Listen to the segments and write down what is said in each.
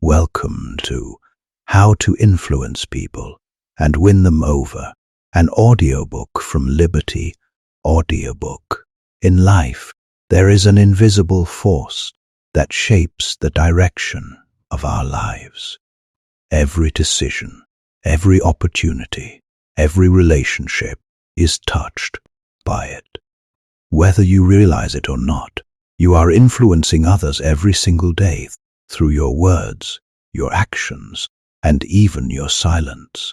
Welcome to How to Influence People and Win Them Over, an audiobook from Liberty Audiobook. In life, there is an invisible force that shapes the direction of our lives. Every decision, every opportunity, every relationship is touched by it. Whether you realize it or not, you are influencing others every single day through your words, your actions, and even your silence.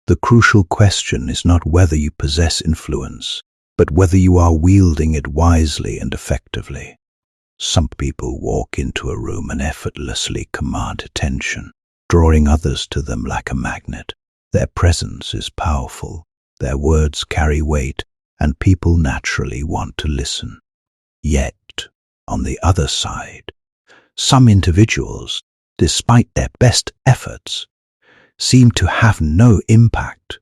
The crucial question is not whether you possess influence, but whether you are wielding it wisely and effectively. Some people walk into a room and effortlessly command attention, drawing others to them like a magnet. Their presence is powerful, their words carry weight, and people naturally want to listen. Yet, on the other side, some individuals, despite their best efforts, seem to have no impact.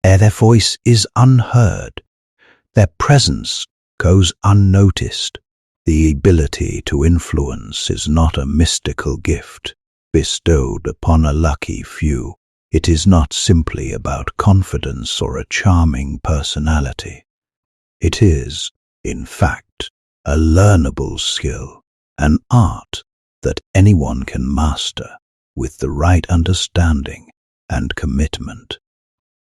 Their voice is unheard. Their presence goes unnoticed. The ability to influence is not a mystical gift bestowed upon a lucky few. It is not simply about confidence or a charming personality. It is, in fact, a learnable skill, an art that anyone can master with the right understanding and commitment.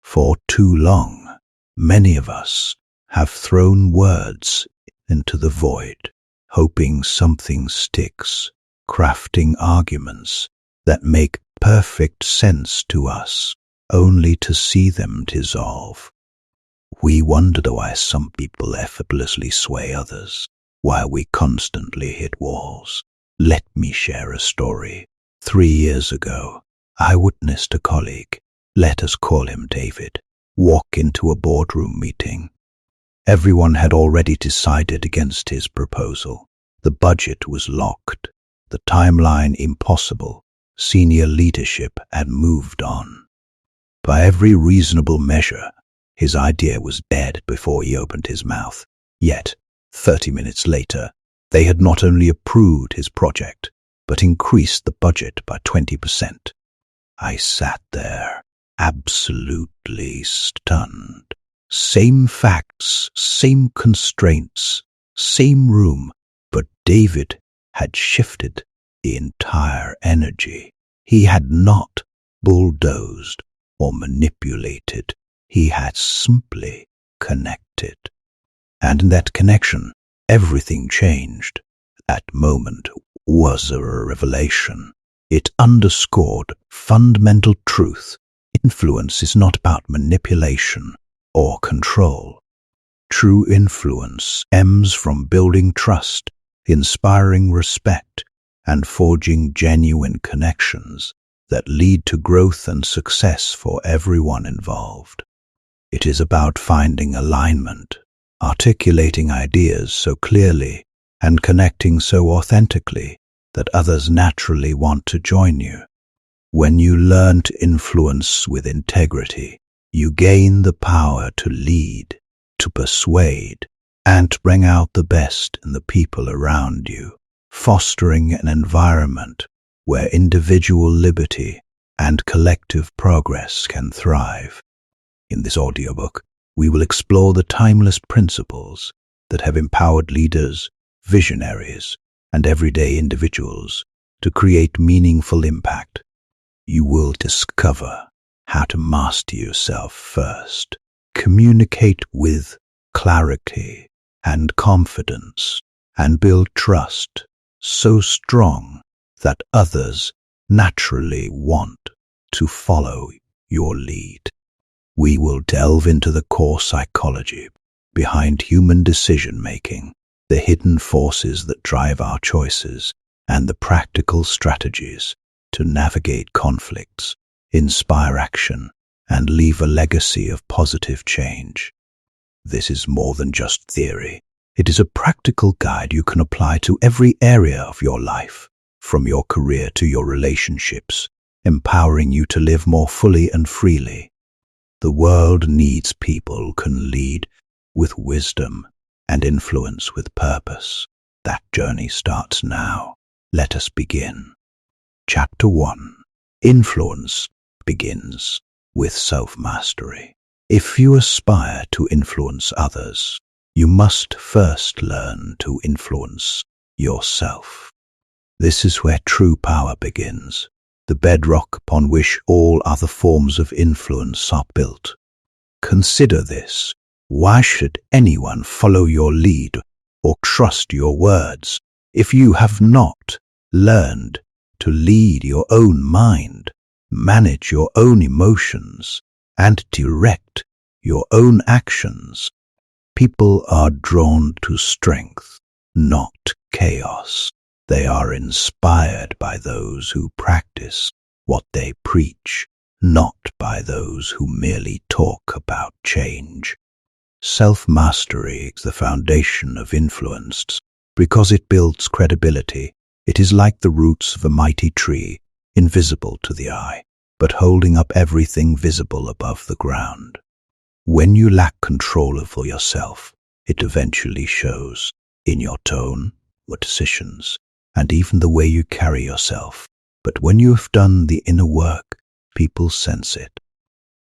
For too long, many of us have thrown words into the void, hoping something sticks, crafting arguments that make perfect sense to us, only to see them dissolve. We wonder why some people effortlessly sway others, while we constantly hit walls. Let me share a story. 3 years ago, I witnessed a colleague, let us call him David, walk into a boardroom meeting. Everyone had already decided against his proposal. The budget was locked, the timeline impossible. Senior leadership had moved on. By every reasonable measure, his idea was dead before he opened his mouth. Yet, 30 minutes later, they had not only approved his project, but increased the budget by 20%. I sat there, absolutely stunned. Same facts, same constraints, same room, but David had shifted the entire energy. He had not bulldozed or manipulated. He had simply connected. And in that connection, everything changed. That moment was a revelation. It underscored fundamental truth. Influence is not about manipulation or control. True influence stems from building trust, inspiring respect, and forging genuine connections that lead to growth and success for everyone involved. It is about finding alignment, articulating ideas so clearly, and connecting so authentically that others naturally want to join you. When you learn to influence with integrity, you gain the power to lead, to persuade, and to bring out the best in the people around you, fostering an environment where individual liberty and collective progress can thrive. In this audiobook, we will explore the timeless principles that have empowered leaders, visionaries, and everyday individuals to create meaningful impact. You will discover how to master yourself first, communicate with clarity and confidence, and build trust so strong that others naturally want to follow your lead. We will delve into the core psychology behind human decision-making, the hidden forces that drive our choices, and the practical strategies to navigate conflicts, inspire action, and leave a legacy of positive change. This is more than just theory. It is a practical guide you can apply to every area of your life, from your career to your relationships, empowering you to live more fully and freely. The world needs people who can lead with wisdom and influence with purpose. That journey starts now. Let us begin. Chapter 1. Influence begins with self-mastery. If you aspire to influence others, you must first learn to influence yourself. This is where true power begins, the bedrock upon which all other forms of influence are built. Consider this. Why should anyone follow your lead or trust your words if you have not learned to lead your own mind, manage your own emotions, and direct your own actions? People are drawn to strength, not chaos. They are inspired by those who practice what they preach, not by those who merely talk about change. Self-mastery is the foundation of influence because it builds credibility. It is like the roots of a mighty tree, invisible to the eye, but holding up everything visible above the ground. When you lack control over yourself, it eventually shows in your tone, your decisions, and even the way you carry yourself. But when you have done the inner work, people sense it.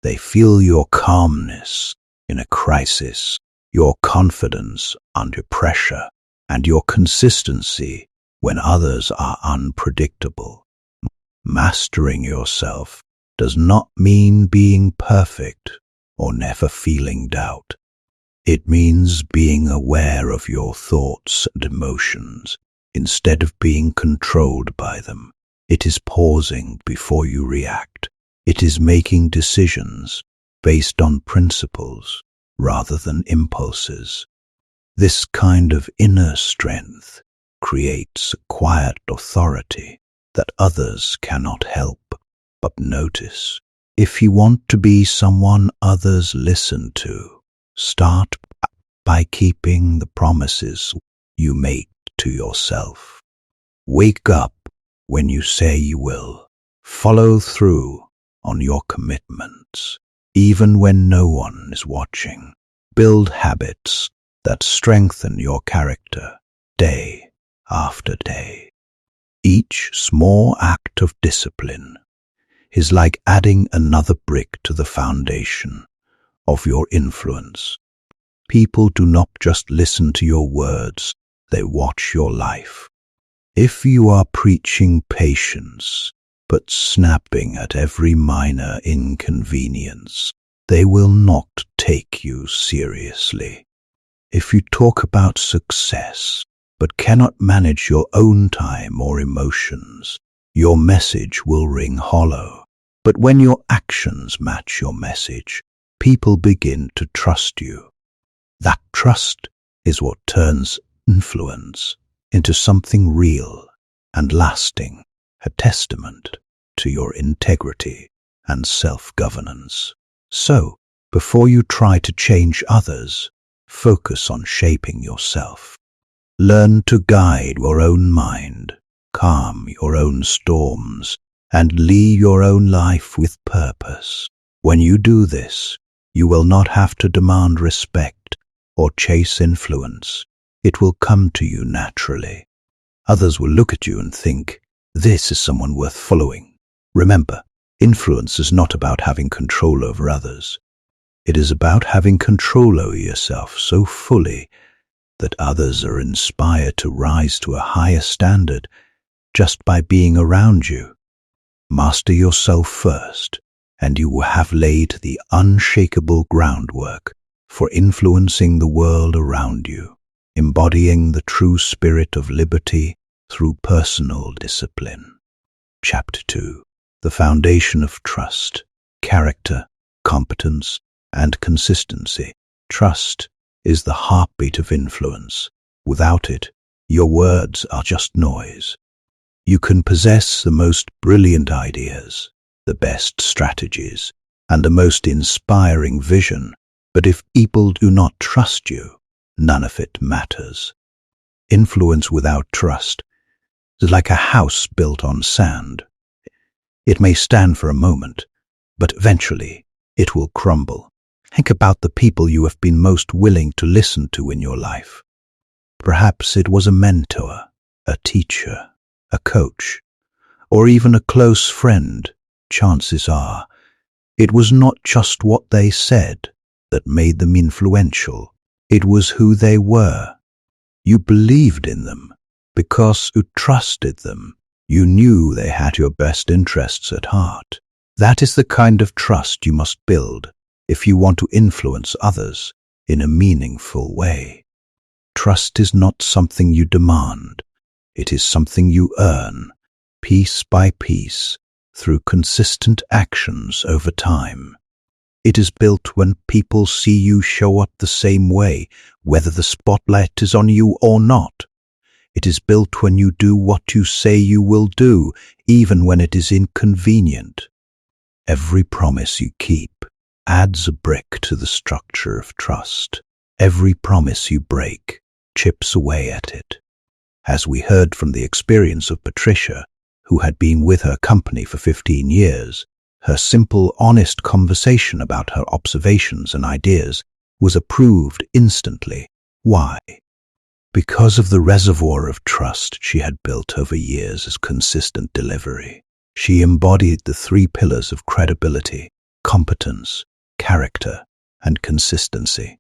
They feel your calmness in a crisis, your confidence under pressure, and your consistency when others are unpredictable. Mastering yourself does not mean being perfect or never feeling doubt. It means being aware of your thoughts and emotions instead of being controlled by them. It is pausing before you react. It is making decisions based on principles rather than impulses. This kind of inner strength creates a quiet authority that others cannot help but notice. If you want to be someone others listen to, start by keeping the promises you make to yourself. Wake up when you say you will. Follow through on your commitments, even when no one is watching. Build habits that strengthen your character day after day. Each small act of discipline is like adding another brick to the foundation of your influence. People do not just listen to your words, they watch your life. If you are preaching patience, but snapping at every minor inconvenience, they will not take you seriously. If you talk about success, but cannot manage your own time or emotions, your message will ring hollow. But when your actions match your message, people begin to trust you. That trust is what turns influence into something real and lasting, a testament to your integrity and self-governance. So, before you try to change others, focus on shaping yourself. Learn to guide your own mind, calm your own storms, and lead your own life with purpose. When you do this, you will not have to demand respect or chase influence. It will come to you naturally. Others will look at you and think, this is someone worth following. Remember, influence is not about having control over others. It is about having control over yourself so fully that others are inspired to rise to a higher standard just by being around you. Master yourself first, and you will have laid the unshakable groundwork for influencing the world around you, embodying the true spirit of liberty through personal discipline. Chapter 2. The foundation of trust, character, competence, and consistency. Trust is the heartbeat of influence. Without it, your words are just noise. You can possess the most brilliant ideas, the best strategies, and the most inspiring vision, but if people do not trust you, none of it matters. Influence without trust is like a house built on sand. It may stand for a moment, but eventually it will crumble. Think about the people you have been most willing to listen to in your life. Perhaps it was a mentor, a teacher, a coach, or even a close friend, chances are it was not just what they said that made them influential. It was who they were. You believed in them because you trusted them. You knew they had your best interests at heart. That is the kind of trust you must build if you want to influence others in a meaningful way. Trust is not something you demand. It is something you earn, piece by piece, through consistent actions over time. It is built when people see you show up the same way, whether the spotlight is on you or not. It is built when you do what you say you will do, even when it is inconvenient. Every promise you keep adds a brick to the structure of trust. Every promise you break chips away at it. As we heard from the experience of Patricia, who had been with her company for 15 years, her simple, honest conversation about her observations and ideas was approved instantly. Why? Because of the reservoir of trust she had built over years as consistent delivery. She embodied the 3 pillars of credibility: competence, character, and consistency.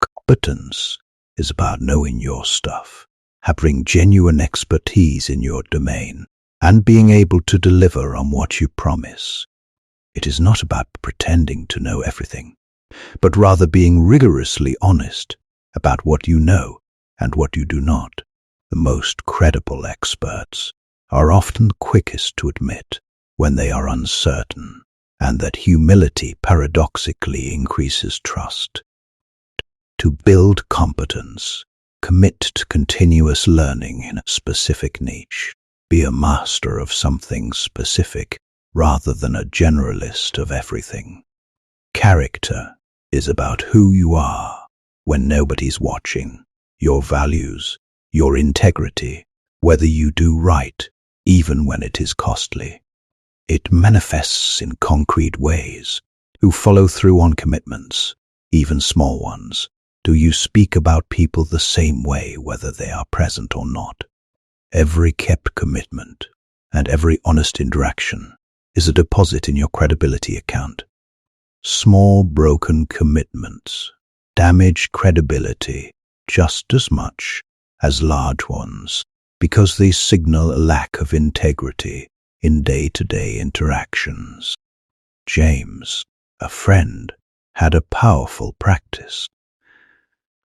Competence is about knowing your stuff, having genuine expertise in your domain, and being able to deliver on what you promise. It is not about pretending to know everything, but rather being rigorously honest about what you know and what you do not. The most credible experts are often the quickest to admit when they are uncertain, and that humility paradoxically increases trust. To build competence, commit to continuous learning in a specific niche. Be a master of something specific rather than a generalist of everything. Character is about who you are when nobody's watching, your values, your integrity, whether you do right, even when it is costly. It manifests in concrete ways. You follow through on commitments, even small ones. Do you speak about people the same way, whether they are present or not? Every kept commitment and every honest interaction is a deposit in your credibility account. Small broken commitments damage credibility just as much as large ones because they signal a lack of integrity in day-to-day interactions. James, a friend, had a powerful practice.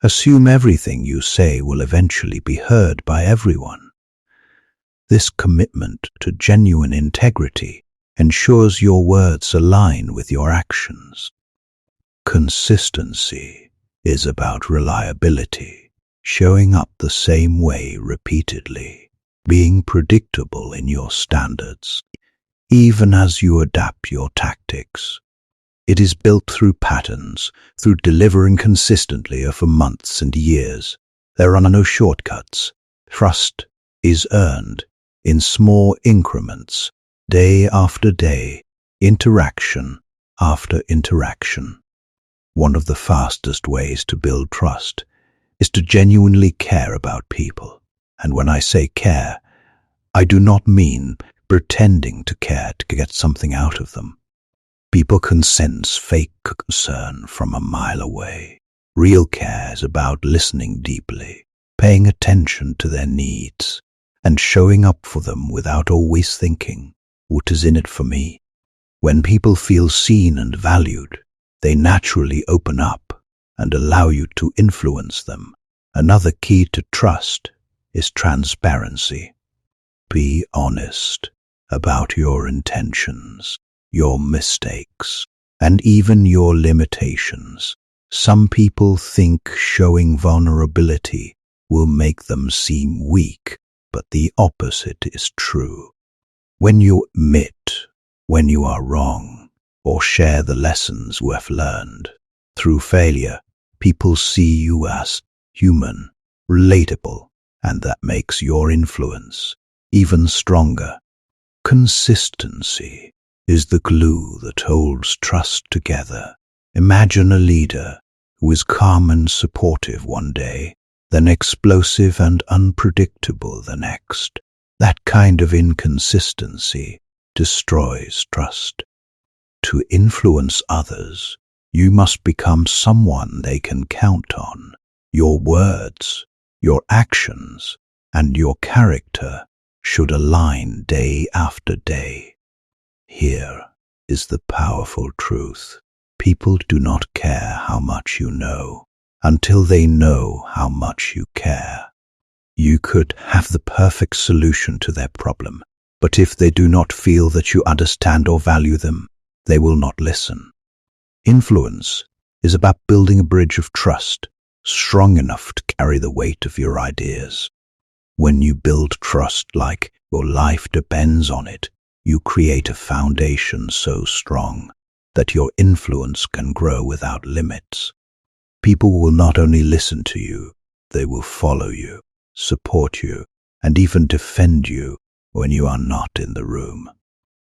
Assume everything you say will eventually be heard by everyone. This commitment to genuine integrity ensures your words align with your actions. Consistency is about reliability, showing up the same way repeatedly, being predictable in your standards, even as you adapt your tactics. It is built through patterns, through delivering consistently over months and years. There are no shortcuts. Trust is earned in small increments, day after day, interaction after interaction. One of the fastest ways to build trust is to genuinely care about people. And when I say care, I do not mean pretending to care to get something out of them. People can sense fake concern from a mile away. Real care is about listening deeply, paying attention to their needs, and showing up for them without always thinking, what is in it for me? When people feel seen and valued, they naturally open up and allow you to influence them. Another key to trust is transparency. Be honest about your intentions, your mistakes, and even your limitations. Some people think showing vulnerability will make them seem weak, but the opposite is true. When you admit when you are wrong or share the lessons you have learned through failure, people see you as human, relatable, and that makes your influence even stronger. Consistency is the glue that holds trust together. Imagine a leader who is calm and supportive one day, then explosive and unpredictable the next. That kind of inconsistency destroys trust. To influence others, you must become someone they can count on. Your words, your actions, and your character should align day after day. Here is the powerful truth. People do not care how much you know until they know how much you care. You could have the perfect solution to their problem, but if they do not feel that you understand or value them, they will not listen. Influence is about building a bridge of trust, strong enough to carry the weight of your ideas. When you build trust like your life depends on it, you create a foundation so strong that your influence can grow without limits. People will not only listen to you, they will follow you, support you, and even defend you when you are not in the room.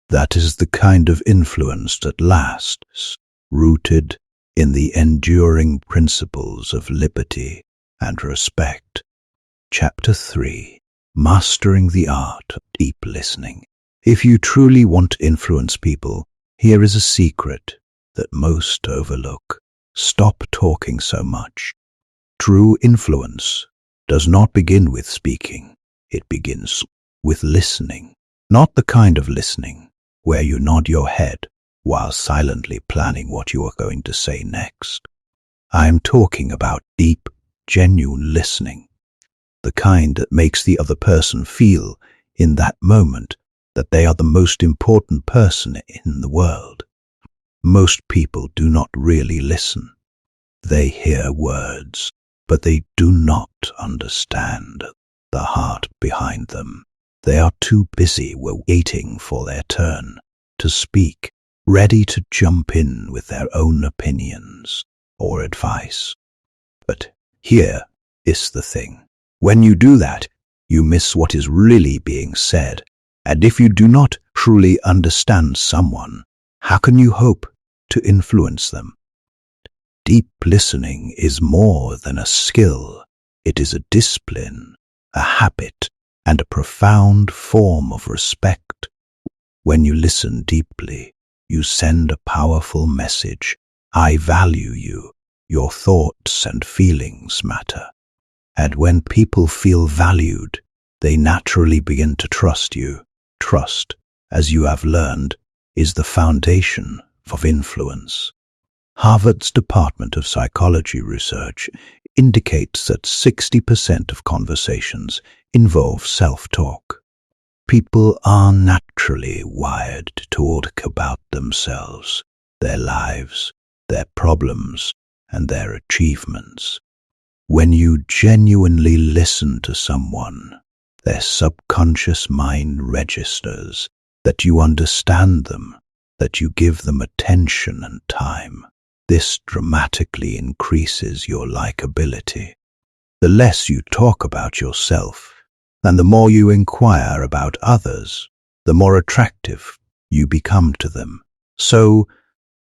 That is the kind of influence that lasts, rooted in the enduring principles of liberty and respect. Chapter 3. Mastering the Art of Deep Listening. If you truly want to influence people, here is a secret that most overlook. Stop talking so much. True influence does not begin with speaking. It begins with listening. Not the kind of listening where you nod your head while silently planning what you are going to say next. I am talking about deep, genuine listening, the kind that makes the other person feel in that moment that they are the most important person in the world. Most people do not really listen. They hear words, but they do not understand the heart behind them. They are too busy waiting for their turn to speak, ready to jump in with their own opinions or advice. But here is the thing. When you do that, you miss what is really being said. And if you do not truly understand someone, how can you hope to influence them? Deep listening is more than a skill. It is a discipline, a habit, and a profound form of respect. When you listen deeply, you send a powerful message. I value you. Your thoughts and feelings matter. And when people feel valued, they naturally begin to trust you. Trust, as you have learned, is the foundation of influence. Harvard's Department of Psychology research indicates that 60% of conversations involve self-talk. People are naturally wired to talk about themselves, their lives, their problems, and their achievements. When you genuinely listen to someone, their subconscious mind registers that you understand them, that you give them attention and time. This dramatically increases your likability. The less you talk about yourself, and the more you inquire about others, the more attractive you become to them. So,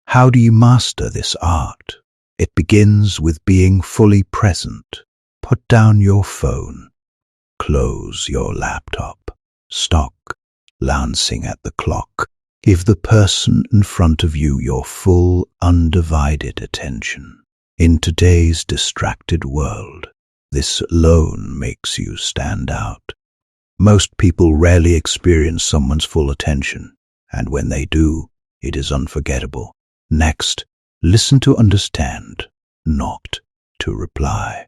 how do you master this art? It begins with being fully present. Put down your phone. Close your laptop. Stop glancing at the clock. Give the person in front of you your full, undivided attention. In today's distracted world, this alone makes you stand out. Most people rarely experience someone's full attention, and when they do, it is unforgettable. Next, listen to understand, not to reply.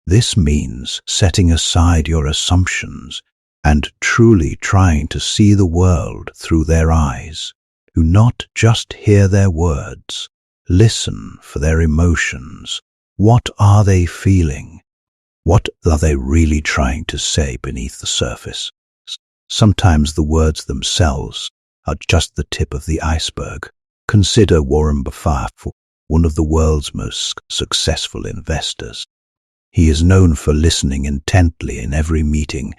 This means setting aside your assumptions and truly trying to see the world through their eyes. Do not just hear their words. Listen for their emotions. What are they feeling? What are they really trying to say beneath the surface? Sometimes the words themselves are just the tip of the iceberg. Consider Warren Buffett, one of the world's most successful investors. He is known for listening intently in every meeting,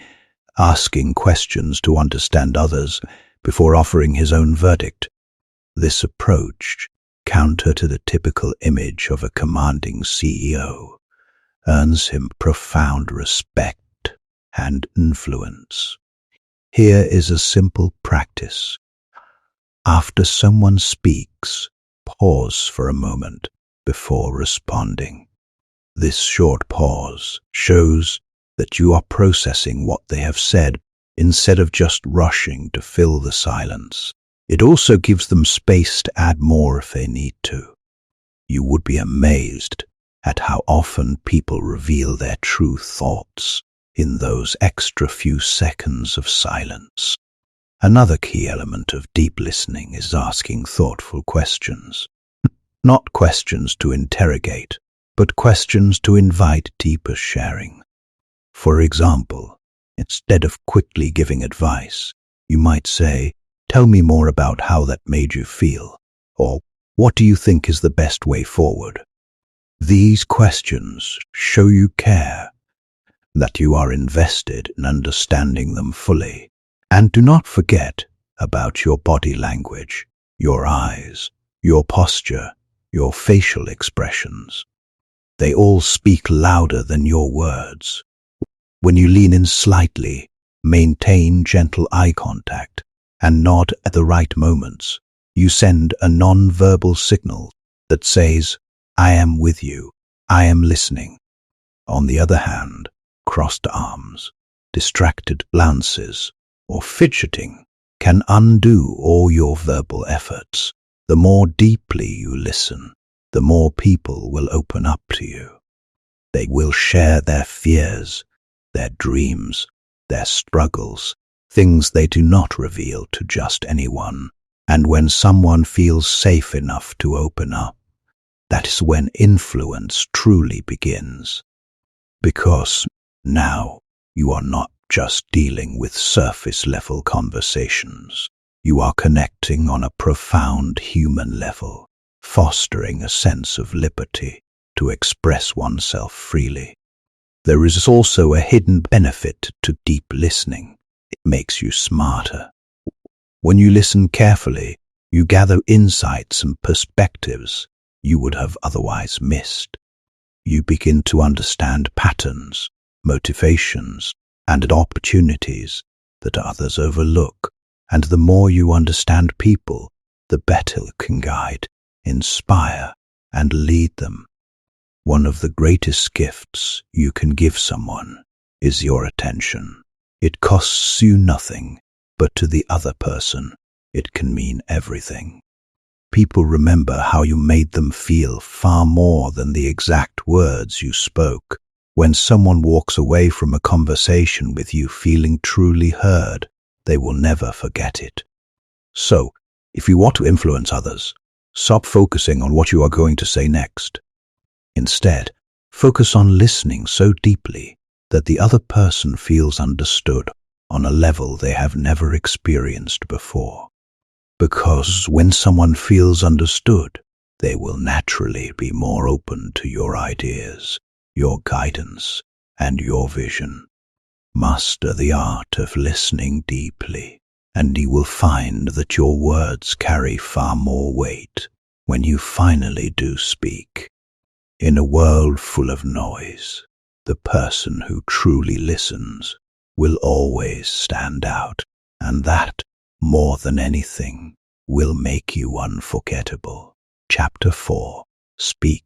asking questions to understand others before offering his own verdict. This approach, counter to the typical image of a commanding CEO, earns him profound respect and influence. Here is a simple practice. After someone speaks, pause for a moment before responding. This short pause shows that you are processing what they have said instead of just rushing to fill the silence. It also gives them space to add more if they need to. You would be amazed at how often people reveal their true thoughts in those extra few seconds of silence. Another key element of deep listening is asking thoughtful questions. Not questions to interrogate, but questions to invite deeper sharing. For example, instead of quickly giving advice, you might say, "Tell me more about how that made you feel," or "What do you think is the best way forward?" These questions show you care, that you are invested in understanding them fully. And do not forget about your body language, your eyes, your posture, your facial expressions. They all speak louder than your words. When you lean in slightly, maintain gentle eye contact, and nod at the right moments, you send a non-verbal signal that says, "I am with you, I am listening." On the other hand, crossed arms, distracted glances, or fidgeting can undo all your verbal efforts. The more deeply you listen, the more people will open up to you. They will share their fears, their dreams, their struggles, things they do not reveal to just anyone. And when someone feels safe enough to open up, that is when influence truly begins. Because now you are not just dealing with surface-level conversations. You are connecting on a profound human level, fostering a sense of liberty to express oneself freely. There is also a hidden benefit to deep listening. It makes you smarter. When you listen carefully, you gather insights and perspectives you would have otherwise missed. You begin to understand patterns, motivations, and opportunities that others overlook. And the more you understand people, the better you can guide, inspire, and lead them. One of the greatest gifts you can give someone is your attention. It costs you nothing, but to the other person, it can mean everything. People remember how you made them feel far more than the exact words you spoke. When someone walks away from a conversation with you feeling truly heard, they will never forget it. So, if you want to influence others, stop focusing on what you are going to say next. Instead, focus on listening so deeply that the other person feels understood on a level they have never experienced before. Because when someone feels understood, they will naturally be more open to your ideas, your guidance, and your vision. Master the art of listening deeply, and you will find that your words carry far more weight when you finally do speak. In a world full of noise, the person who truly listens will always stand out, and that, more than anything, will make you unforgettable. Chapter 4. Speak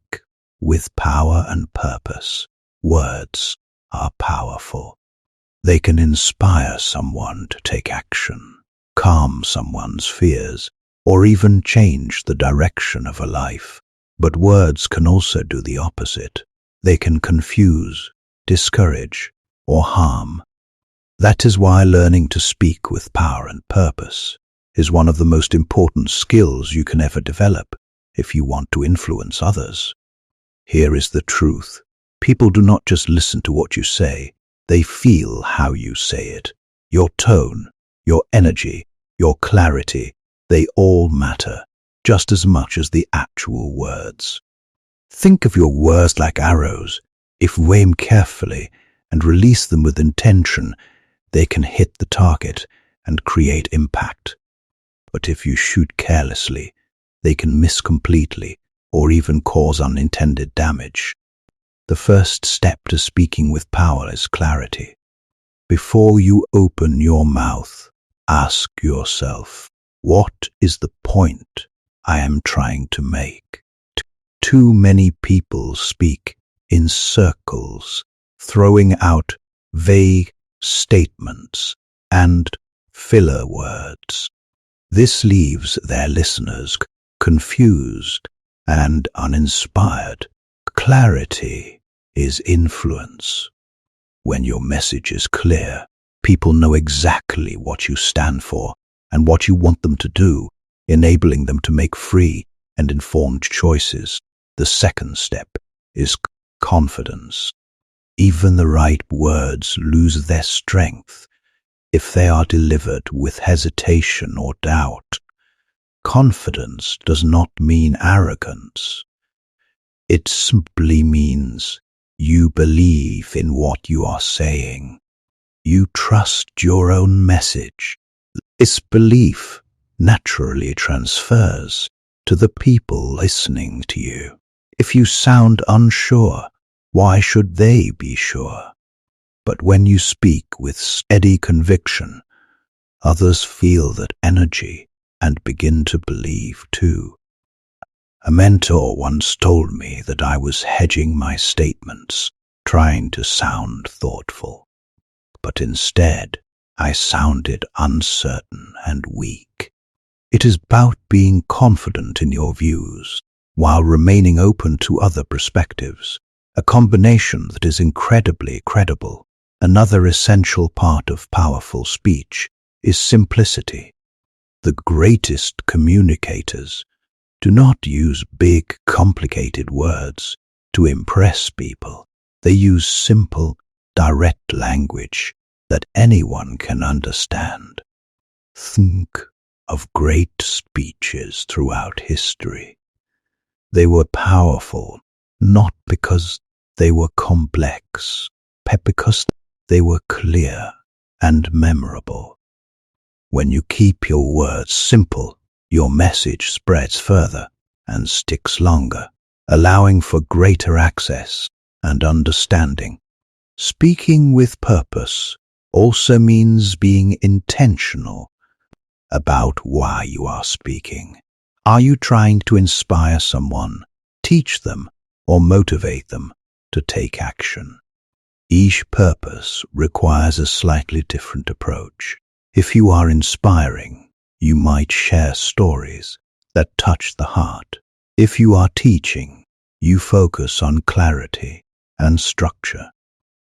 with power and purpose. Words are powerful. They can inspire someone to take action, calm someone's fears, or even change the direction of a life. But words can also do the opposite. They can confuse, discourage, or harm. That is why learning to speak with power and purpose is one of the most important skills you can ever develop if you want to influence others. Here is the truth. People do not just listen to what you say, they feel how you say it. Your tone, your energy, your clarity, they all matter just as much as the actual words. Think of your words like arrows. If you aim carefully and release them with intention, they can hit the target and create impact. But if you shoot carelessly, they can miss completely or even cause unintended damage. The first step to speaking with power is clarity. Before you open your mouth, ask yourself, what is the point I am trying to make? Too many people speak in circles, throwing out vague statements and filler words. This leaves their listeners confused and uninspired. Clarity is influence. When your message is clear, people know exactly what you stand for and what you want them to do, enabling them to make free and informed choices. The second step is confidence. Even the right words lose their strength if they are delivered with hesitation or doubt. Confidence does not mean arrogance. It simply means you believe in what you are saying. You trust your own message. This belief naturally transfers to the people listening to you. If you sound unsure, why should they be sure? But when you speak with steady conviction, others feel that energy and begin to believe too. A mentor once told me that I was hedging my statements, trying to sound thoughtful. But instead, I sounded uncertain and weak. It is about being confident in your views, while remaining open to other perspectives, a combination that is incredibly credible. Another essential part of powerful speech is simplicity. The greatest communicators do not use big, complicated words to impress people. They use simple, direct language that anyone can understand. Think of great speeches throughout history. They were powerful, not because they were complex, but because they were clear and memorable. When you keep your words simple, your message spreads further and sticks longer, allowing for greater access and understanding. Speaking with purpose also means being intentional about why you are speaking. Are you trying to inspire someone, teach them, or motivate them to take action? Each purpose requires a slightly different approach. If you are inspiring, you might share stories that touch the heart. If you are teaching, you focus on clarity and structure.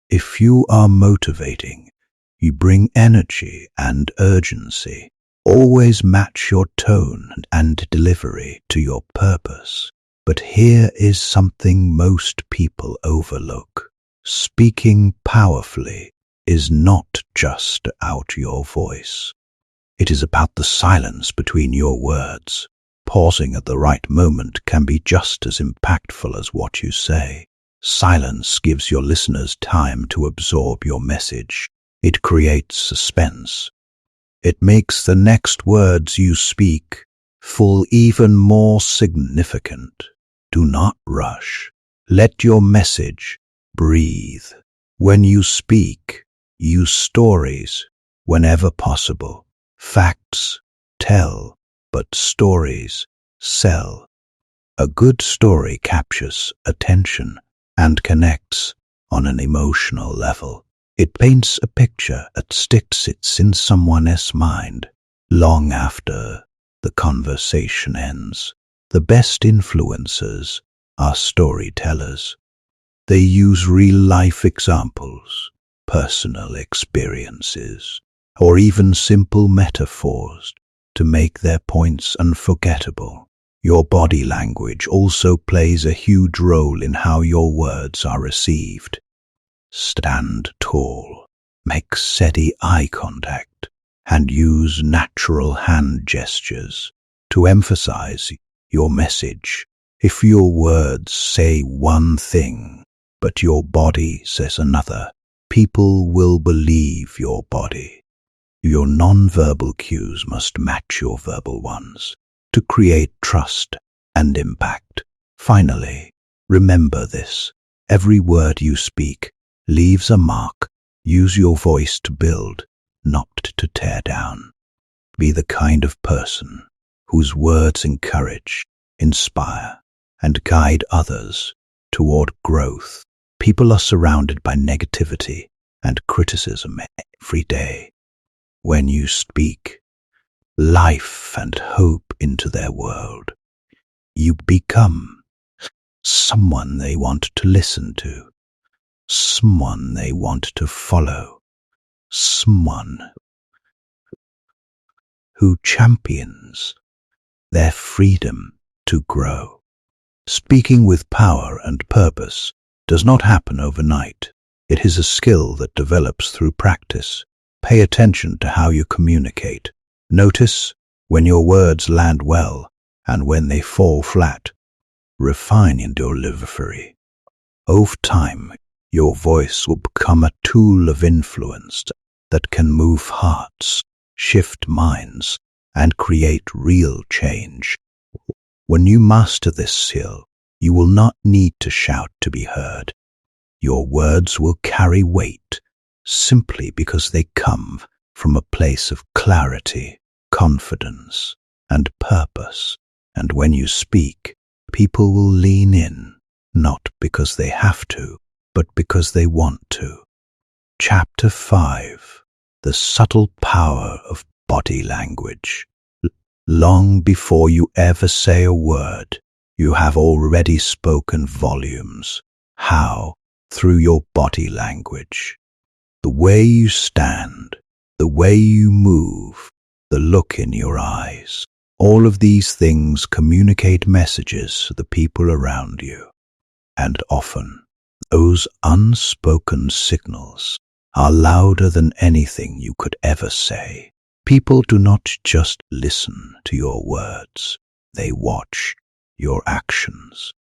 If you are motivating, you bring energy and urgency. Always match your tone and delivery to your purpose. But here is something most people overlook. Speaking powerfully is not just about your voice. It is about the silence between your words. Pausing at the right moment can be just as impactful as what you say. Silence gives your listeners time to absorb your message. It creates suspense. It makes the next words you speak feel even more significant. Do not rush. Let your message breathe. When you speak, use stories whenever possible. Facts tell, but stories sell. A good story captures attention and connects on an emotional level. It paints a picture that sits in someone else's mind long after the conversation ends. The best influencers are storytellers. They use real-life examples, personal experiences, or even simple metaphors to make their points unforgettable. Your body language also plays a huge role in how your words are received. Stand tall, make steady eye contact, and use natural hand gestures to emphasize your message. If your words say one thing, but your body says another, people will believe your body. Your non-verbal cues must match your verbal ones to create trust and impact. Finally, remember this: every word you speak leaves a mark. Use your voice to build, not to tear down. Be the kind of person whose words encourage, inspire, and guide others toward growth. People are surrounded by negativity and criticism every day. When you speak life and hope into their world, you become someone they want to listen to, someone they want to follow, someone who champions their freedom to grow. Speaking with power and purpose does not happen overnight. It is a skill that develops through practice. Pay attention to how you communicate. Notice when your words land well and when they fall flat. Refine your delivery. Over time, your voice will become a tool of influence that can move hearts, shift minds, and create real change. When you master this skill, you will not need to shout to be heard. Your words will carry weight simply because they come from a place of clarity, confidence, and purpose. And when you speak, people will lean in, not because they have to, but because they want to. Chapter 5: The Subtle Power of Body Language. Long before you ever say a word, you have already spoken volumes. How? Through your body language. The way you stand, the way you move, the look in your eyes. All of these things communicate messages to the people around you. And often, those unspoken signals are louder than anything you could ever say. People do not just listen to your words, they watch your actions.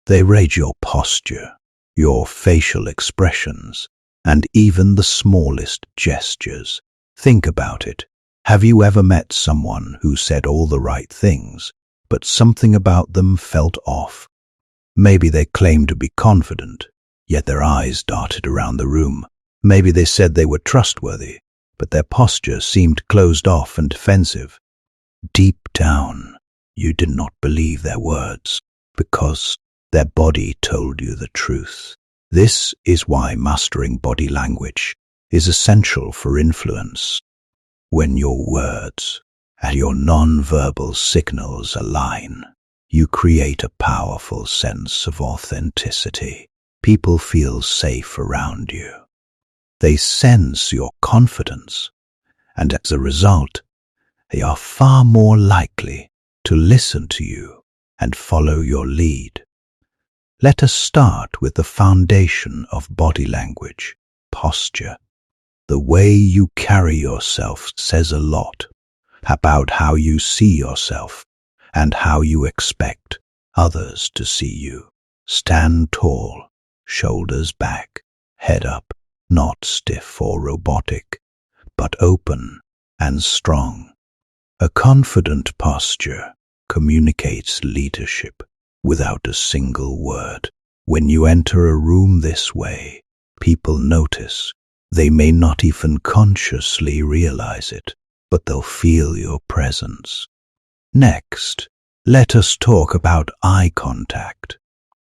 They read your posture, your facial expressions, and even the smallest gestures. Think about it. Have you ever met someone who said all the right things, but something about them felt off? Maybe they claimed to be confident, yet their eyes darted around the room. Maybe they said they were trustworthy, but their posture seemed closed off and defensive. Deep down, you did not believe their words, because their body told you the truth. This is why mastering body language is essential for influence. When your words and your non-verbal signals align, you create a powerful sense of authenticity. People feel safe around you. They sense your confidence, and as a result, they are far more likely to listen to you and follow your lead. Let us start with the foundation of body language, posture. The way you carry yourself says a lot about how you see yourself and how you expect others to see you. Stand tall, shoulders back, head up, not stiff or robotic, but open and strong. A confident posture communicates leadership without a single word. When you enter a room this way, people notice. They may not even consciously realize it, but they'll feel your presence. Next, let us talk about eye contact.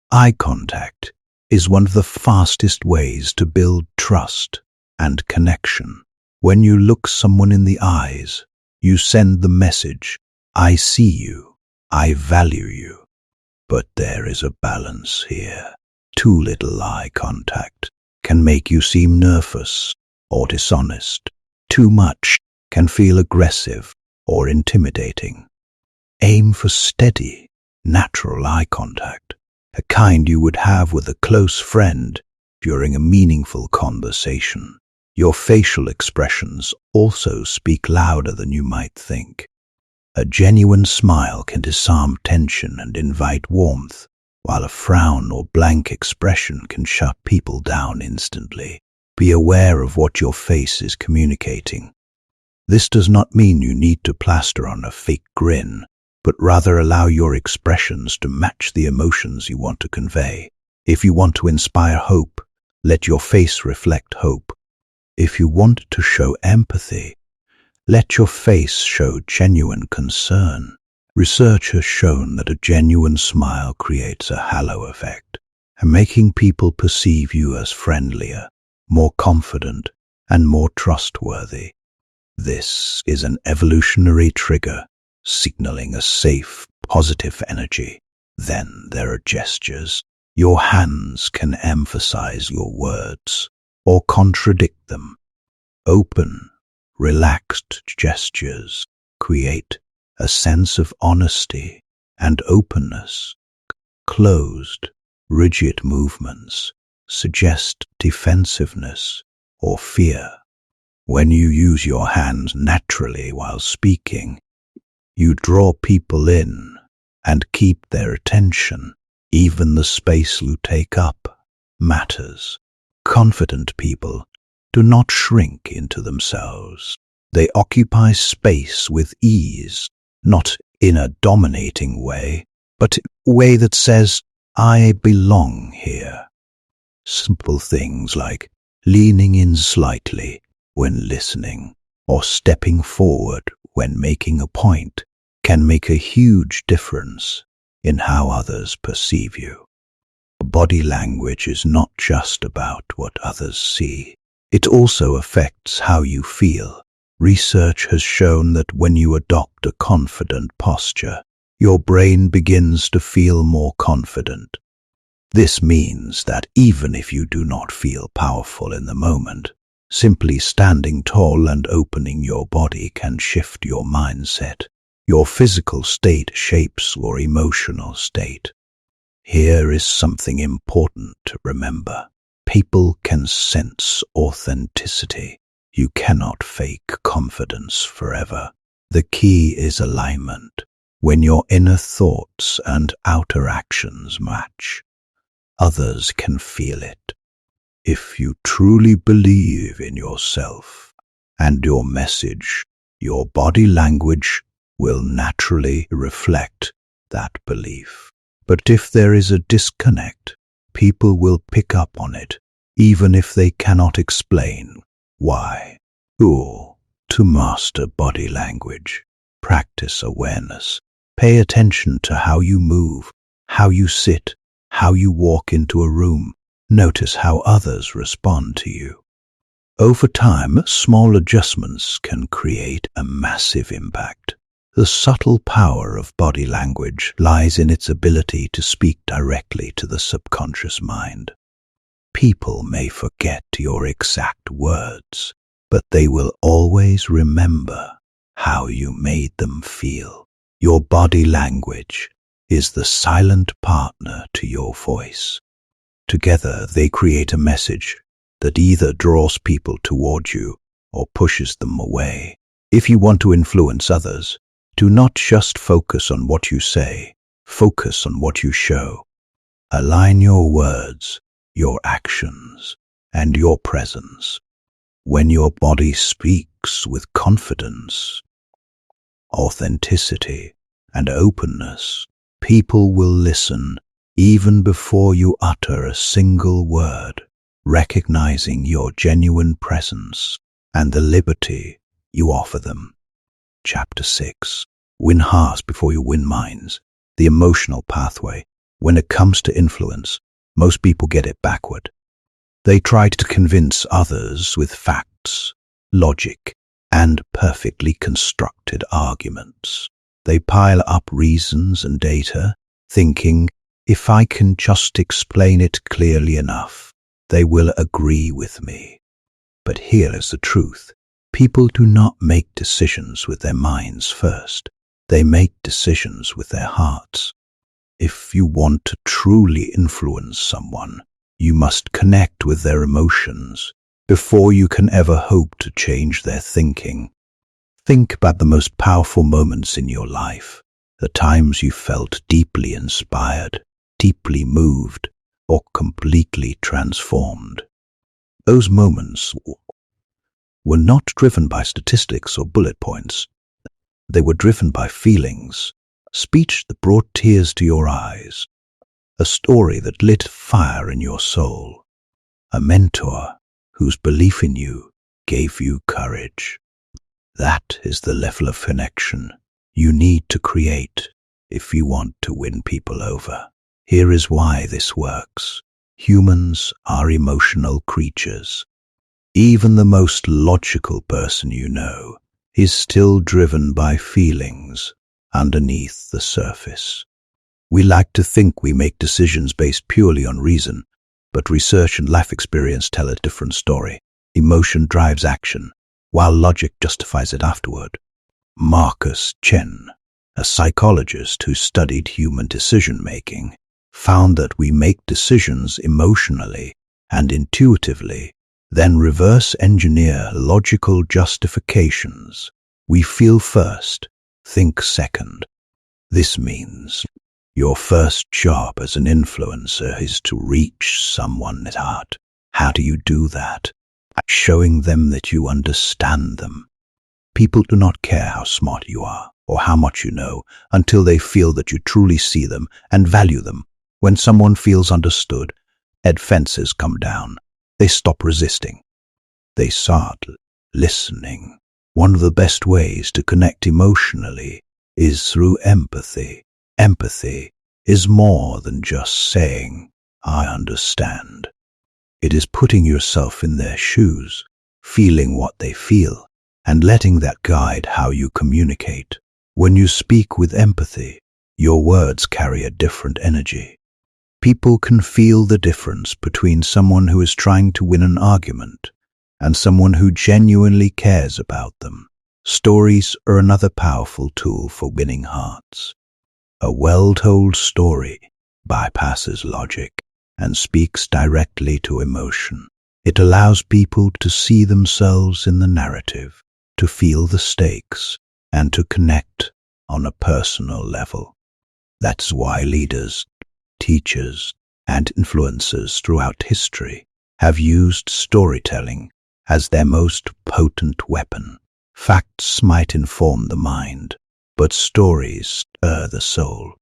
Eye contact is one of the fastest ways to build trust and connection. When you look someone in the eyes, you send the message, I see you, I value you. But there is a balance here. Too little eye contact can make you seem nervous or dishonest. Too much can feel aggressive or intimidating. Aim for steady, natural eye contact, a kind you would have with a close friend during a meaningful conversation. Your facial expressions also speak louder than you might think. A genuine smile can disarm tension and invite warmth, while a frown or blank expression can shut people down instantly. Be aware of what your face is communicating. This does not mean you need to plaster on a fake grin, but rather allow your expressions to match the emotions you want to convey. If you want to inspire hope, let your face reflect hope. If you want to show empathy, let your face show genuine concern. Research has shown that a genuine smile creates a halo effect, making people perceive you as friendlier, more confident, and more trustworthy. This is an evolutionary trigger, signaling a safe, positive energy. Then there are gestures. Your hands can emphasize your words or contradict them. Open, relaxed gestures create a sense of honesty and openness. Closed, rigid movements suggest defensiveness or fear. When you use your hands naturally while speaking, you draw people in and keep their attention. Even the space you take up matters. Confident people do not shrink into themselves. They occupy space with ease, not in a dominating way, but a way that says, I belong here. Simple things like leaning in slightly when listening or stepping forward when making a point can make a huge difference in how others perceive you. Body language is not just about what others see. It also affects how you feel. Research has shown that when you adopt a confident posture, your brain begins to feel more confident. This means that even if you do not feel powerful in the moment, simply standing tall and opening your body can shift your mindset. Your physical state shapes your emotional state. Here is something important to remember. People can sense authenticity. You cannot fake confidence forever. The key is alignment. When your inner thoughts and outer actions match, others can feel it. If you truly believe in yourself and your message, your body language will naturally reflect that belief. But if there is a disconnect, people will pick up on it, even if they cannot explain why. To master body language, practice awareness. Pay attention to how you move, how you sit, how you walk into a room. Notice how others respond to you. Over time, small adjustments can create a massive impact. The subtle power of body language lies in its ability to speak directly to the subconscious mind. People may forget your exact words, but they will always remember how you made them feel. Your body language is the silent partner to your voice. Together, they create a message that either draws people toward you or pushes them away. If you want to influence others, do not just focus on what you say, focus on what you show. Align your words, your actions, and your presence. When your body speaks with confidence, authenticity, and openness, people will listen even before you utter a single word, recognizing your genuine presence and the liberty you offer them. Chapter 6. Win hearts before you win minds. The emotional pathway. When it comes to influence, most people get it backward. They try to convince others with facts, logic, and perfectly constructed arguments. They pile up reasons and data, thinking, if I can just explain it clearly enough, they will agree with me. But here is the truth. People do not make decisions with their minds first. They make decisions with their hearts. If you want to truly influence someone, you must connect with their emotions before you can ever hope to change their thinking. Think about the most powerful moments in your life, the times you felt deeply inspired, deeply moved, or completely transformed. Those moments were not driven by statistics or bullet points. They were driven by feelings, speech that brought tears to your eyes, a story that lit fire in your soul, a mentor whose belief in you gave you courage. That is the level of connection you need to create if you want to win people over. Here is why this works. Humans are emotional creatures. Even the most logical person you know is still driven by feelings underneath the surface. We like to think we make decisions based purely on reason, but research and life experience tell a different story. Emotion drives action, while logic justifies it afterward. Marcus Chen, a psychologist who studied human decision-making, found that we make decisions emotionally and intuitively, then reverse engineer logical justifications. We feel first, think second. This means your first job as an influencer is to reach someone's heart. How do you do that? By showing them that you understand them. People do not care how smart you are or how much you know until they feel that you truly see them and value them. When someone feels understood, defenses come down. They stop resisting. They start listening. One of the best ways to connect emotionally is through empathy. Empathy is more than just saying, "I understand." It is putting yourself in their shoes, feeling what they feel, and letting that guide how you communicate. When you speak with empathy, your words carry a different energy. People can feel the difference between someone who is trying to win an argument and someone who genuinely cares about them. Stories are another powerful tool for winning hearts. A well-told story bypasses logic and speaks directly to emotion. It allows people to see themselves in the narrative, to feel the stakes, and to connect on a personal level. That's why leaders, teachers, and influencers throughout history have used storytelling as their most potent weapon. Facts might inform the mind, but stories stir the soul.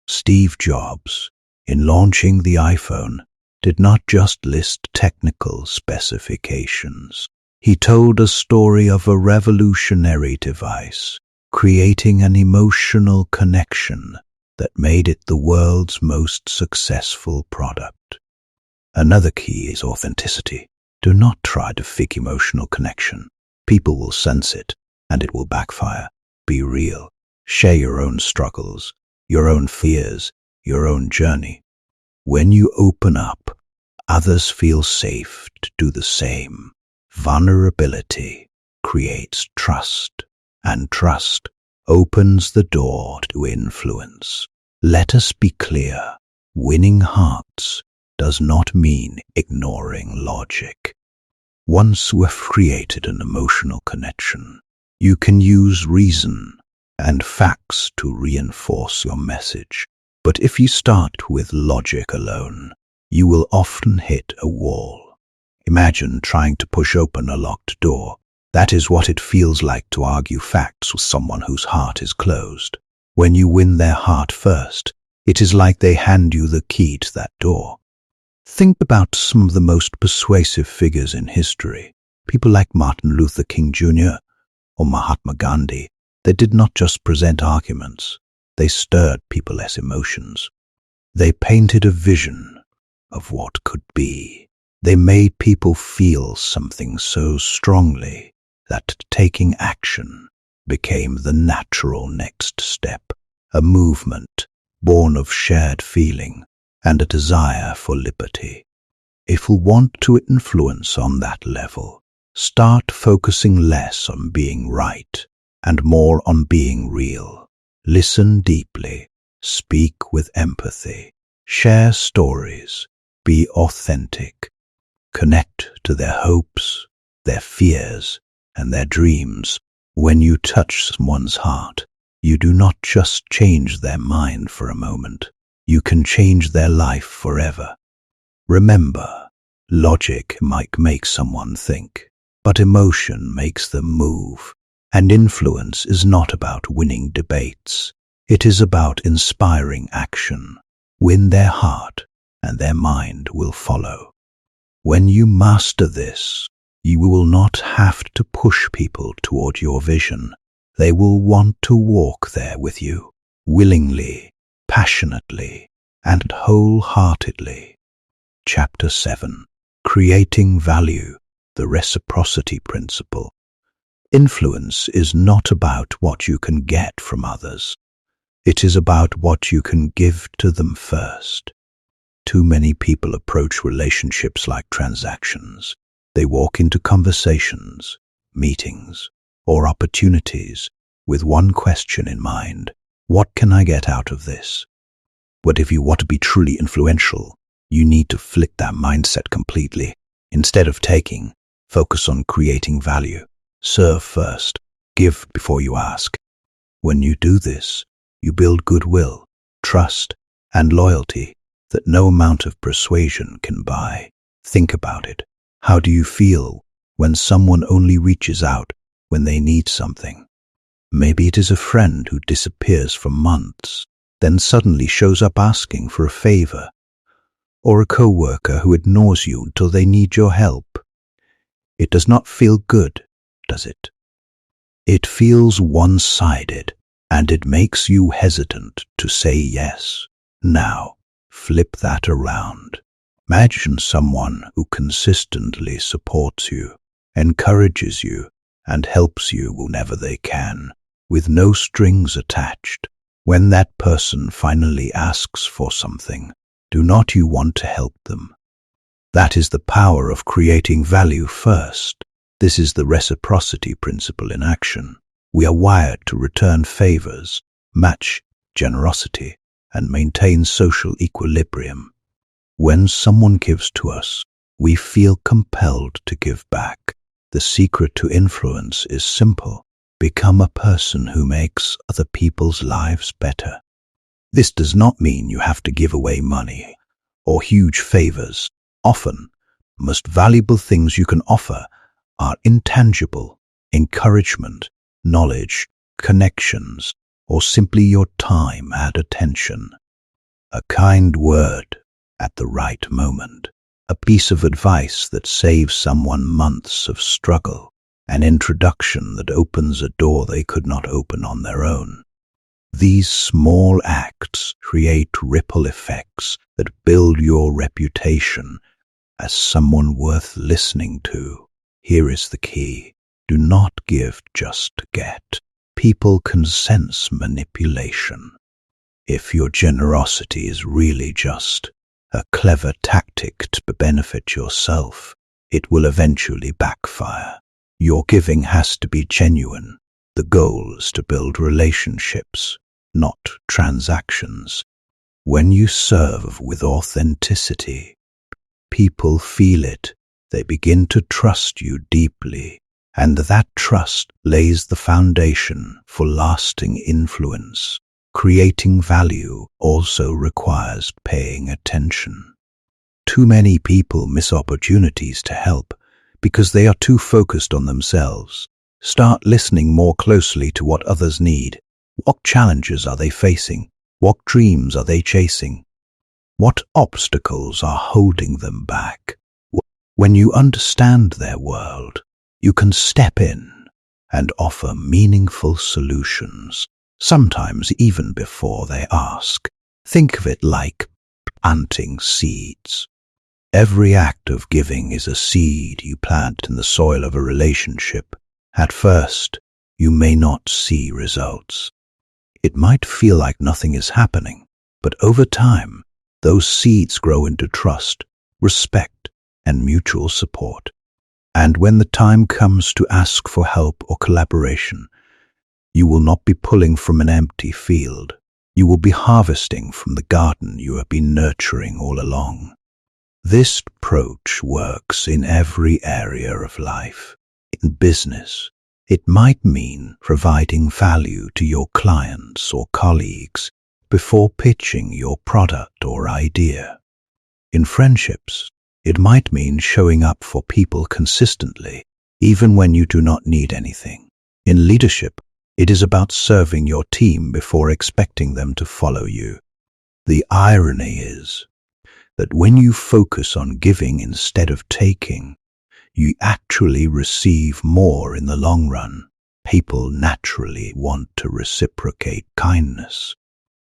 Steve Jobs, in launching the iPhone, did not just list technical specifications. He told a story of a revolutionary device, creating an emotional connection that made it the world's most successful product. Another key is authenticity. Do not try to fake emotional connection. People will sense it, and it will backfire. Be real. Share your own struggles, your own fears, your own journey. When you open up, others feel safe to do the same. Vulnerability creates trust, and trust opens the door to influence. Let us be clear. Winning hearts does not mean ignoring logic. Once you have created an emotional connection, you can use reason and facts to reinforce your message. But if you start with logic alone, you will often hit a wall. Imagine trying to push open a locked door. That is what it feels like to argue facts with someone whose heart is closed. When you win their heart first, it is like they hand you the key to that door. Think about some of the most persuasive figures in history. People like Martin Luther King Jr. or Mahatma Gandhi. They did not just present arguments. They stirred people's emotions. They painted a vision of what could be. They made people feel something so strongly that taking action became the natural next step, a movement born of shared feeling and a desire for liberty. If you want to influence on that level, start focusing less on being right and more on being real. Listen deeply, speak with empathy, share stories, be authentic, connect to their hopes, their fears, and their dreams. When you touch someone's heart, you do not just change their mind for a moment. You can change their life forever. Remember, logic might make someone think, but emotion makes them move. And influence is not about winning debates. It is about inspiring action. Win their heart, and their mind will follow. When you master this, You will not have to push people toward your vision. They will want to walk there with you, willingly, passionately, and wholeheartedly. Chapter 7. Creating Value, the Reciprocity Principle. Influence is not about what you can get from others. It is about what you can give to them first. Too many people approach relationships like transactions. They walk into conversations, meetings, or opportunities with one question in mind: what can I get out of this? But if you want to be truly influential, you need to flip that mindset completely. Instead of taking, focus on creating value. Serve first, give before you ask. When you do this, you build goodwill, trust, and loyalty that no amount of persuasion can buy. Think about it. How do you feel when someone only reaches out when they need something? Maybe it is a friend who disappears for months, then suddenly shows up asking for a favor, or a coworker who ignores you until they need your help. It does not feel good, does it? It feels one-sided, and it makes you hesitant to say yes. Now, flip that around. Imagine someone who consistently supports you, encourages you, and helps you whenever they can, with no strings attached. When that person finally asks for something, do not you want to help them? That is the power of creating value first. This is the reciprocity principle in action. We are wired to return favors, match generosity, and maintain social equilibrium. When someone gives to us, we feel compelled to give back. The secret to influence is simple. Become a person who makes other people's lives better. This does not mean you have to give away money or huge favors. Often, most valuable things you can offer are intangible: encouragement, knowledge, connections, or simply your time and attention. A kind word at the right moment, a piece of advice that saves someone months of struggle, an introduction that opens a door they could not open on their own. These small acts create ripple effects that build your reputation as someone worth listening to. Here is the key. Do not give just to get. People can sense manipulation. If your generosity is really just a clever tactic to benefit yourself, it will eventually backfire. Your giving has to be genuine. The goal is to build relationships, not transactions. When you serve with authenticity, people feel it. They begin to trust you deeply, and that trust lays the foundation for lasting influence. Creating value also requires paying attention. Too many people miss opportunities to help because they are too focused on themselves. Start listening more closely to what others need. What challenges are they facing? What dreams are they chasing? What obstacles are holding them back? When you understand their world, you can step in and offer meaningful solutions, sometimes even before they ask. Think of it like planting seeds. Every act of giving is a seed you plant in the soil of a relationship. At first, you may not see results. It might feel like nothing is happening, but over time, those seeds grow into trust, respect, and mutual support. And when the time comes to ask for help or collaboration, you will not be pulling from an empty field. You will be harvesting from the garden you have been nurturing all along. This approach works in every area of life. In business, it might mean providing value to your clients or colleagues before pitching your product or idea. In friendships, it might mean showing up for people consistently, even when you do not need anything. In leadership, it is about serving your team before expecting them to follow you. The irony is that when you focus on giving instead of taking, you actually receive more in the long run. People naturally want to reciprocate kindness.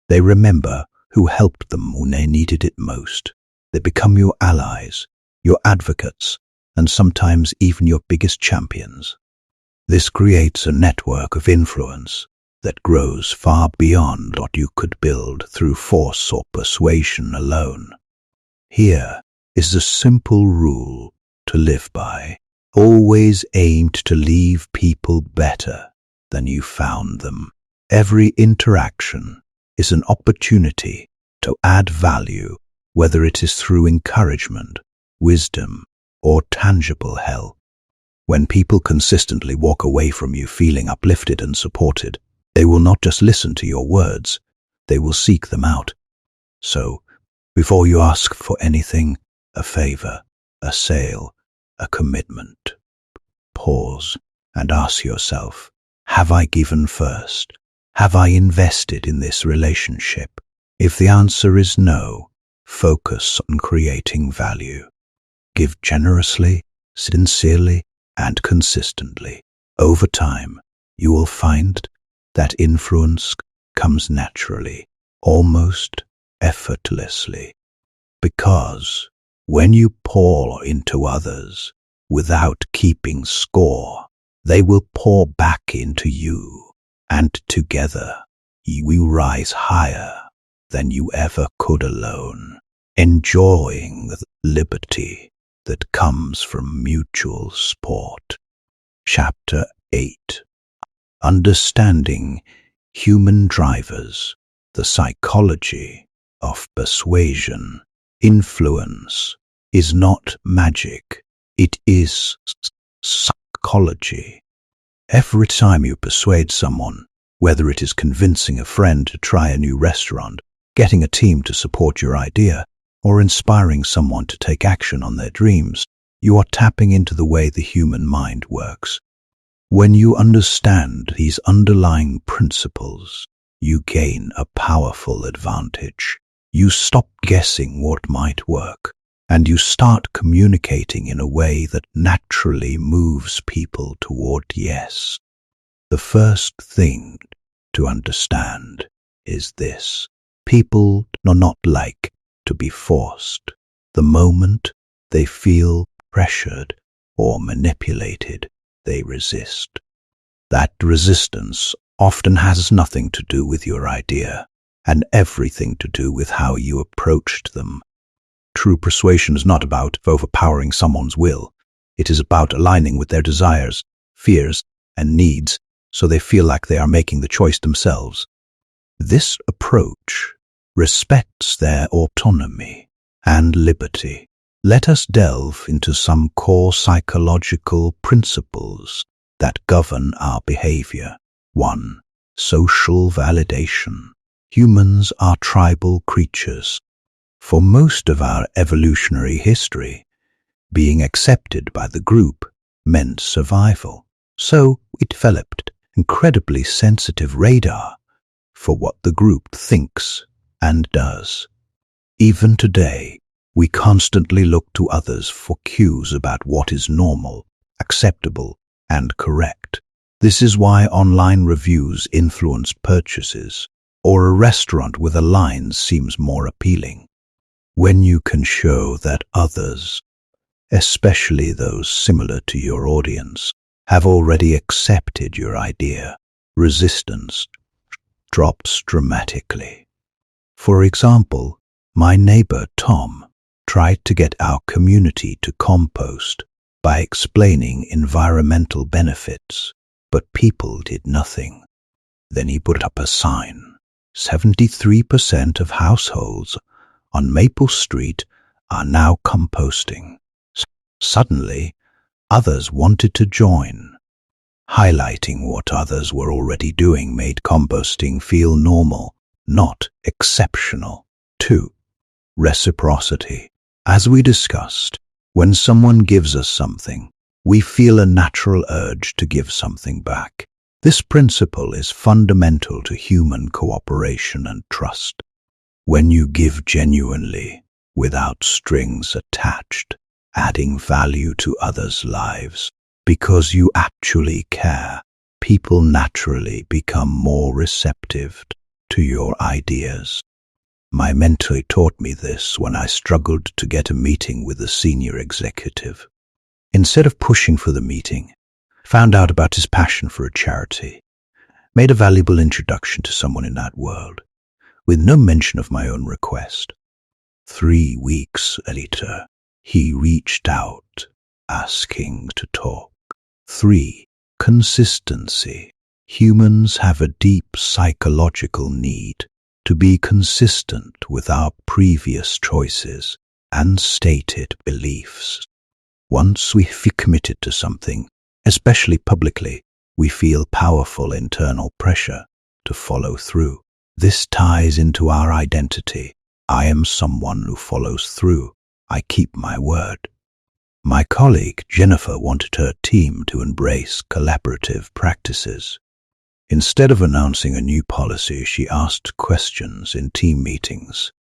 They remember who helped them when they needed it most. They become your allies, your advocates, and sometimes even your biggest champions. This creates a network of influence that grows far beyond what you could build through force or persuasion alone. Here is a simple rule to live by. Always aim to leave people better than you found them. Every interaction is an opportunity to add value, whether it is through encouragement, wisdom, or tangible help. When people consistently walk away from you feeling uplifted and supported, they will not just listen to your words, they will seek them out. So, before you ask for anything, a favor, a sale, a commitment, pause and ask yourself, have I given first? Have I invested in this relationship? If the answer is no, focus on creating value. Give generously, sincerely, and consistently. Over time, you will find that influence comes naturally, almost effortlessly. Because when you pour into others without keeping score, they will pour back into you, and together you will rise higher than you ever could alone, enjoying the liberty that comes from mutual support. Chapter 8. Understanding Human Drivers, the Psychology of Persuasion. Influence is not magic, it is psychology. Every time you persuade someone, whether it is convincing a friend to try a new restaurant, getting a team to support your idea, or inspiring someone to take action on their dreams, you are tapping into the way the human mind works. When you understand these underlying principles, you gain a powerful advantage. You stop guessing what might work, and you start communicating in a way that naturally moves people toward yes. The first thing to understand is this: people do not like to be forced. The moment they feel pressured or manipulated, they resist. That resistance often has nothing to do with your idea and everything to do with how you approached them. True persuasion is not about overpowering someone's will. It is about aligning with their desires, fears, and needs so they feel like they are making the choice themselves. This approach respects their autonomy and liberty. Let us delve into some core psychological principles that govern our behavior. 1. Social validation. Humans are tribal creatures. For most of our evolutionary history, being accepted by the group meant survival. So we developed incredibly sensitive radar for what the group thinks and does. Even today, we constantly look to others for cues about what is normal, acceptable, and correct. This is why online reviews influence purchases, or a restaurant with a line seems more appealing. When you can show that others, especially those similar to your audience, have already accepted your idea, resistance drops dramatically. For example, my neighbor Tom tried to get our community to compost by explaining environmental benefits, but people did nothing. Then he put up a sign: 73% of households on Maple Street are now composting. Suddenly, others wanted to join. Highlighting what others were already doing made composting feel normal, not exceptional. 2. Reciprocity. As we discussed, when someone gives us something, we feel a natural urge to give something back. This principle is fundamental to human cooperation and trust. When you give genuinely, without strings attached, adding value to others' lives. Because you actually care, people naturally become more receptive to your ideas. My mentor taught me this when I struggled to get a meeting with a senior executive. Instead of pushing for the meeting, found out about his passion for a charity, made a valuable introduction to someone in that world, with no mention of my own request. 3 weeks later, he reached out, asking to talk. 3. Consistency. Humans have a deep psychological need to be consistent with our previous choices and stated beliefs. Once we feel committed to something, especially publicly, we feel powerful internal pressure to follow through. This ties into our identity. I am someone who follows through. I keep my word. My colleague Jennifer wanted her team to embrace collaborative practices. Instead of announcing a new policy, she asked questions in team meetings.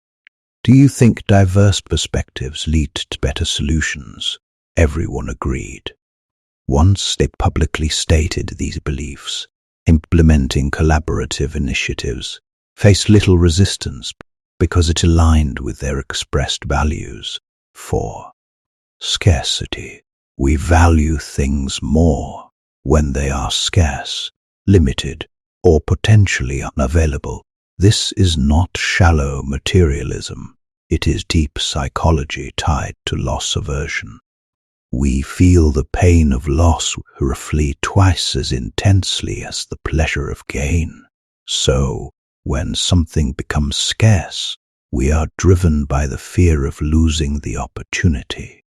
Do you think diverse perspectives lead to better solutions? Everyone agreed. Once they publicly stated these beliefs, implementing collaborative initiatives faced little resistance because it aligned with their expressed values. 4. Scarcity. We value things more when they are scarce, limited, or potentially unavailable. This is not shallow materialism. It is deep psychology tied to loss aversion. We feel the pain of loss roughly twice as intensely as the pleasure of gain. So, when something becomes scarce, we are driven by the fear of losing the opportunity.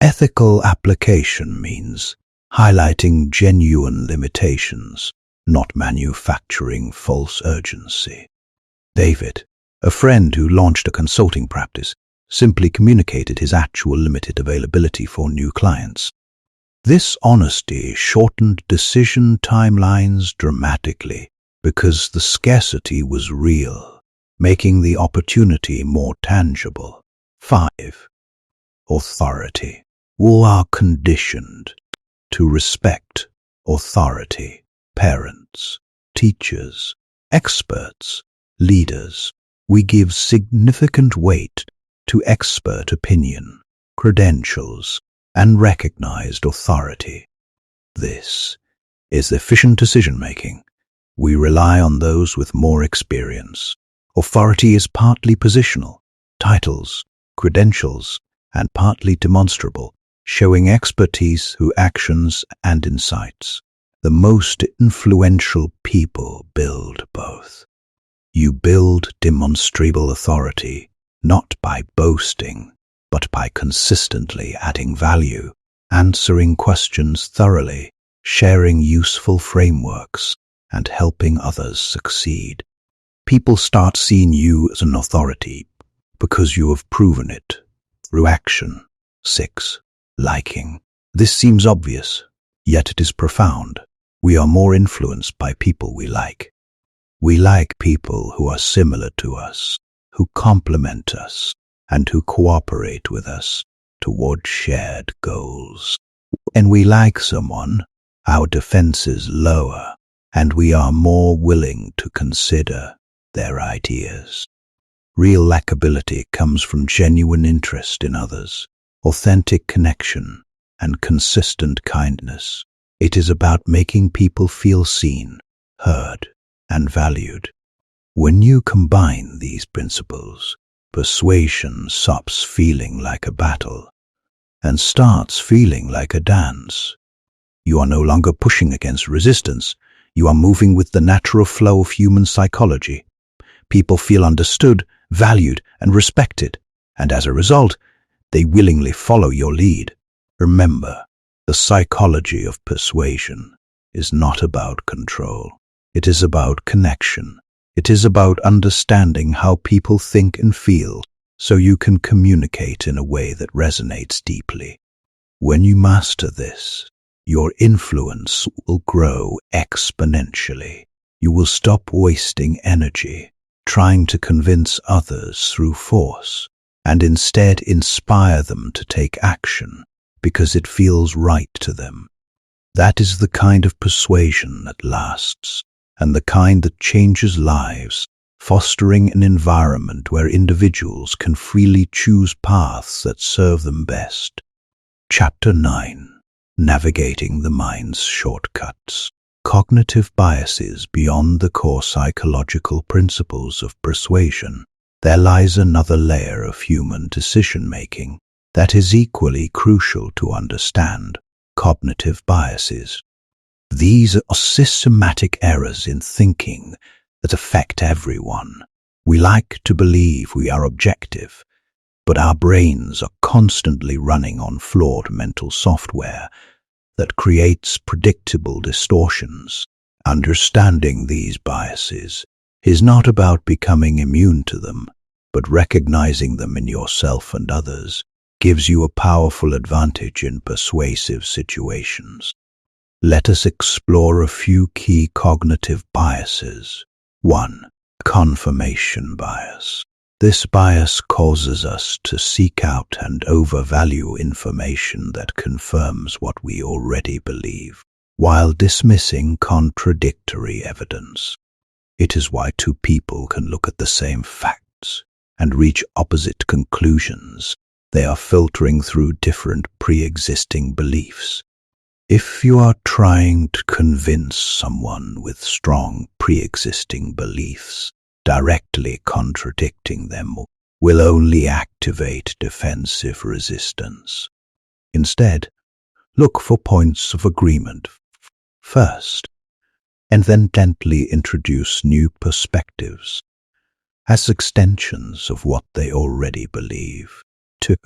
Ethical application means highlighting genuine limitations, not manufacturing false urgency. David, a friend who launched a consulting practice, simply communicated his actual limited availability for new clients. This honesty shortened decision timelines dramatically because the scarcity was real, making the opportunity more tangible. 5. Authority. We are conditioned to respect authority. Parents, teachers, experts, leaders. We give significant weight to expert opinion, credentials, and recognized authority. This is efficient decision-making. We rely on those with more experience. Authority is partly positional, titles, credentials, and partly demonstrable, showing expertise through actions and insights. The most influential people build both. You build demonstrable authority not by boasting, but by consistently adding value, answering questions thoroughly, sharing useful frameworks, and helping others succeed. People start seeing you as an authority because you have proven it through action. 6. Liking. This seems obvious, yet it is profound. We are more influenced by people we like. We like people who are similar to us, who complement us, and who cooperate with us toward shared goals. When we like someone, our defenses lower, and we are more willing to consider their ideas. Real likability comes from genuine interest in others, authentic connection, and consistent kindness. It is about making people feel seen, heard, and valued. When you combine these principles, persuasion stops feeling like a battle and starts feeling like a dance. You are no longer pushing against resistance. You are moving with the natural flow of human psychology. People feel understood, valued, and respected, and as a result, they willingly follow your lead. Remember, the psychology of persuasion is not about control. It is about connection. It is about understanding how people think and feel so you can communicate in a way that resonates deeply. When you master this, your influence will grow exponentially. You will stop wasting energy trying to convince others through force and instead inspire them to take action because it feels right to them. That is the kind of persuasion that lasts, and the kind that changes lives, fostering an environment where individuals can freely choose paths that serve them best. Chapter 9. Navigating the mind's shortcuts. Cognitive biases beyond the core psychological principles of persuasion. There lies another layer of human decision-making that is equally crucial to understand: cognitive biases. These are systematic errors in thinking that affect everyone. We like to believe we are objective, but our brains are constantly running on flawed mental software that creates predictable distortions. Understanding these biases is not about becoming immune to them, but recognizing them in yourself and others gives you a powerful advantage in persuasive situations. Let us explore a few key cognitive biases. 1. Confirmation bias. This bias causes us to seek out and overvalue information that confirms what we already believe, while dismissing contradictory evidence. It is why two people can look at the same facts and reach opposite conclusions. They are filtering through different pre-existing beliefs. If you are trying to convince someone with strong pre-existing beliefs, directly contradicting them will only activate defensive resistance. Instead, look for points of agreement first, and then gently introduce new perspectives as extensions of what they already believe. 2.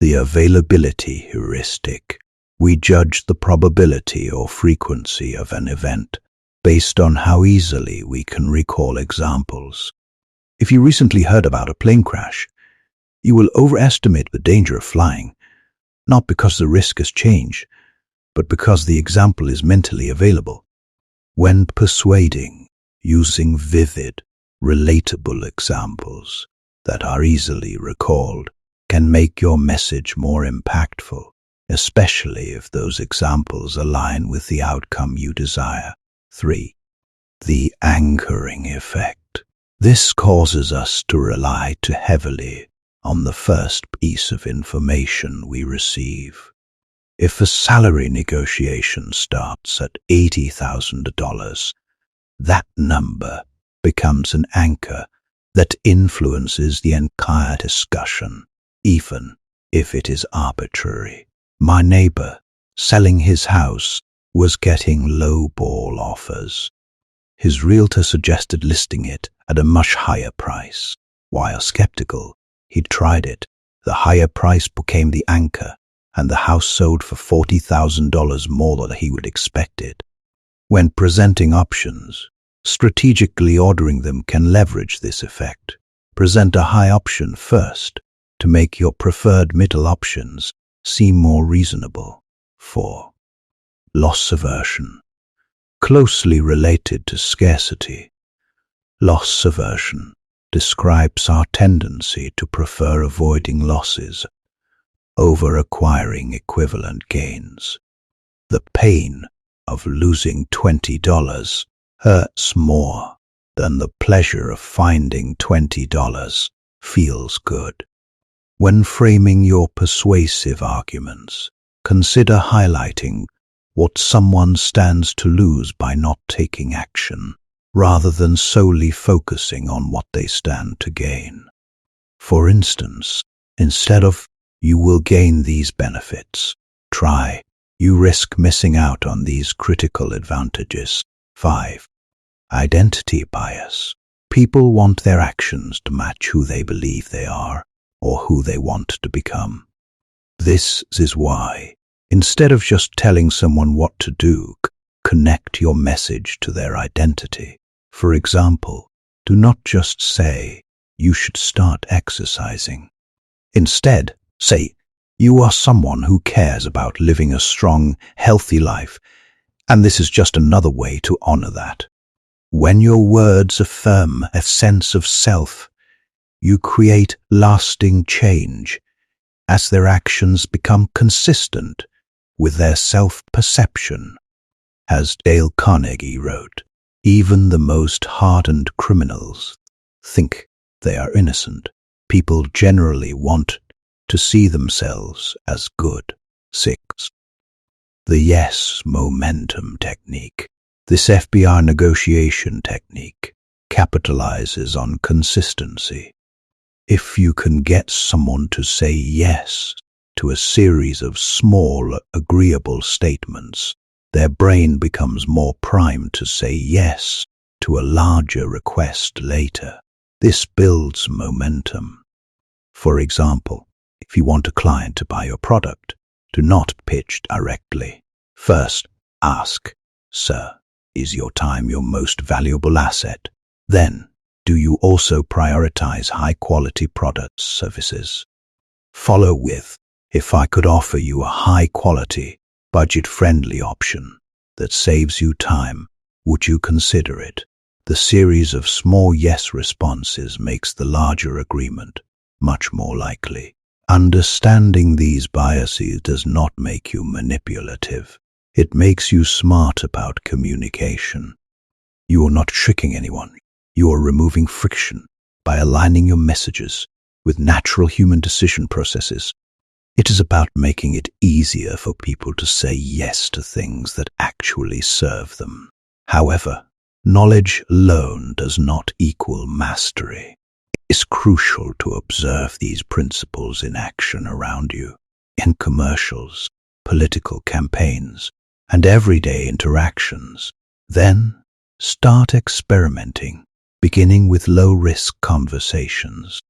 The availability heuristic. We judge the probability or frequency of an event based on how easily we can recall examples. If you recently heard about a plane crash, you will overestimate the danger of flying, not because the risk has changed, but because the example is mentally available. When persuading, using vivid, relatable examples that are easily recalled can make your message more impactful, especially if those examples align with the outcome you desire. 3. The anchoring effect. This causes us to rely too heavily on the first piece of information we receive. If a salary negotiation starts at $80,000, that number becomes an anchor that influences the entire discussion, even if it is arbitrary. My neighbor, selling his house, was getting low-ball offers. His realtor suggested listing it at a much higher price. While skeptical, he tried it. The higher price became the anchor, and the house sold for $40,000 more than he would expect it. When presenting options, strategically ordering them can leverage this effect. Present a high option first to make your preferred middle options seem more reasonable. 4. Loss aversion. Closely related to scarcity, loss aversion describes our tendency to prefer avoiding losses over acquiring equivalent gains. The pain of losing $20 hurts more than the pleasure of finding $20 feels good. When framing your persuasive arguments, consider highlighting what someone stands to lose by not taking action, rather than solely focusing on what they stand to gain. For instance, instead of "you will gain these benefits," try "you risk missing out on these critical advantages." 5. Identity bias. People want their actions to match who they believe they are or who they want to become. This is why, instead of just telling someone what to do, connect your message to their identity. For example, do not just say, "you should start exercising." Instead, say, "you are someone who cares about living a strong, healthy life, and this is just another way to honor that." When your words affirm a sense of self, You create lasting change as their actions become consistent with their self-perception. As Dale Carnegie wrote, even the most hardened criminals think they are innocent. People generally want to see themselves as good. 6. The yes momentum technique. This FBI negotiation technique capitalizes on consistency. If you can get someone to say yes to a series of small, agreeable statements, their brain becomes more primed to say yes to a larger request later. This builds momentum. For example, if you want a client to buy your product, do not pitch directly. First, ask, "Sir, is your time your most valuable asset?" Then, do you also prioritize high-quality products, services? Follow with, "If I could offer you a high-quality, budget-friendly option that saves you time, would you consider it?" The series of small yes responses makes the larger agreement much more likely. Understanding these biases does not make you manipulative. It makes you smart about communication. You are not tricking anyone. You are removing friction by aligning your messages with natural human decision processes. It is about making it easier for people to say yes to things that actually serve them. However, knowledge alone does not equal mastery. It is crucial to observe these principles in action around you, in commercials, political campaigns, and everyday interactions. Then, start experimenting, beginning with low-risk conversations.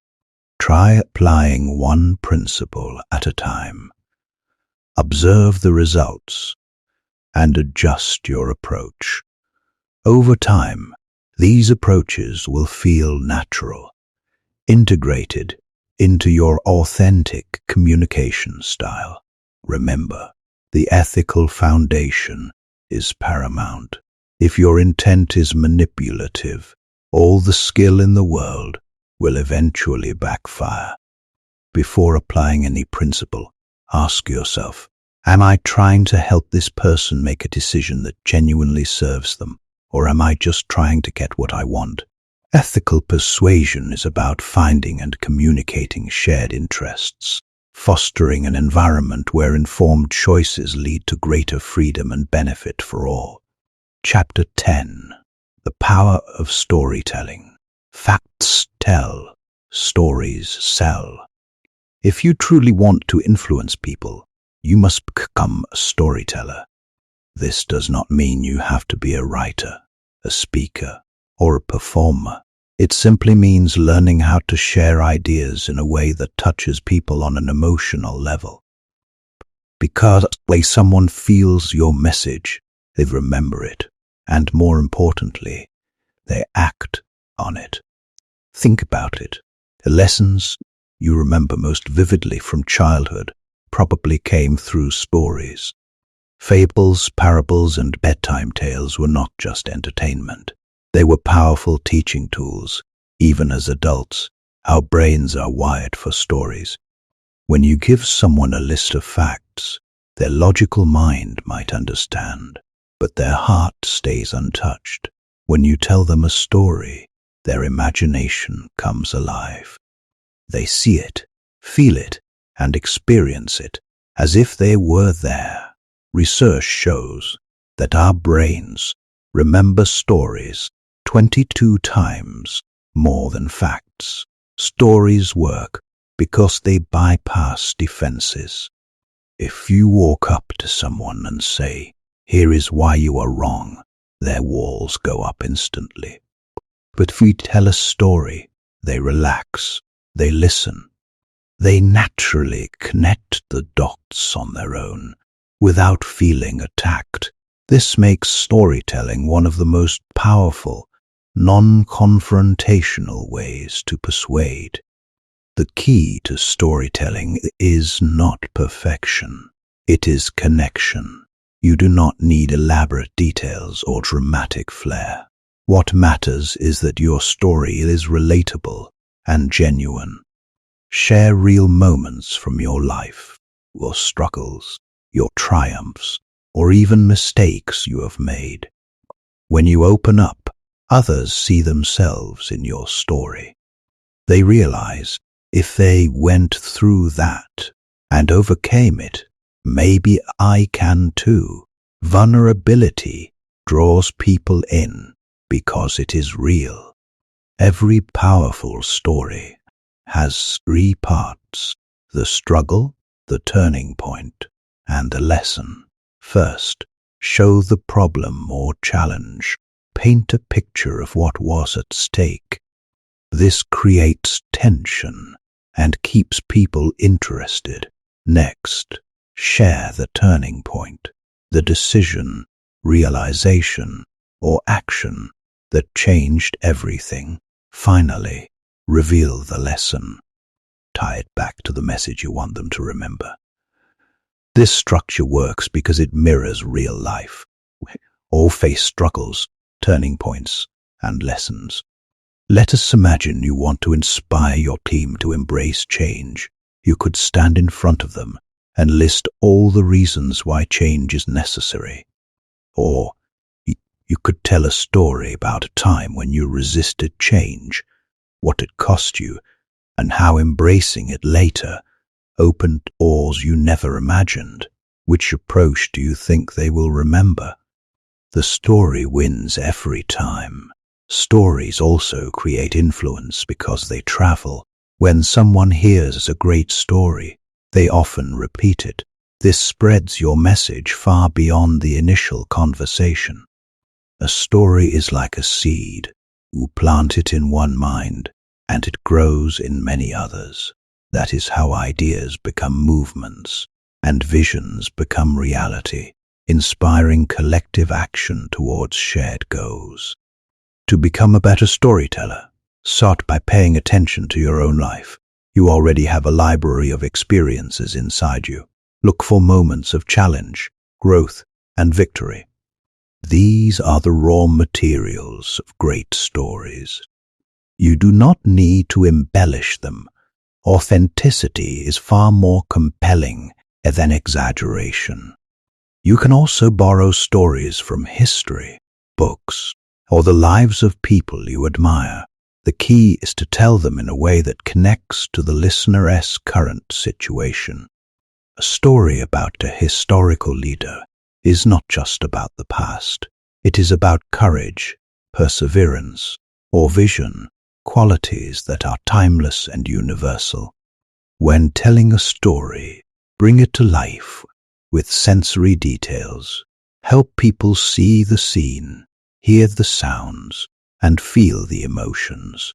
Try applying one principle at a time. Observe the results and adjust your approach. Over time, these approaches will feel natural, integrated into your authentic communication style. Remember, the ethical foundation is paramount. If your intent is manipulative, all the skill in the world will eventually backfire. Before applying any principle, ask yourself, am I trying to help this person make a decision that genuinely serves them, or am I just trying to get what I want? Ethical persuasion is about finding and communicating shared interests, fostering an environment where informed choices lead to greater freedom and benefit for all. Chapter 10. The Power of Storytelling. Facts tell, stories sell. If you truly want to influence people, you must become a storyteller. This does not mean you have to be a writer, a speaker, or a performer. It simply means learning how to share ideas in a way that touches people on an emotional level. Because when someone feels your message, they remember it, and more importantly, they act on it. Think about it. The lessons you remember most vividly from childhood probably came through stories. Fables, parables, and bedtime tales were not just entertainment. They were powerful teaching tools. Even as adults, our brains are wired for stories. When you give someone a list of facts, their logical mind might understand, but their heart stays untouched. When you tell them a story, their imagination comes alive. They see it, feel it, and experience it as if they were there. Research shows that our brains remember stories 22 times more than facts. Stories work because they bypass defenses. If you walk up to someone and say, "Here is why you are wrong," their walls go up instantly. But if we tell a story, they relax, they listen. They naturally connect the dots on their own without feeling attacked. This makes storytelling one of the most powerful, non-confrontational ways to persuade. The key to storytelling is not perfection. It is connection. You do not need elaborate details or dramatic flair. What matters is that your story is relatable and genuine. Share real moments from your life, your struggles, your triumphs, or even mistakes you have made. When you open up, others see themselves in your story. They realize if they went through that and overcame it, maybe I can too. Vulnerability draws people in because it is real. Every powerful story has 3 parts: the struggle, the turning point, and the lesson. First, show the problem or challenge. Paint a picture of what was at stake. This creates tension and keeps people interested. Next, share the turning point, the decision, realization, or action that changed everything. Finally, reveal the lesson. Tie it back to the message you want them to remember. This structure works because it mirrors real life. All face struggles, turning points, and lessons. Let us imagine you want to inspire your team to embrace change. You could stand in front of them and list all the reasons why change is necessary. Or you could tell a story about a time when you resisted change, what it cost you, and how embracing it later opened doors you never imagined. Which approach do you think they will remember? The story wins every time. Stories also create influence because they travel. When someone hears a great story, they often repeat it. This spreads your message far beyond the initial conversation. A story is like a seed. You plant it in one mind, and it grows in many others. That is how ideas become movements, and visions become reality, inspiring collective action towards shared goals. To become a better storyteller, start by paying attention to your own life. You already have a library of experiences inside you. Look for moments of challenge, growth, and victory. These are the raw materials of great stories. You do not need to embellish them. Authenticity is far more compelling than exaggeration. You can also borrow stories from history, books, or the lives of people you admire. The key is to tell them in a way that connects to the listener's current situation. A story about a historical leader is not just about the past. It is about courage, perseverance, or vision, qualities that are timeless and universal. When telling a story, bring it to life with sensory details. Help people see the scene, hear the sounds, and feel the emotions.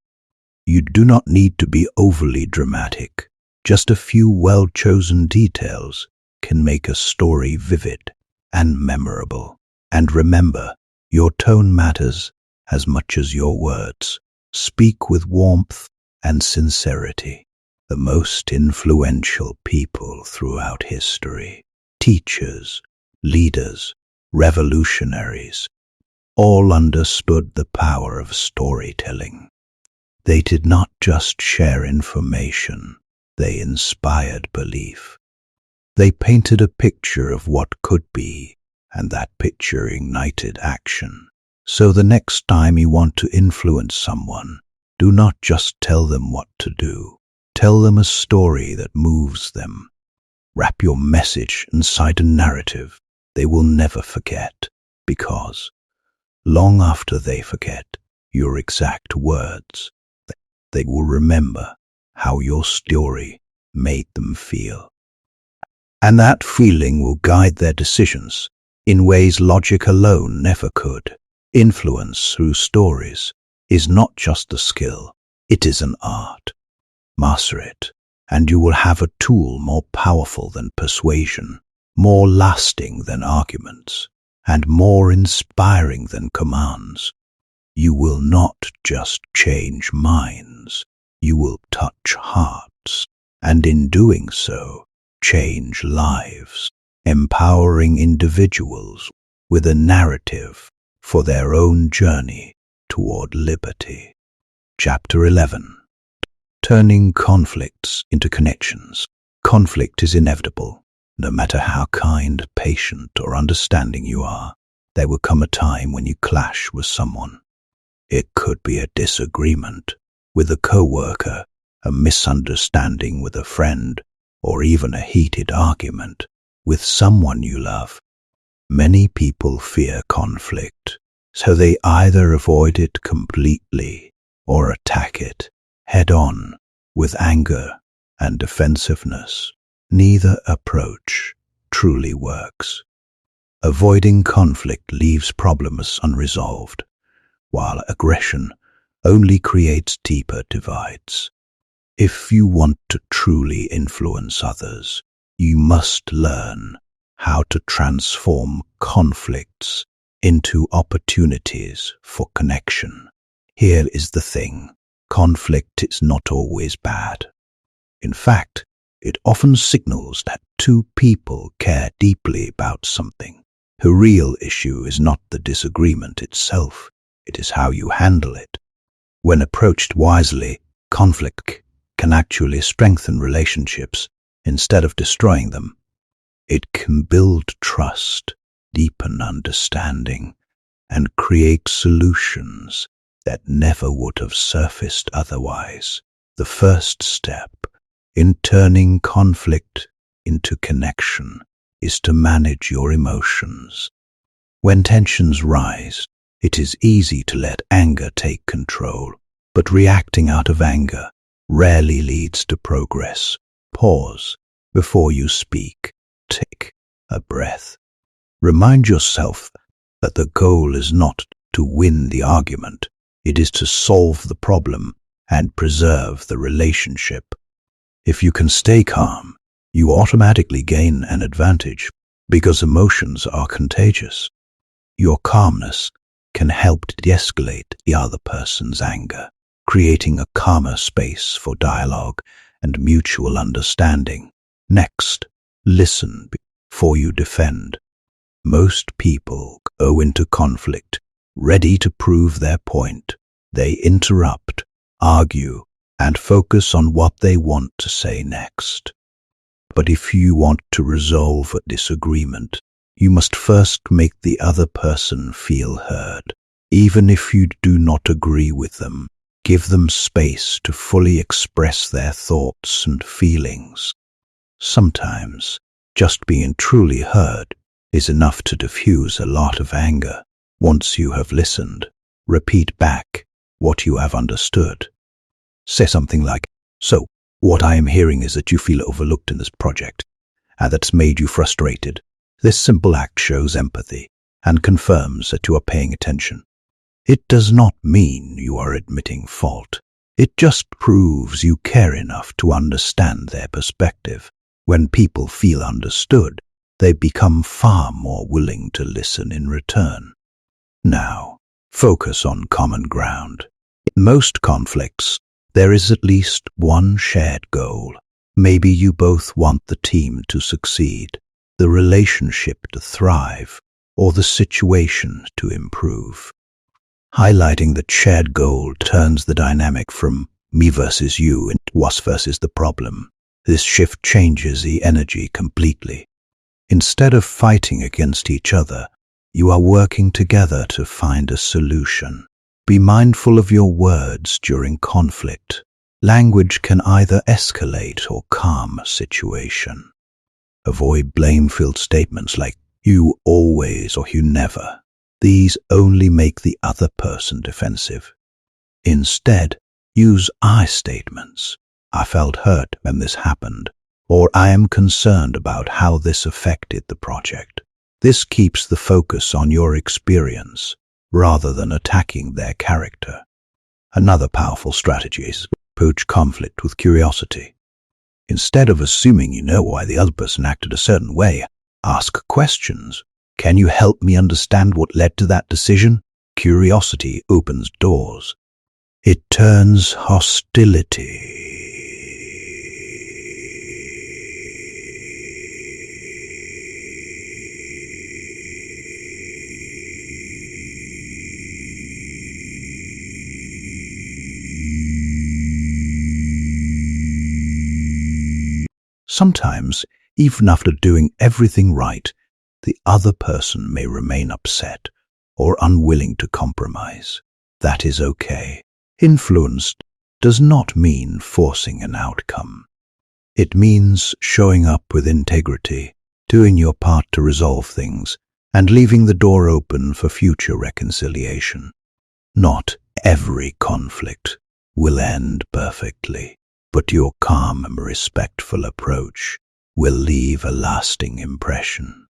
You do not need to be overly dramatic. Just a few well-chosen details can make a story vivid and memorable. And remember, your tone matters as much as your words. Speak with warmth and sincerity. The most influential people throughout history, teachers, leaders, revolutionaries, all understood the power of storytelling. They did not just share information, they inspired belief. They painted a picture of what could be, and that picture ignited action. So the next time you want to influence someone, do not just tell them what to do. Tell them a story that moves them. Wrap your message inside a narrative they will never forget, because long after they forget your exact words, they will remember how your story made them feel. And that feeling will guide their decisions in ways logic alone never could. Influence through stories is not just a skill, it is an art. Master it, and you will have a tool more powerful than persuasion, more lasting than arguments, and more inspiring than commands. You will not just change minds, you will touch hearts, and in doing so, change lives, empowering individuals with a narrative for their own journey toward liberty. Chapter 11. Turning conflicts into connections. Conflict is inevitable. No matter how kind, patient, or understanding you are, there will come a time when you clash with someone. It could be a disagreement with a coworker, a misunderstanding with a friend, or even a heated argument with someone you love. Many people fear conflict, so they either avoid it completely or attack it head-on with anger and defensiveness. Neither approach truly works. Avoiding conflict leaves problems unresolved, while aggression only creates deeper divides. If you want to truly influence others, you must learn how to transform conflicts into opportunities for connection. Here is the thing: conflict is not always bad. In fact, it often signals that two people care deeply about something. The real issue is not the disagreement itself, it is how you handle it. When approached wisely, conflict can actually strengthen relationships instead of destroying them. It can build trust, deepen understanding, and create solutions that never would have surfaced otherwise. The first step in turning conflict into connection is to manage your emotions. When tensions rise, it is easy to let anger take control, but reacting out of anger rarely leads to progress. Pause before you speak. Take a breath. Remind yourself that the goal is not to win the argument, it is to solve the problem and preserve the relationship. If you can stay calm, you automatically gain an advantage because emotions are contagious. Your calmness can help de-escalate the other person's anger, creating a calmer space for dialogue and mutual understanding. Next, listen before you defend. Most people go into conflict ready to prove their point. They interrupt, argue, and focus on what they want to say next. But if you want to resolve a disagreement, you must first make the other person feel heard. Even if you do not agree with them, give them space to fully express their thoughts and feelings. Sometimes, just being truly heard is enough to diffuse a lot of anger. Once you have listened, repeat back what you have understood. Say something like, "So, what I am hearing is that you feel overlooked in this project, and that's made you frustrated." This simple act shows empathy and confirms that you are paying attention. It does not mean you are admitting fault. It just proves you care enough to understand their perspective. When people feel understood, they become far more willing to listen in return. Now, focus on common ground. In most conflicts, there is at least one shared goal. Maybe you both want the team to succeed, the relationship to thrive, or the situation to improve. Highlighting the shared goal turns the dynamic from me versus you into us versus the problem. This shift changes the energy completely. Instead of fighting against each other, you are working together to find a solution. Be mindful of your words during conflict. Language can either escalate or calm a situation. Avoid blame-filled statements like "you always" or "you never." These only make the other person defensive. Instead, use I statements. "I felt hurt when this happened," or "I am concerned about how this affected the project." This keeps the focus on your experience rather than attacking their character. Another powerful strategy is to approach conflict with curiosity. Instead of assuming you know why the other person acted a certain way, ask questions. Can you help me understand what led to that decision? Curiosity opens doors. It turns hostility Sometimes, even after doing everything right, the other person may remain upset or unwilling to compromise. That is okay. Influence does not mean forcing an outcome. It means showing up with integrity, doing your part to resolve things, and leaving the door open for future reconciliation. Not every conflict will end perfectly, but your calm and respectful approach will leave a lasting impression.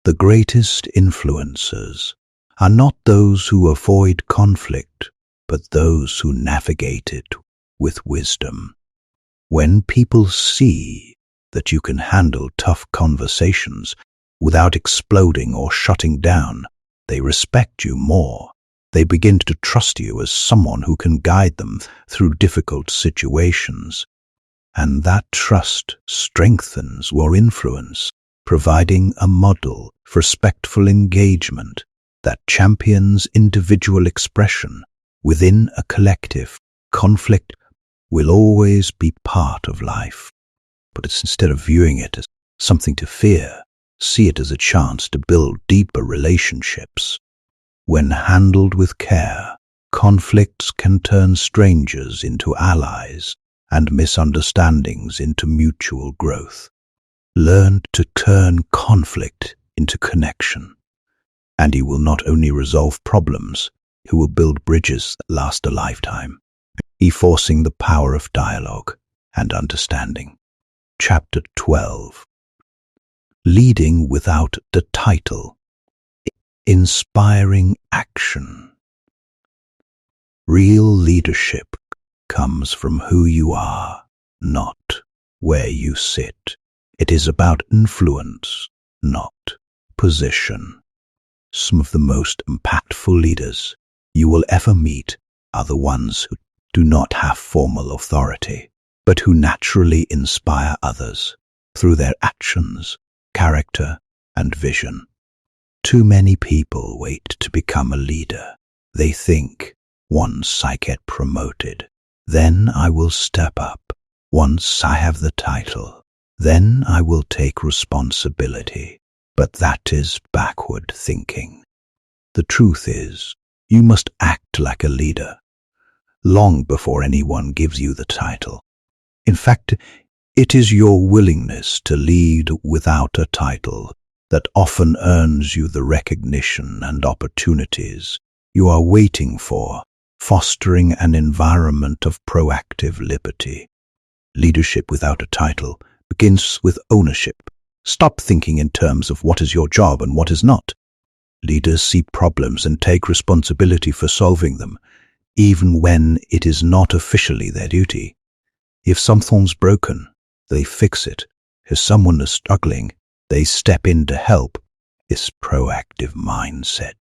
The greatest influencers are not those who avoid conflict, but those who navigate it with wisdom. When people see that you can handle tough conversations without exploding or shutting down, they respect you more. They begin to trust you as someone who can guide them through difficult situations. And that trust strengthens your influence, providing a model for respectful engagement that champions individual expression within a collective. Conflict will always be part of life, but instead of viewing it as something to fear, see it as a chance to build deeper relationships. When handled with care, conflicts can turn strangers into allies and misunderstandings into mutual growth. Learn to turn conflict into connection, and you will not only resolve problems, you will build bridges that last a lifetime, reinforcing the power of dialogue and understanding. Chapter 12. Leading without the title. Inspiring action. Real leadership comes from who you are, not where you sit. It is about influence, not position. Some of the most impactful leaders you will ever meet are the ones who do not have formal authority, but who naturally inspire others through their actions, character, and vision. Too many people wait to become a leader. They think, once I get promoted, then I will step up. Once I have the title, then I will take responsibility. But that is backward thinking. The truth is, you must act like a leader long before anyone gives you the title. In fact, it is your willingness to lead without a title that often earns you the recognition and opportunities you are waiting for, fostering an environment of proactive liberty. Leadership without a title begins with ownership. Stop thinking in terms of what is your job and what is not. Leaders see problems and take responsibility for solving them, even when it is not officially their duty. If something's broken, they fix it. If someone is struggling, they step in to help. This proactive mindset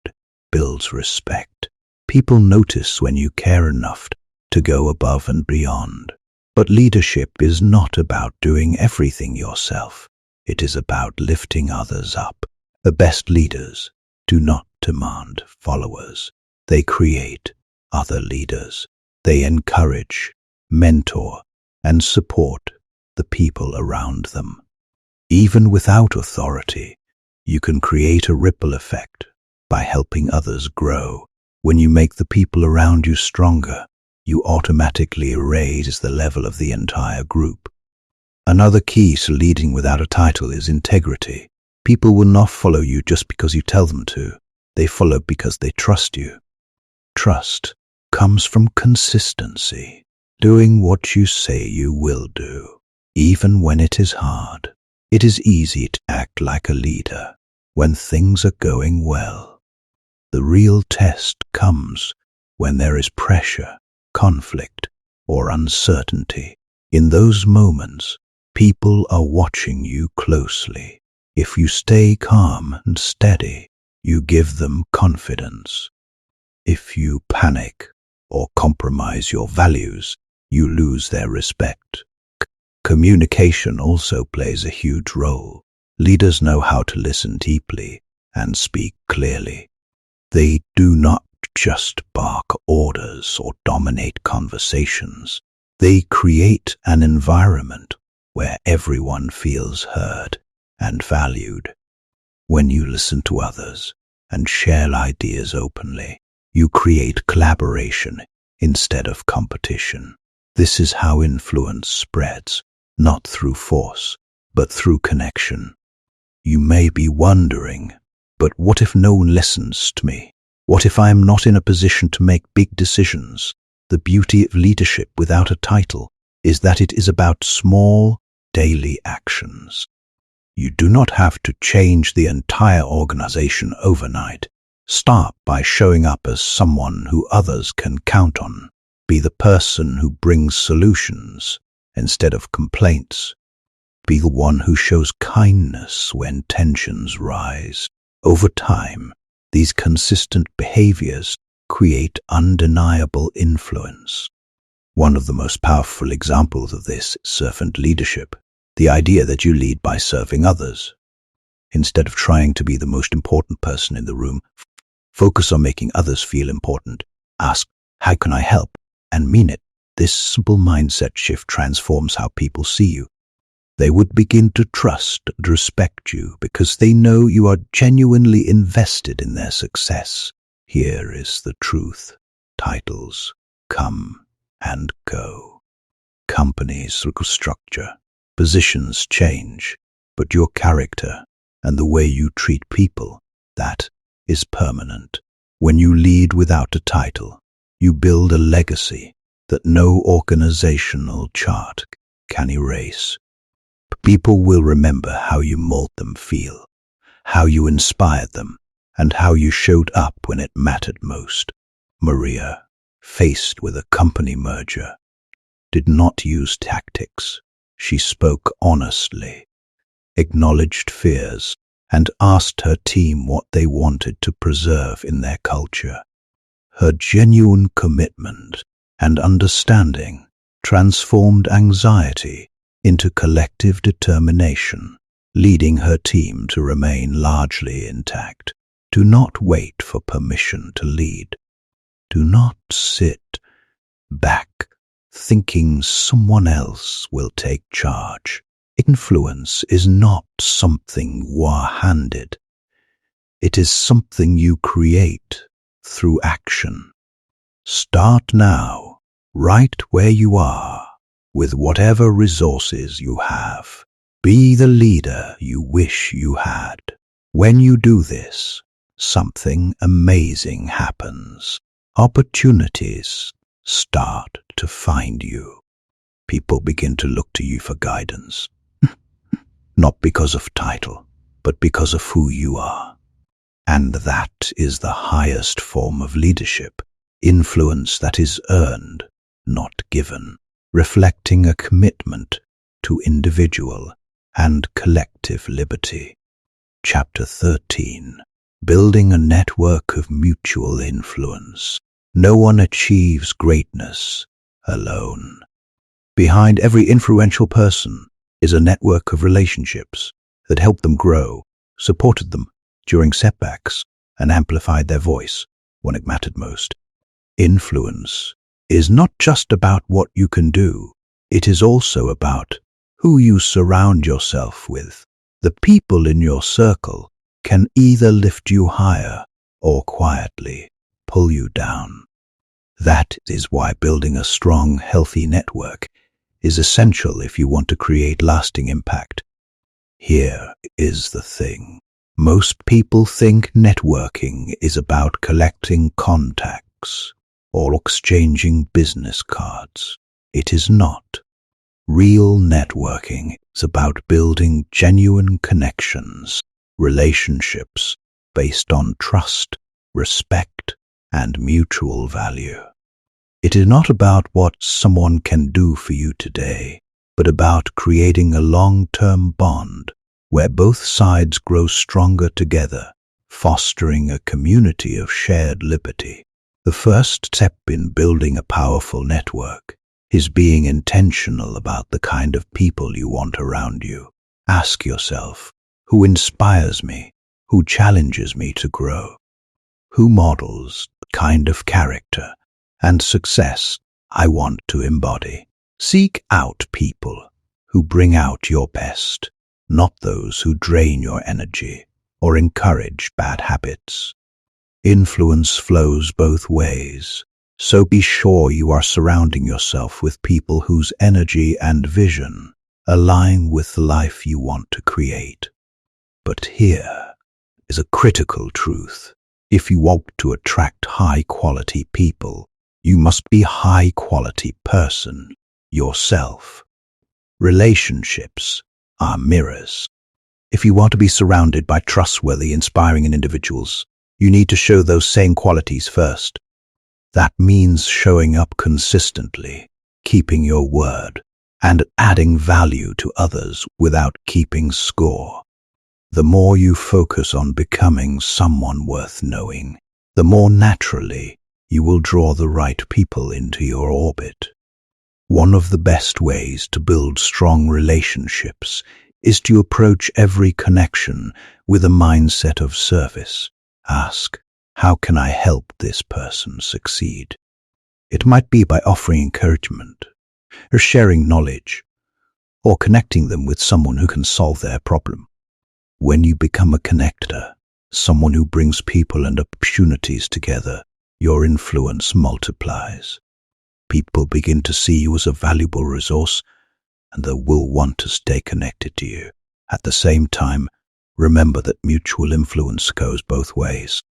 builds respect. People notice when you care enough to go above and beyond. But leadership is not about doing everything yourself. It is about lifting others up. The best leaders do not demand followers. They create other leaders. They encourage, mentor, and support the people around them. Even without authority, you can create a ripple effect by helping others grow. When you make the people around you stronger, you automatically raise the level of the entire group. Another key to leading without a title is integrity. People will not follow you just because you tell them to. They follow because they trust you. Trust comes from consistency, doing what you say you will do, even when it is hard. It is easy to act like a leader when things are going well. The real test comes when there is pressure, conflict, or uncertainty. In those moments, people are watching you closely. If you stay calm and steady, you give them confidence. If you panic or compromise your values, you lose their respect. Communication also plays a huge role. Leaders know how to listen deeply and speak clearly. They do not just bark orders or dominate conversations. They create an environment where everyone feels heard and valued. When you listen to others and share ideas openly, you create collaboration instead of competition. This is how influence spreads, not through force, but through connection. You may be wondering, but what if no one listens to me? What if I am not in a position to make big decisions? The beauty of leadership without a title is that it is about small, daily actions. You do not have to change the entire organization overnight. Start by showing up as someone who others can count on. Be the person who brings solutions instead of complaints. Be the one who shows kindness when tensions rise. Over time, these consistent behaviors create undeniable influence. One of the most powerful examples of this is servant leadership, the idea that you lead by serving others. Instead of trying to be the most important person in the room, focus on making others feel important. Ask, how can I help? And mean it. This simple mindset shift transforms how people see you. They would begin to trust and respect you because they know you are genuinely invested in their success. Here is the truth. Titles come and go. Companies restructure. Positions change. But your character and the way you treat people, that is permanent. When you lead without a title, you build a legacy that no organizational chart can erase. People will remember how you made them feel, how you inspired them, and how you showed up when it mattered most. Maria, faced with a company merger, did not use tactics. She spoke honestly, acknowledged fears, and asked her team what they wanted to preserve in their culture. Her genuine commitment and understanding transformed anxiety into collective determination, leading her team to remain largely intact. Do not wait for permission to lead. Do not sit back thinking someone else will take charge. Influence is not something you are handed. It is something you create through action. Start now, right where you are, with whatever resources you have. Be the leader you wish you had. When you do this, something amazing happens. Opportunities start to find you. People begin to look to you for guidance. Not because of title, but because of who you are. And that is the highest form of leadership, influence that is earned, not given, reflecting a commitment to individual and collective liberty. Chapter 13. Building a network of mutual influence. No one achieves greatness alone. Behind every influential person is a network of relationships that helped them grow, supported them during setbacks, and amplified their voice when it mattered most. Influence is not just about what you can do, it is also about who you surround yourself with. The people in your circle can either lift you higher or quietly pull you down. That is why building a strong, healthy network is essential if you want to create lasting impact. Here is the thing. Most people think networking is about collecting contacts or exchanging business cards. It is not. Real networking is about building genuine connections, relationships based on trust, respect, and mutual value. It is not about what someone can do for you today, but about creating a long-term bond where both sides grow stronger together, fostering a community of shared liberty. The first step in building a powerful network is being intentional about the kind of people you want around you. Ask yourself, who inspires me? Who challenges me to grow? Who models the kind of character and success I want to embody? Seek out people who bring out your best, not those who drain your energy or encourage bad habits. Influence flows both ways, so be sure you are surrounding yourself with people whose energy and vision align with the life you want to create. But here is a critical truth. If you want to attract high-quality people, you must be a high-quality person yourself. Relationships are mirrors. If you want to be surrounded by trustworthy, inspiring individuals, you need to show those same qualities first. That means showing up consistently, keeping your word, and adding value to others without keeping score. The more you focus on becoming someone worth knowing, the more naturally you will draw the right people into your orbit. One of the best ways to build strong relationships is to approach every connection with a mindset of service. Ask, how can I help this person succeed? It might be by offering encouragement, or sharing knowledge, or connecting them with someone who can solve their problem. When you become a connector, someone who brings people and opportunities together, your influence multiplies. People begin to see you as a valuable resource, and they will want to stay connected to you. At the same time, remember that mutual influence goes both ways.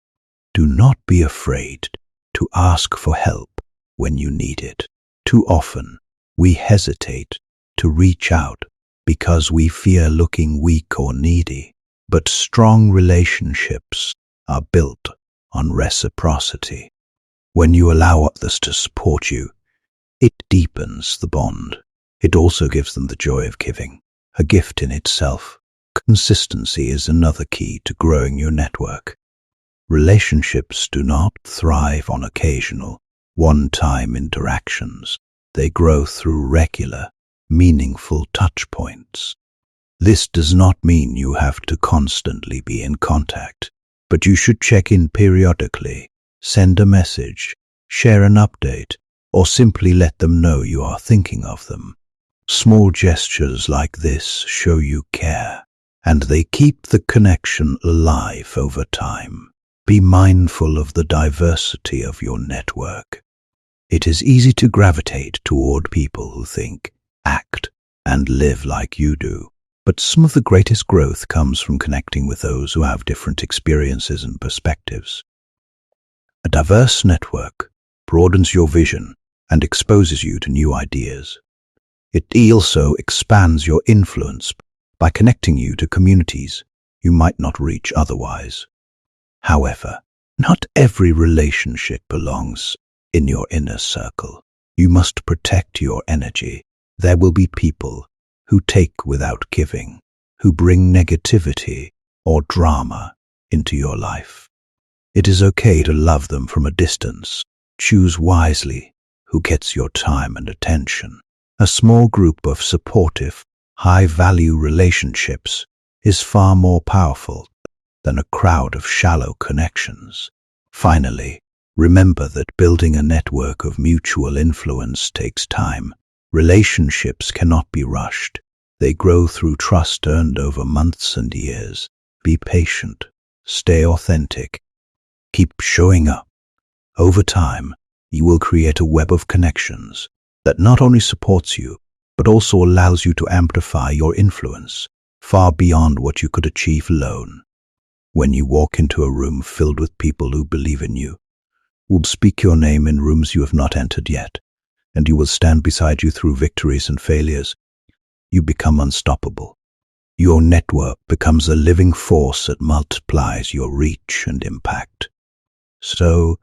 Do not be afraid to ask for help when you need it. Too often, we hesitate to reach out because we fear looking weak or needy. But strong relationships are built on reciprocity. When you allow others to support you, it deepens the bond. It also gives them the joy of giving, a gift in itself. Consistency is another key to growing your network. Relationships do not thrive on occasional, one-time interactions. They grow through regular, meaningful touch points. This does not mean you have to constantly be in contact, but you should check in periodically, send a message, share an update, or simply let them know you are thinking of them. Small gestures like this show you care, and they keep the connection alive over time. Be mindful of the diversity of your network. It is easy to gravitate toward people who think, act, and live like you do. But some of the greatest growth comes from connecting with those who have different experiences and perspectives. A diverse network broadens your vision and exposes you to new ideas. It also expands your influence by connecting you to communities you might not reach otherwise. However, not every relationship belongs in your inner circle. You must protect your energy. There will be people who take without giving, who bring negativity or drama into your life. It is okay to love them from a distance. Choose wisely who gets your time and attention. A small group of supportive, high-value relationships is far more powerful than a crowd of shallow connections. Finally, remember that building a network of mutual influence takes time. Relationships cannot be rushed. They grow through trust earned over months and years. Be patient. Stay authentic. Keep showing up. Over time, you will create a web of connections that not only supports you, but also allows you to amplify your influence far beyond what you could achieve alone. When you walk into a room filled with people who believe in you, will speak your name in rooms you have not entered yet, and you will stand beside you through victories and failures, you become unstoppable. Your network becomes a living force that multiplies your reach and impact. So,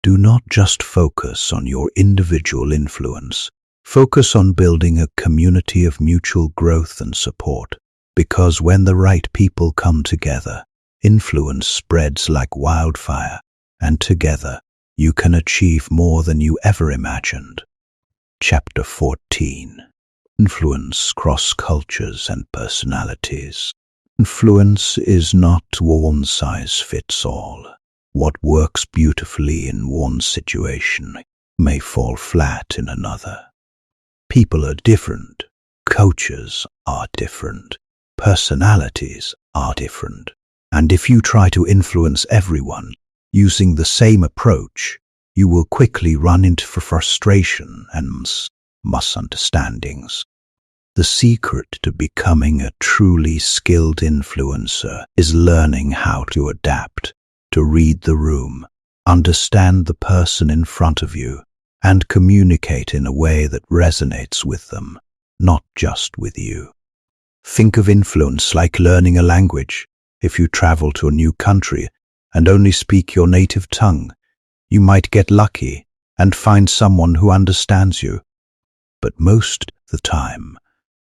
do not just focus on your individual influence. Focus on building a community of mutual growth and support, because when the right people come together, influence spreads like wildfire, and together you can achieve more than you ever imagined. Chapter 14. Influence across cultures and personalities. Influence is not one size fits all. What works beautifully in one situation may fall flat in another. People are different. Cultures are different. Personalities are different. And if you try to influence everyone using the same approach, you will quickly run into frustration and misunderstandings. The secret to becoming a truly skilled influencer is learning how to adapt, to read the room, understand the person in front of you, and communicate in a way that resonates with them, not just with you. Think of influence like learning a language. If you travel to a new country and only speak your native tongue, you might get lucky and find someone who understands you. But most of the time,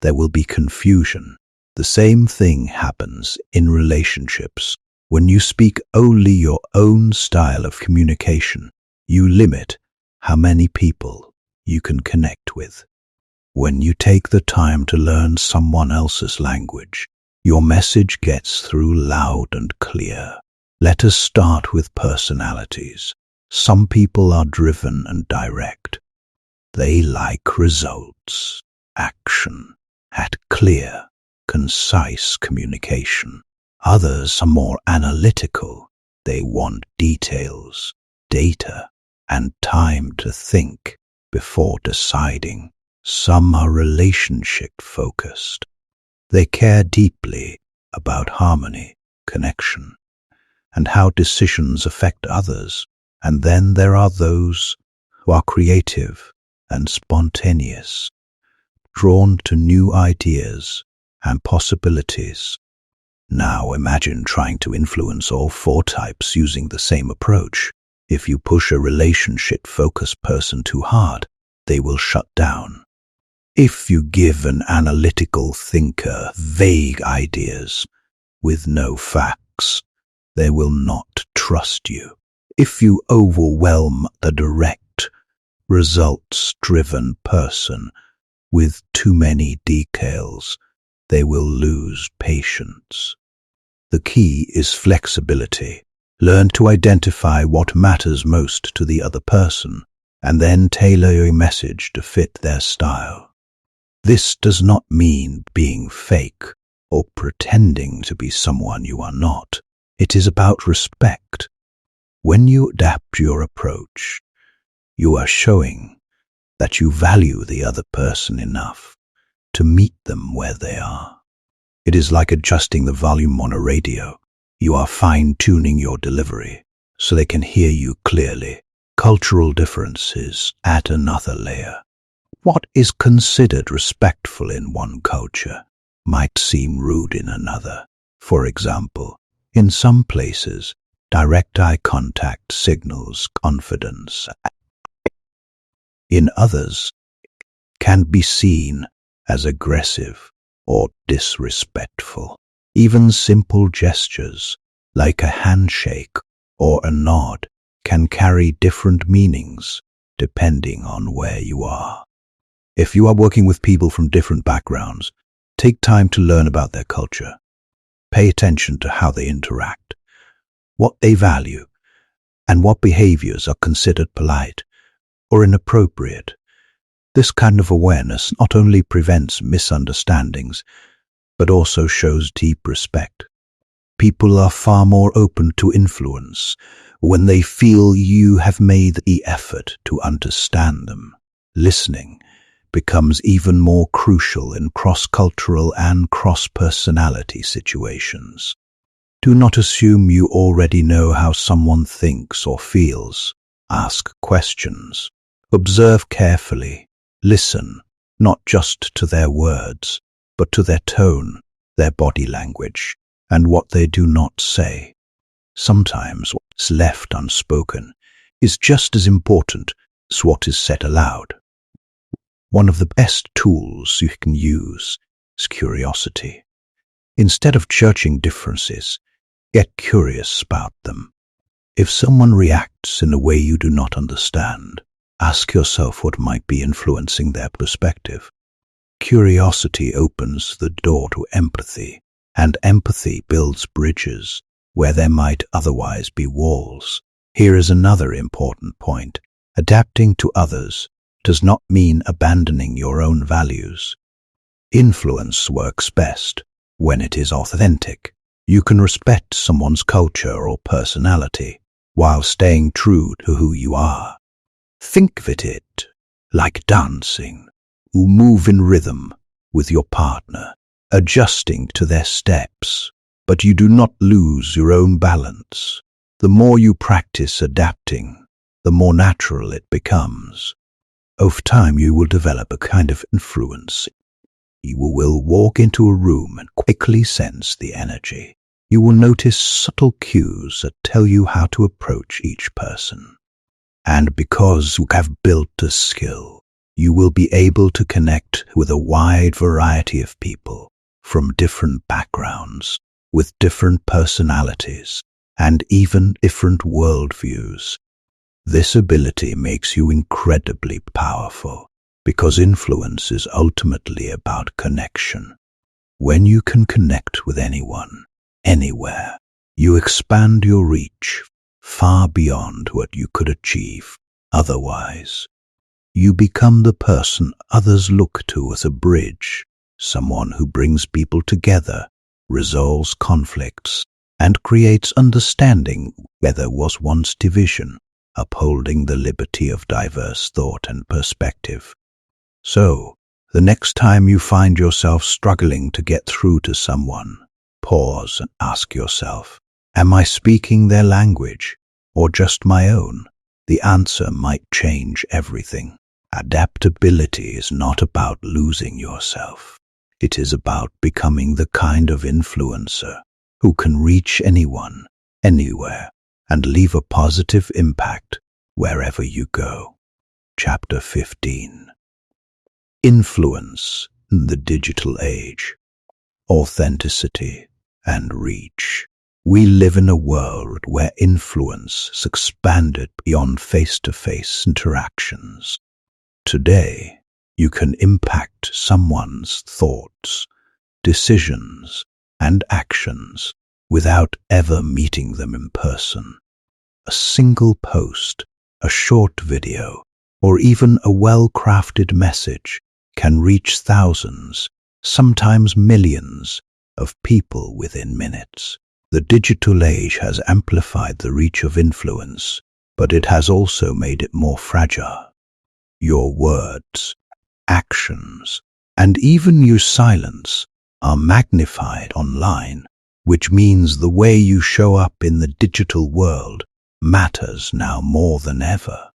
there will be confusion. The same thing happens in relationships. When you speak only your own style of communication, you limit how many people you can connect with. When you take the time to learn someone else's language, your message gets through loud and clear. Let us start with personalities. Some people are driven and direct. They like results, action, and clear, concise communication. Others are more analytical. They want details, data, and time to think before deciding. Some are relationship-focused. They care deeply about harmony, connection, and how decisions affect others. And then there are those who are creative and spontaneous, drawn to new ideas and possibilities. Now imagine trying to influence all four types using the same approach. If you push a relationship-focused person too hard, they will shut down. If you give an analytical thinker vague ideas with no facts, they will not trust you. If you overwhelm the direct, results-driven person with too many details, they will lose patience. The key is flexibility. Learn to identify what matters most to the other person, and then tailor your message to fit their style. This does not mean being fake or pretending to be someone you are not. It is about respect. When you adapt your approach, you are showing that you value the other person enough to meet them where they are. It is like adjusting the volume on a radio. You are fine-tuning your delivery so they can hear you clearly. Cultural differences add another layer. What is considered respectful in one culture might seem rude in another. For example, in some places, direct eye contact signals confidence. In others, can be seen as aggressive or disrespectful. Even simple gestures, like a handshake or a nod, can carry different meanings depending on where you are. If you are working with people from different backgrounds, take time to learn about their culture. Pay attention to how they interact, what they value, and what behaviors are considered polite or inappropriate. This kind of awareness not only prevents misunderstandings, but also shows deep respect. People are far more open to influence when they feel you have made the effort to understand them. Listening becomes even more crucial in cross-cultural and cross-personality situations. Do not assume you already know how someone thinks or feels. Ask questions. Observe carefully. Listen, not just to their words, but to their tone, their body language, and what they do not say. Sometimes what's left unspoken is just as important as what is said aloud. One of the best tools you can use is curiosity. Instead of judging differences, get curious about them. If someone reacts in a way you do not understand, ask yourself what might be influencing their perspective. Curiosity opens the door to empathy, and empathy builds bridges where there might otherwise be walls. Here is another important point. Adapting to others does not mean abandoning your own values. Influence works best when it is authentic. You can respect someone's culture or personality while staying true to who you are. Think of it like dancing. You move in rhythm with your partner, adjusting to their steps, but you do not lose your own balance. The more you practice adapting, the more natural it becomes. Over time, you will develop a kind of influence. You will walk into a room and quickly sense the energy. You will notice subtle cues that tell you how to approach each person. And because you have built a skill, you will be able to connect with a wide variety of people from different backgrounds, with different personalities, and even different worldviews. This ability makes you incredibly powerful because influence is ultimately about connection. When you can connect with anyone, anywhere, you expand your reach far beyond what you could achieve otherwise. You become the person others look to as a bridge, someone who brings people together, resolves conflicts, and creates understanding where there was once division, upholding the liberty of diverse thought and perspective. So, the next time you find yourself struggling to get through to someone, pause and ask yourself, am I speaking their language or just my own? The answer might change everything. Adaptability is not about losing yourself. It is about becoming the kind of influencer who can reach anyone, anywhere, and leave a positive impact wherever you go. Chapter 15. Influence in the digital age. Authenticity and reach. We live in a world where influence has expanded beyond face-to-face interactions. Today, you can impact someone's thoughts, decisions, and actions without ever meeting them in person. A single post, a short video, or even a well-crafted message can reach thousands, sometimes millions, of people within minutes. The digital age has amplified the reach of influence, but it has also made it more fragile. Your words, actions, and even your silence are magnified online, which means the way you show up in the digital world matters now more than ever.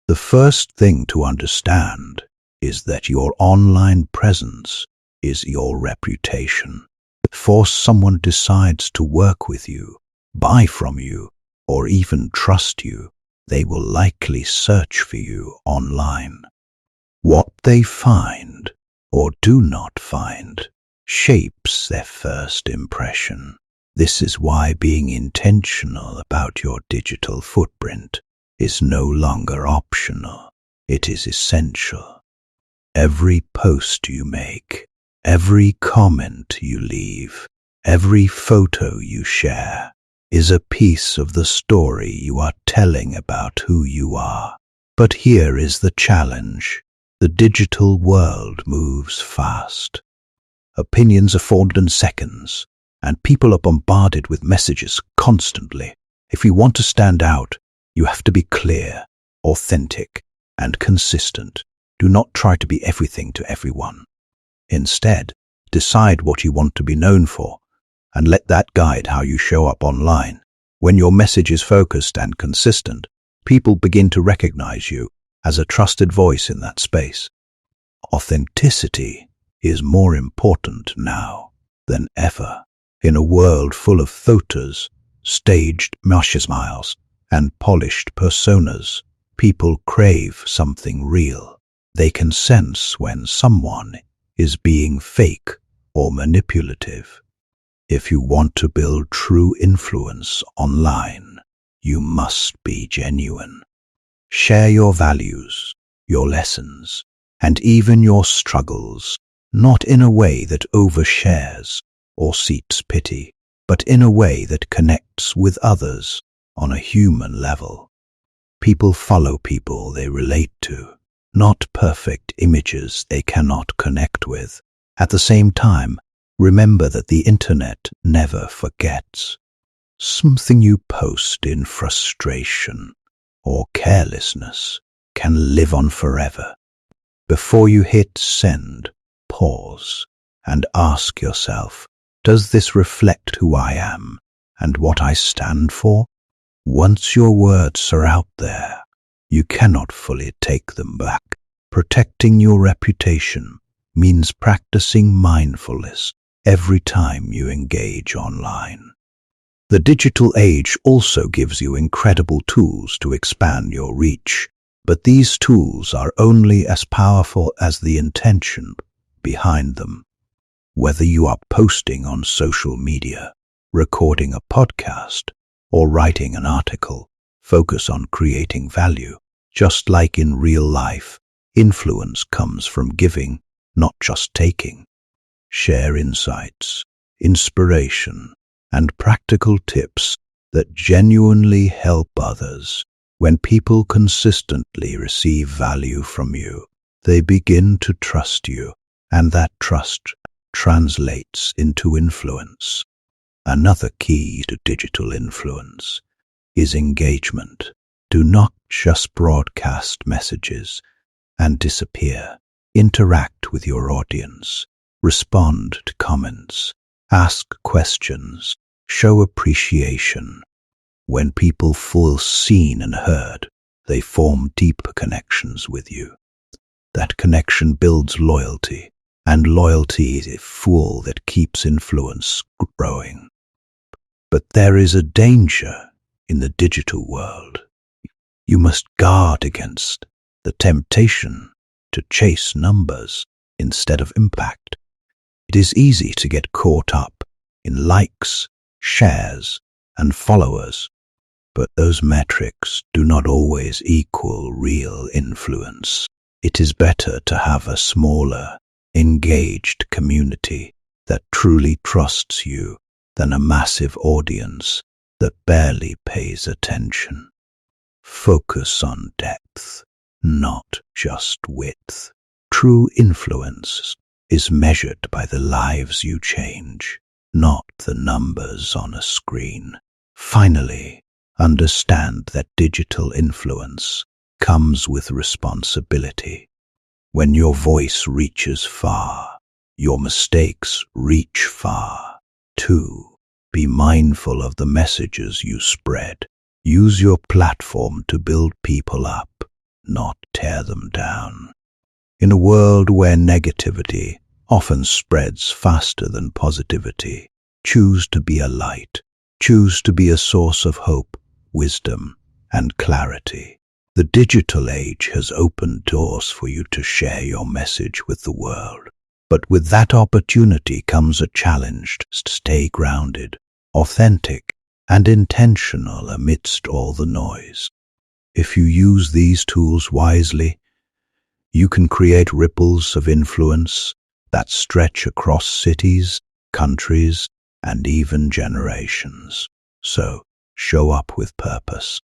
The first thing to understand is that your online presence is your reputation. Before someone decides to work with you, buy from you, or even trust you, they will likely search for you online. What they find or do not find shapes their first impression. This is why being intentional about your digital footprint is no longer optional. It is essential. Every post you make, every comment you leave, every photo you share is a piece of the story you are telling about who you are. But here is the challenge. The digital world moves fast. Opinions are formed in seconds, and people are bombarded with messages constantly. If you want to stand out, you have to be clear, authentic, and consistent. Do not try to be everything to everyone. Instead, decide what you want to be known for, and let that guide how you show up online. When your message is focused and consistent, people begin to recognize you as a trusted voice in that space. Authenticity is more important now than ever. In a world full of photos, staged smiles, and polished personas, people crave something real. They can sense when someone is being fake or manipulative. If you want to build true influence online, you must be genuine. Share your values, your lessons, and even your struggles, not in a way that overshares or seeks pity, but in a way that connects with others on a human level. People follow people they relate to, not perfect images they cannot connect with. At the same time, remember that the internet never forgets. Something you post in frustration or carelessness can live on forever. Before you hit send, pause and ask yourself, does this reflect who I am and what I stand for? Once your words are out there, you cannot fully take them back. Protecting your reputation means practicing mindfulness every time you engage online. The digital age also gives you incredible tools to expand your reach, but these tools are only as powerful as the intention behind them. Whether you are posting on social media, recording a podcast, or writing an article, focus on creating value. Just like in real life, influence comes from giving, not just taking. Share insights, inspiration, and practical tips that genuinely help others. When people consistently receive value from you, they begin to trust you, and that trust translates into influence. Another key to digital influence is engagement. Do not just broadcast messages and disappear. Interact with your audience. Respond to comments. Ask questions. Show appreciation. When people feel seen and heard, they form deeper connections with you. That connection builds loyalty, and loyalty is a fuel that keeps influence growing. But there is a danger in the digital world. You must guard against the temptation to chase numbers instead of impact. It is easy to get caught up in likes, shares, and followers, but those metrics do not always equal real influence. It is better to have a smaller, engaged community that truly trusts you than a massive audience that barely pays attention. Focus on depth, not just width. True influence is measured by the lives you change, not the numbers on a screen. Finally, understand that digital influence comes with responsibility. When your voice reaches far, your mistakes reach far. 2. Be mindful of the messages you spread. Use your platform to build people up, not tear them down. In a world where negativity often spreads faster than positivity, choose to be a light. Choose to be a source of hope, wisdom, and clarity. The digital age has opened doors for you to share your message with the world. But with that opportunity comes a challenge to stay grounded, authentic, and intentional amidst all the noise. If you use these tools wisely, you can create ripples of influence that stretch across cities, countries, and even generations. So, show up with purpose.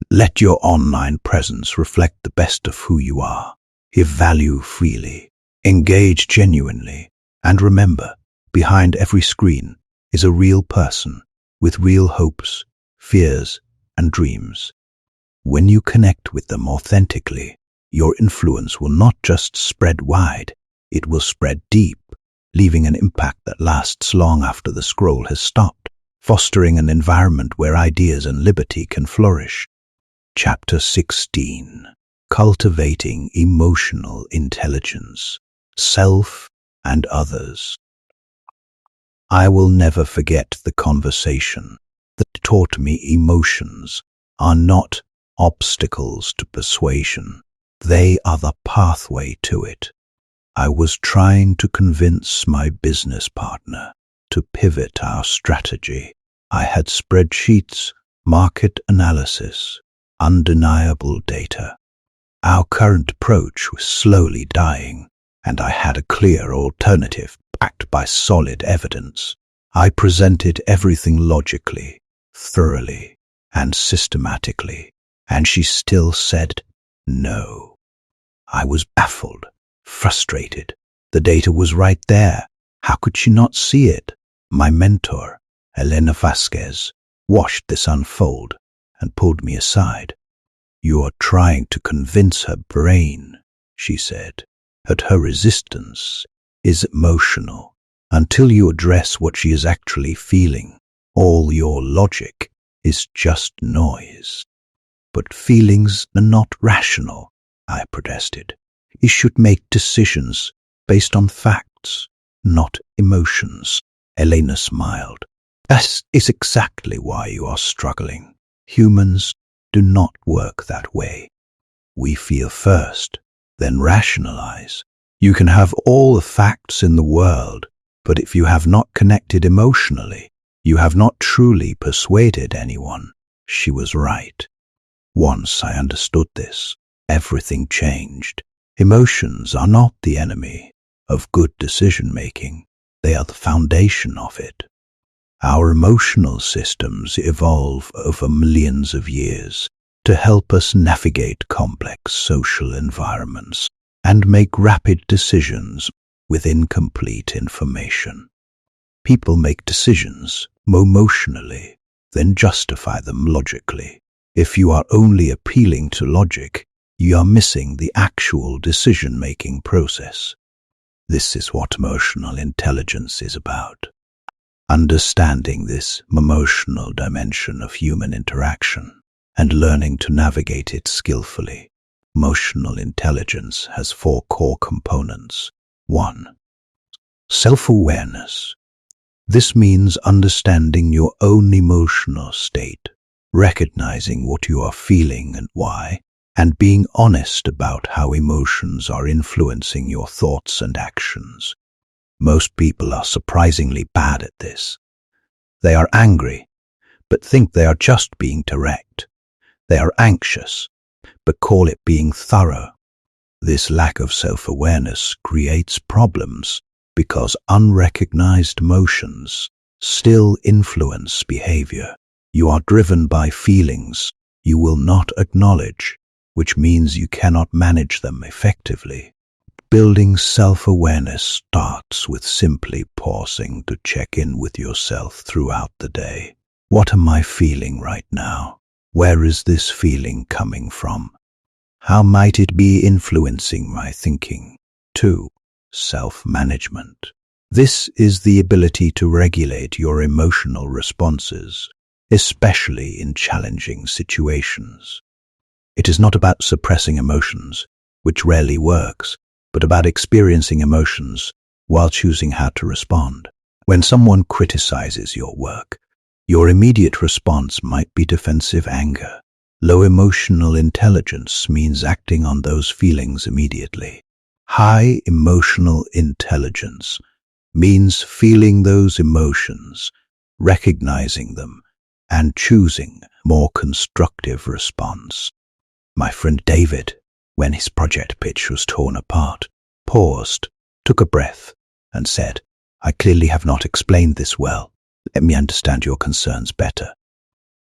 Let your online presence reflect the best of who you are. Give value freely. Engage genuinely. And remember, behind every screen is a real person with real hopes, fears, and dreams. When you connect with them authentically, your influence will not just spread wide, it will spread deep, leaving an impact that lasts long after the scroll has stopped, fostering an environment where ideas and liberty can flourish. Chapter 16. Cultivating Emotional Intelligence, Self and Others. I will never forget the conversation that taught me emotions are not obstacles to persuasion. They are the pathway to it. I was trying to convince my business partner to pivot our strategy. I had spreadsheets, market analysis, undeniable data. Our current approach was slowly dying, and I had a clear alternative backed by solid evidence. I presented everything logically, thoroughly, and systematically, and she still said no. I was baffled, frustrated, The data was right there. How could she not see it? My mentor, Elena Vasquez, watched this unfold and pulled me aside. "You are trying to convince her brain," she said, "that her resistance is emotional. Until you address what she is actually feeling, all your logic is just noise." "But feelings are not rational," I protested. "You should make decisions based on facts, not emotions." Elena smiled. "That is exactly why you are struggling. Humans do not work that way. We feel first, then rationalize. You can have all the facts in the world, but if you have not connected emotionally, you have not truly persuaded anyone." She was right. Once I understood this, everything changed. Emotions are not the enemy of good decision-making. They are the foundation of it. Our emotional systems evolve over millions of years to help us navigate complex social environments and make rapid decisions with incomplete information. People make decisions emotionally, then justify them logically. If you are only appealing to logic, you are missing the actual decision-making process. This is what emotional intelligence is about. Understanding this emotional dimension of human interaction and learning to navigate it skillfully. Emotional intelligence has 4 core components. 1. Self-awareness. This means understanding your own emotional state, recognizing what you are feeling and why, and being honest about how emotions are influencing your thoughts and actions. Most people are surprisingly bad at this. They are angry, but think they are just being direct. They are anxious, but call it being thorough. This lack of self-awareness creates problems because unrecognized emotions still influence behavior. You are driven by feelings you will not acknowledge, which means you cannot manage them effectively. Building self-awareness starts with simply pausing to check in with yourself throughout the day. What am I feeling right now? Where is this feeling coming from? How might it be influencing my thinking? 2. Self-management. This is the ability to regulate your emotional responses, especially in challenging situations. It is not about suppressing emotions, which rarely works, but about experiencing emotions while choosing how to respond. When someone criticizes your work, your immediate response might be defensive anger. Low emotional intelligence means acting on those feelings immediately. High emotional intelligence means feeling those emotions, recognizing them, and choosing a more constructive response. My friend David, when his project pitch was torn apart, paused, took a breath, and said, "I clearly have not explained this well. Let me understand your concerns better."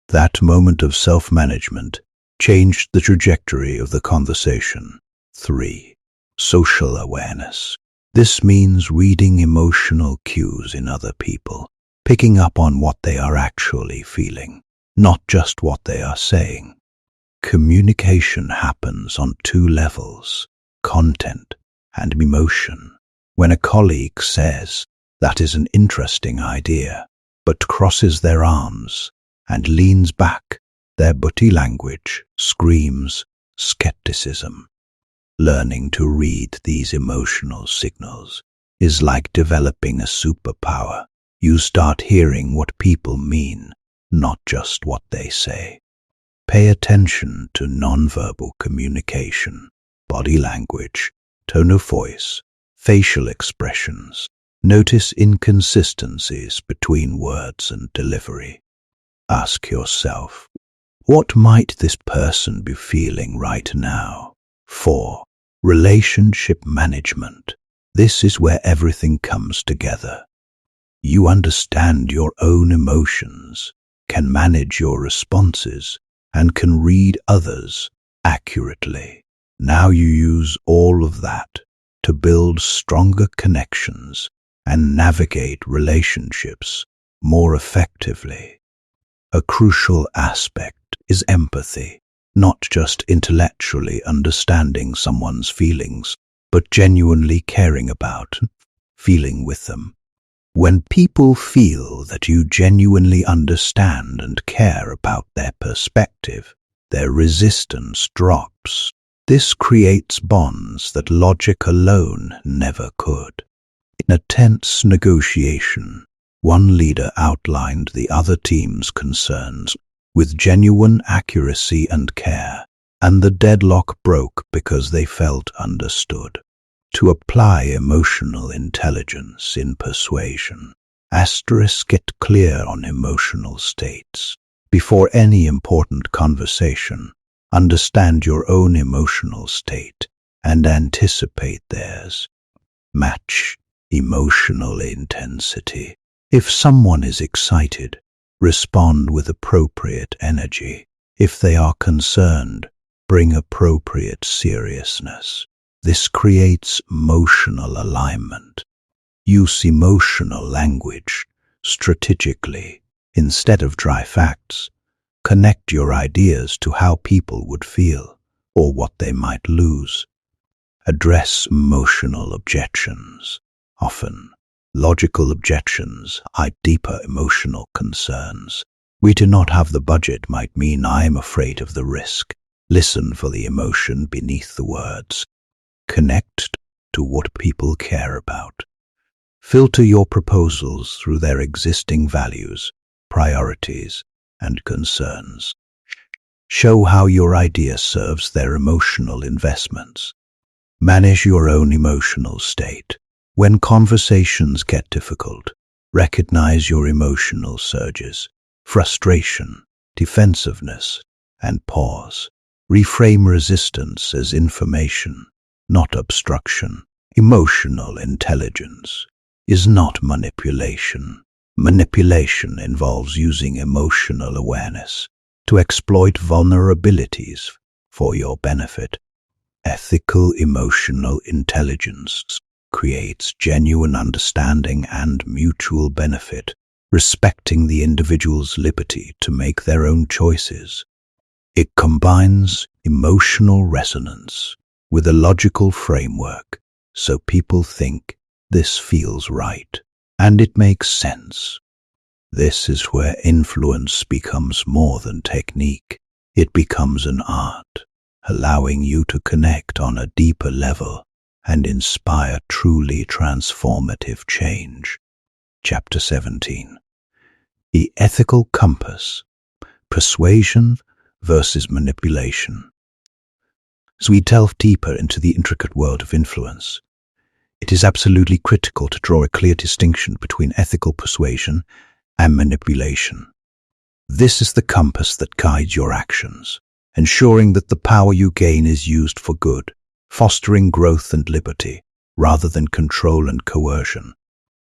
That moment of self-management changed the trajectory of the conversation. 3. Social awareness. This means reading emotional cues in other people, picking up on what they are actually feeling, not just what they are saying. Communication happens on 2 levels, content and emotion. When a colleague says, "That is an interesting idea," but crosses their arms and leans back, their body language screams skepticism. Learning to read these emotional signals is like developing a superpower. You start hearing what people mean, not just what they say. Pay attention to nonverbal communication, body language, tone of voice, facial expressions. Notice inconsistencies between words and delivery. Ask yourself, what might this person be feeling right now? 4. Relationship management. This is where everything comes together. You understand your own emotions, can manage your responses, and can read others accurately. Now you use all of that to build stronger connections and navigate relationships more effectively. A crucial aspect is empathy, not just intellectually understanding someone's feelings, but genuinely caring about and feeling with them. When people feel that you genuinely understand and care about their perspective, their resistance drops. This creates bonds that logic alone never could. In a tense negotiation, one leader outlined the other team's concerns with genuine accuracy and care, and the deadlock broke because they felt understood. To apply emotional intelligence in persuasion, get clear on emotional states. Before any important conversation, understand your own emotional state and anticipate theirs. Match emotional intensity. If someone is excited, respond with appropriate energy. If they are concerned, bring appropriate seriousness. This creates emotional alignment. Use emotional language strategically instead of dry facts. Connect your ideas to how people would feel or what they might lose. Address emotional objections. Often, logical objections hide deeper emotional concerns. We do not have the budget might mean I am afraid of the risk. Listen for the emotion beneath the words. Connect to what people care about. Filter your proposals through their existing values, priorities, and concerns. Show how your idea serves their emotional investments. Manage your own emotional state. When conversations get difficult, recognize your emotional surges, frustration, defensiveness, and pause. Reframe resistance as information, not obstruction. Emotional intelligence is not manipulation. Manipulation involves using emotional awareness to exploit vulnerabilities for your benefit. Ethical emotional intelligence creates genuine understanding and mutual benefit, respecting the individual's liberty to make their own choices. It combines emotional resonance with a logical framework, so people think this feels right, and it makes sense. This is where influence becomes more than technique. It becomes an art, allowing you to connect on a deeper level and inspire truly transformative change. Chapter 17. The Ethical Compass. Persuasion versus Manipulation. As we delve deeper into the intricate world of influence, it is absolutely critical to draw a clear distinction between ethical persuasion and manipulation. This is the compass that guides your actions, ensuring that the power you gain is used for good, fostering growth and liberty, rather than control and coercion.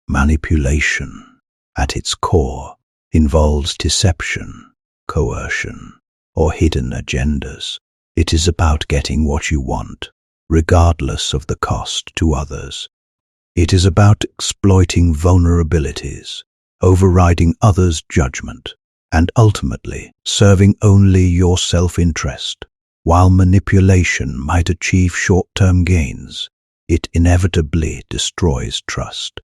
Manipulation, at its core, involves deception, coercion, or hidden agendas. It is about getting what you want, regardless of the cost to others. It is about exploiting vulnerabilities, overriding others' judgment, and ultimately serving only your self-interest. While manipulation might achieve short-term gains, it inevitably destroys trust.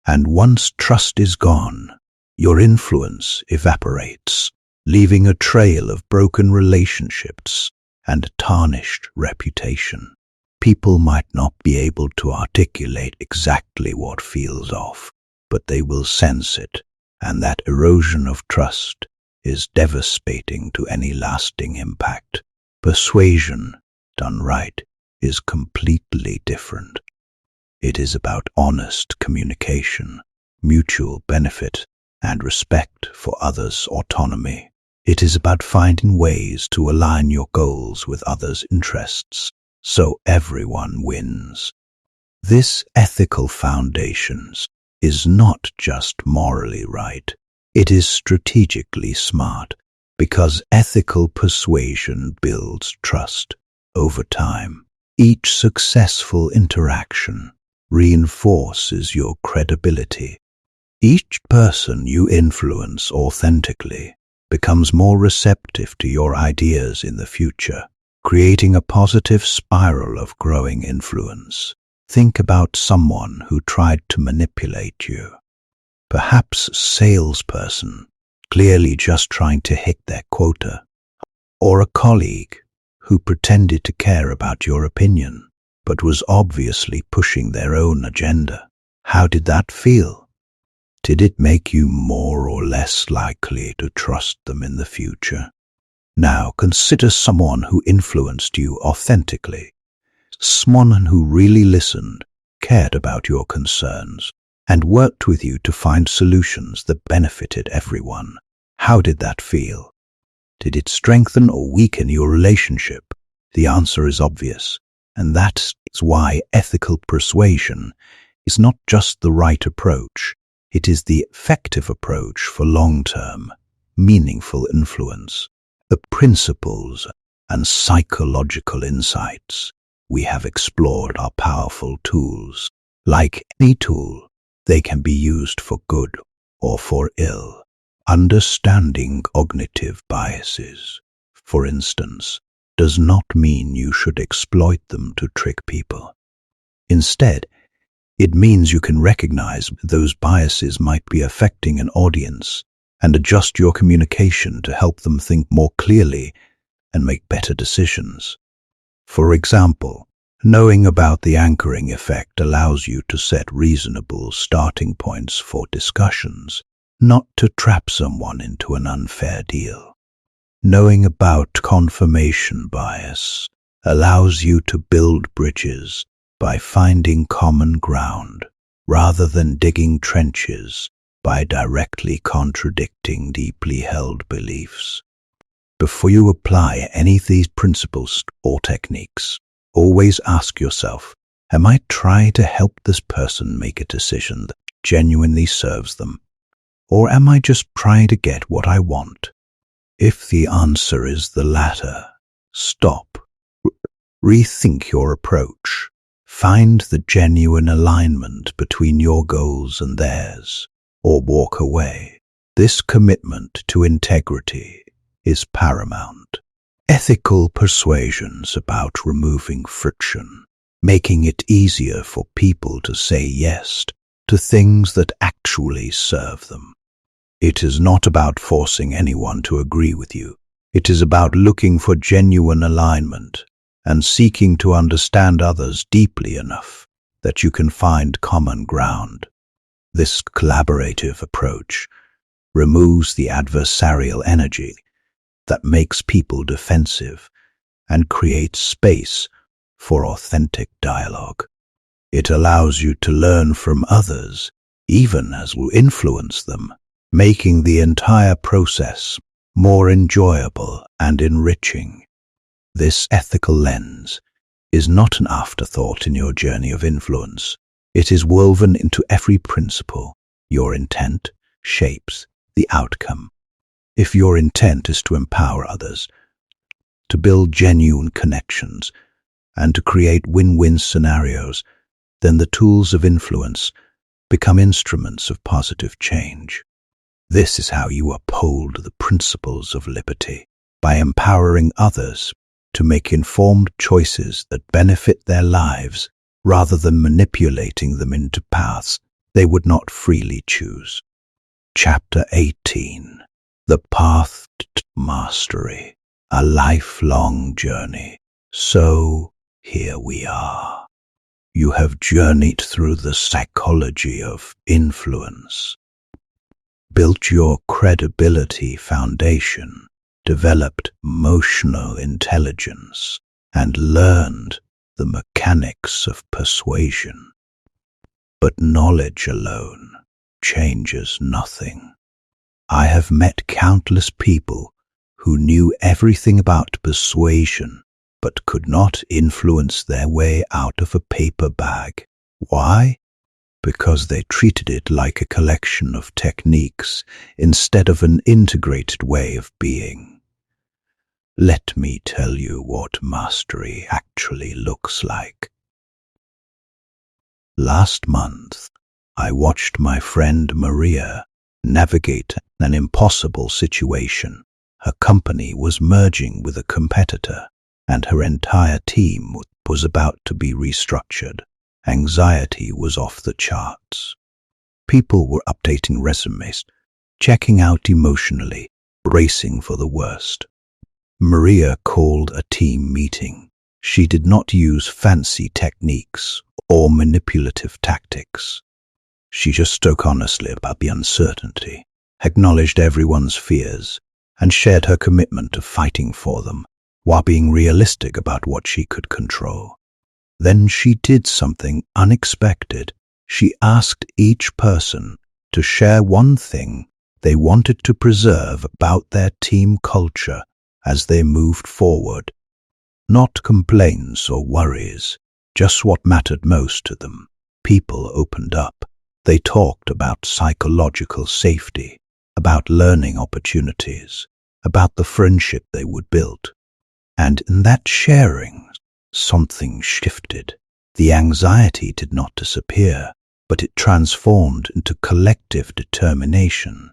And once trust is gone, your influence evaporates, leaving a trail of broken relationships and a tarnished reputation. People might not be able to articulate exactly what feels off, but they will sense it, and that erosion of trust is devastating to any lasting impact. Persuasion, done right, is completely different. It is about honest communication, mutual benefit, and respect for others' autonomy. It is about finding ways to align your goals with others' interests, so everyone wins. This ethical foundations is not just morally right, it is strategically smart, because ethical persuasion builds trust over time. Each successful interaction reinforces your credibility. Each person you influence authentically becomes more receptive to your ideas in the future, creating a positive spiral of growing influence. Think about someone who tried to manipulate you. Perhaps a salesperson, clearly just trying to hit their quota, or a colleague who pretended to care about your opinion, but was obviously pushing their own agenda. How did that feel? Did it make you more or less likely to trust them in the future? Now consider someone who influenced you authentically, someone who really listened, cared about your concerns, and worked with you to find solutions that benefited everyone. How did that feel? Did it strengthen or weaken your relationship? The answer is obvious, and that's why ethical persuasion is not just the right approach. It is the effective approach for long-term, meaningful influence. The principles and psychological insights we have explored are powerful tools. Like any tool, they can be used for good or for ill. Understanding cognitive biases, for instance, does not mean you should exploit them to trick people. Instead, it means you can recognize those biases might be affecting an audience and adjust your communication to help them think more clearly and make better decisions. For example, knowing about the anchoring effect allows you to set reasonable starting points for discussions, not to trap someone into an unfair deal. Knowing about confirmation bias allows you to build bridges by finding common ground, rather than digging trenches by directly contradicting deeply held beliefs. Before you apply any of these principles or techniques, always ask yourself, am I trying to help this person make a decision that genuinely serves them? Or am I just trying to get what I want? If the answer is the latter, stop. Rethink your approach. Find the genuine alignment between your goals and theirs, or walk away. This commitment to integrity is paramount. Ethical persuasion's about removing friction, making it easier for people to say yes to things that actually serve them. It is not about forcing anyone to agree with you. It is about looking for genuine alignment and seeking to understand others deeply enough that you can find common ground. This collaborative approach removes the adversarial energy that makes people defensive and creates space for authentic dialogue. It allows you to learn from others, even as you influence them, making the entire process more enjoyable and enriching. This ethical lens is not an afterthought in your journey of influence. It is woven into every principle. Your intent shapes the outcome. If your intent is to empower others, to build genuine connections, and to create win-win scenarios, then the tools of influence become instruments of positive change. This is how you uphold the principles of liberty, by empowering others to make informed choices that benefit their lives rather than manipulating them into paths they would not freely choose. Chapter 18. The Path to Mastery, a lifelong journey. So, here we are. You have journeyed through the psychology of influence, built your credibility foundation, developed emotional intelligence, and learned the mechanics of persuasion. But knowledge alone changes nothing. I have met countless people who knew everything about persuasion but could not influence their way out of a paper bag. Why? Because they treated it like a collection of techniques instead of an integrated way of being. Let me tell you what mastery actually looks like. Last month, I watched my friend Maria navigate an impossible situation. Her company was merging with a competitor, and her entire team was about to be restructured. Anxiety was off the charts. People were updating resumes, checking out emotionally, bracing for the worst. Maria called a team meeting. She did not use fancy techniques or manipulative tactics. She just spoke honestly about the uncertainty, acknowledged everyone's fears, and shared her commitment to fighting for them, while being realistic about what she could control. Then she did something unexpected. She asked each person to share one thing they wanted to preserve about their team culture as they moved forward. Not complaints or worries, just what mattered most to them. People opened up. They talked about psychological safety, about learning opportunities, about the friendship they would build. And in that sharing, something shifted. The anxiety did not disappear, but it transformed into collective determination.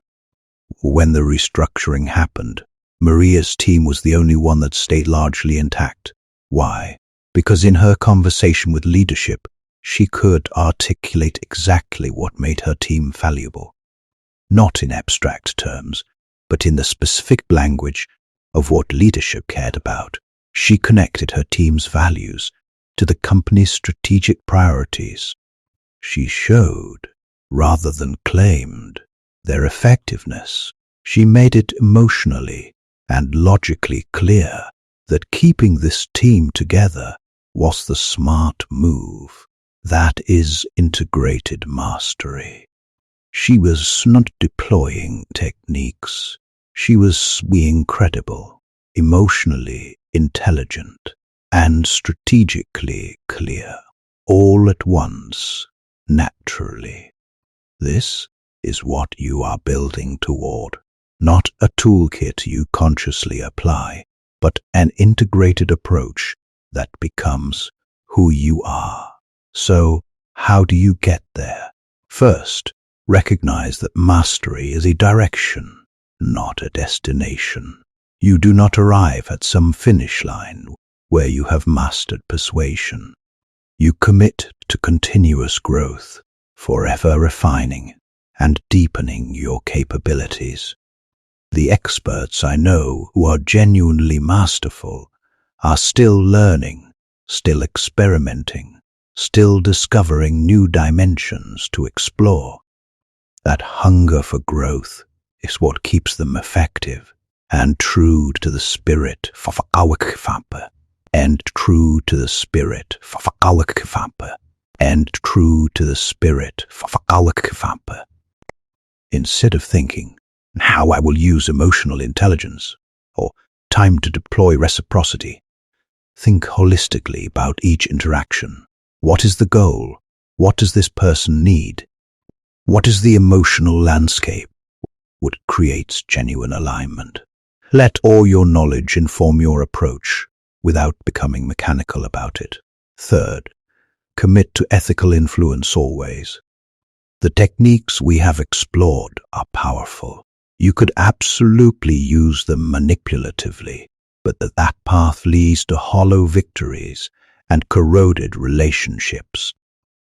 When the restructuring happened, Maria's team was the only one that stayed largely intact. Why? Because in her conversation with leadership, she could articulate exactly what made her team valuable. Not in abstract terms, but in the specific language of what leadership cared about. She connected her team's values to the company's strategic priorities. She showed, rather than claimed, their effectiveness. She made it emotionally and logically clear that keeping this team together was the smart move. That is integrated mastery. She was not deploying techniques. She was being credible, emotionally intelligent, and strategically clear, all at once, naturally. This is what you are building toward, not a toolkit you consciously apply, but an integrated approach that becomes who you are. So, how do you get there? First, recognize that mastery is a direction, not a destination. You do not arrive at some finish line where you have mastered persuasion. You commit to continuous growth, forever refining and deepening your capabilities. The experts I know who are genuinely masterful are still learning, still experimenting, still discovering new dimensions to explore. That hunger for growth is what keeps them effective and true to the spirit and true to the spirit and true to the spirit. Instead of thinking how I will use emotional intelligence or time to deploy reciprocity, think holistically about each interaction. What is the goal? What does this person need? What is the emotional landscape? What creates genuine alignment? Let all your knowledge inform your approach without becoming mechanical about it. Third, commit to ethical influence always. The techniques we have explored are powerful. You could absolutely use them manipulatively, but that path leads to hollow victories and corroded relationships.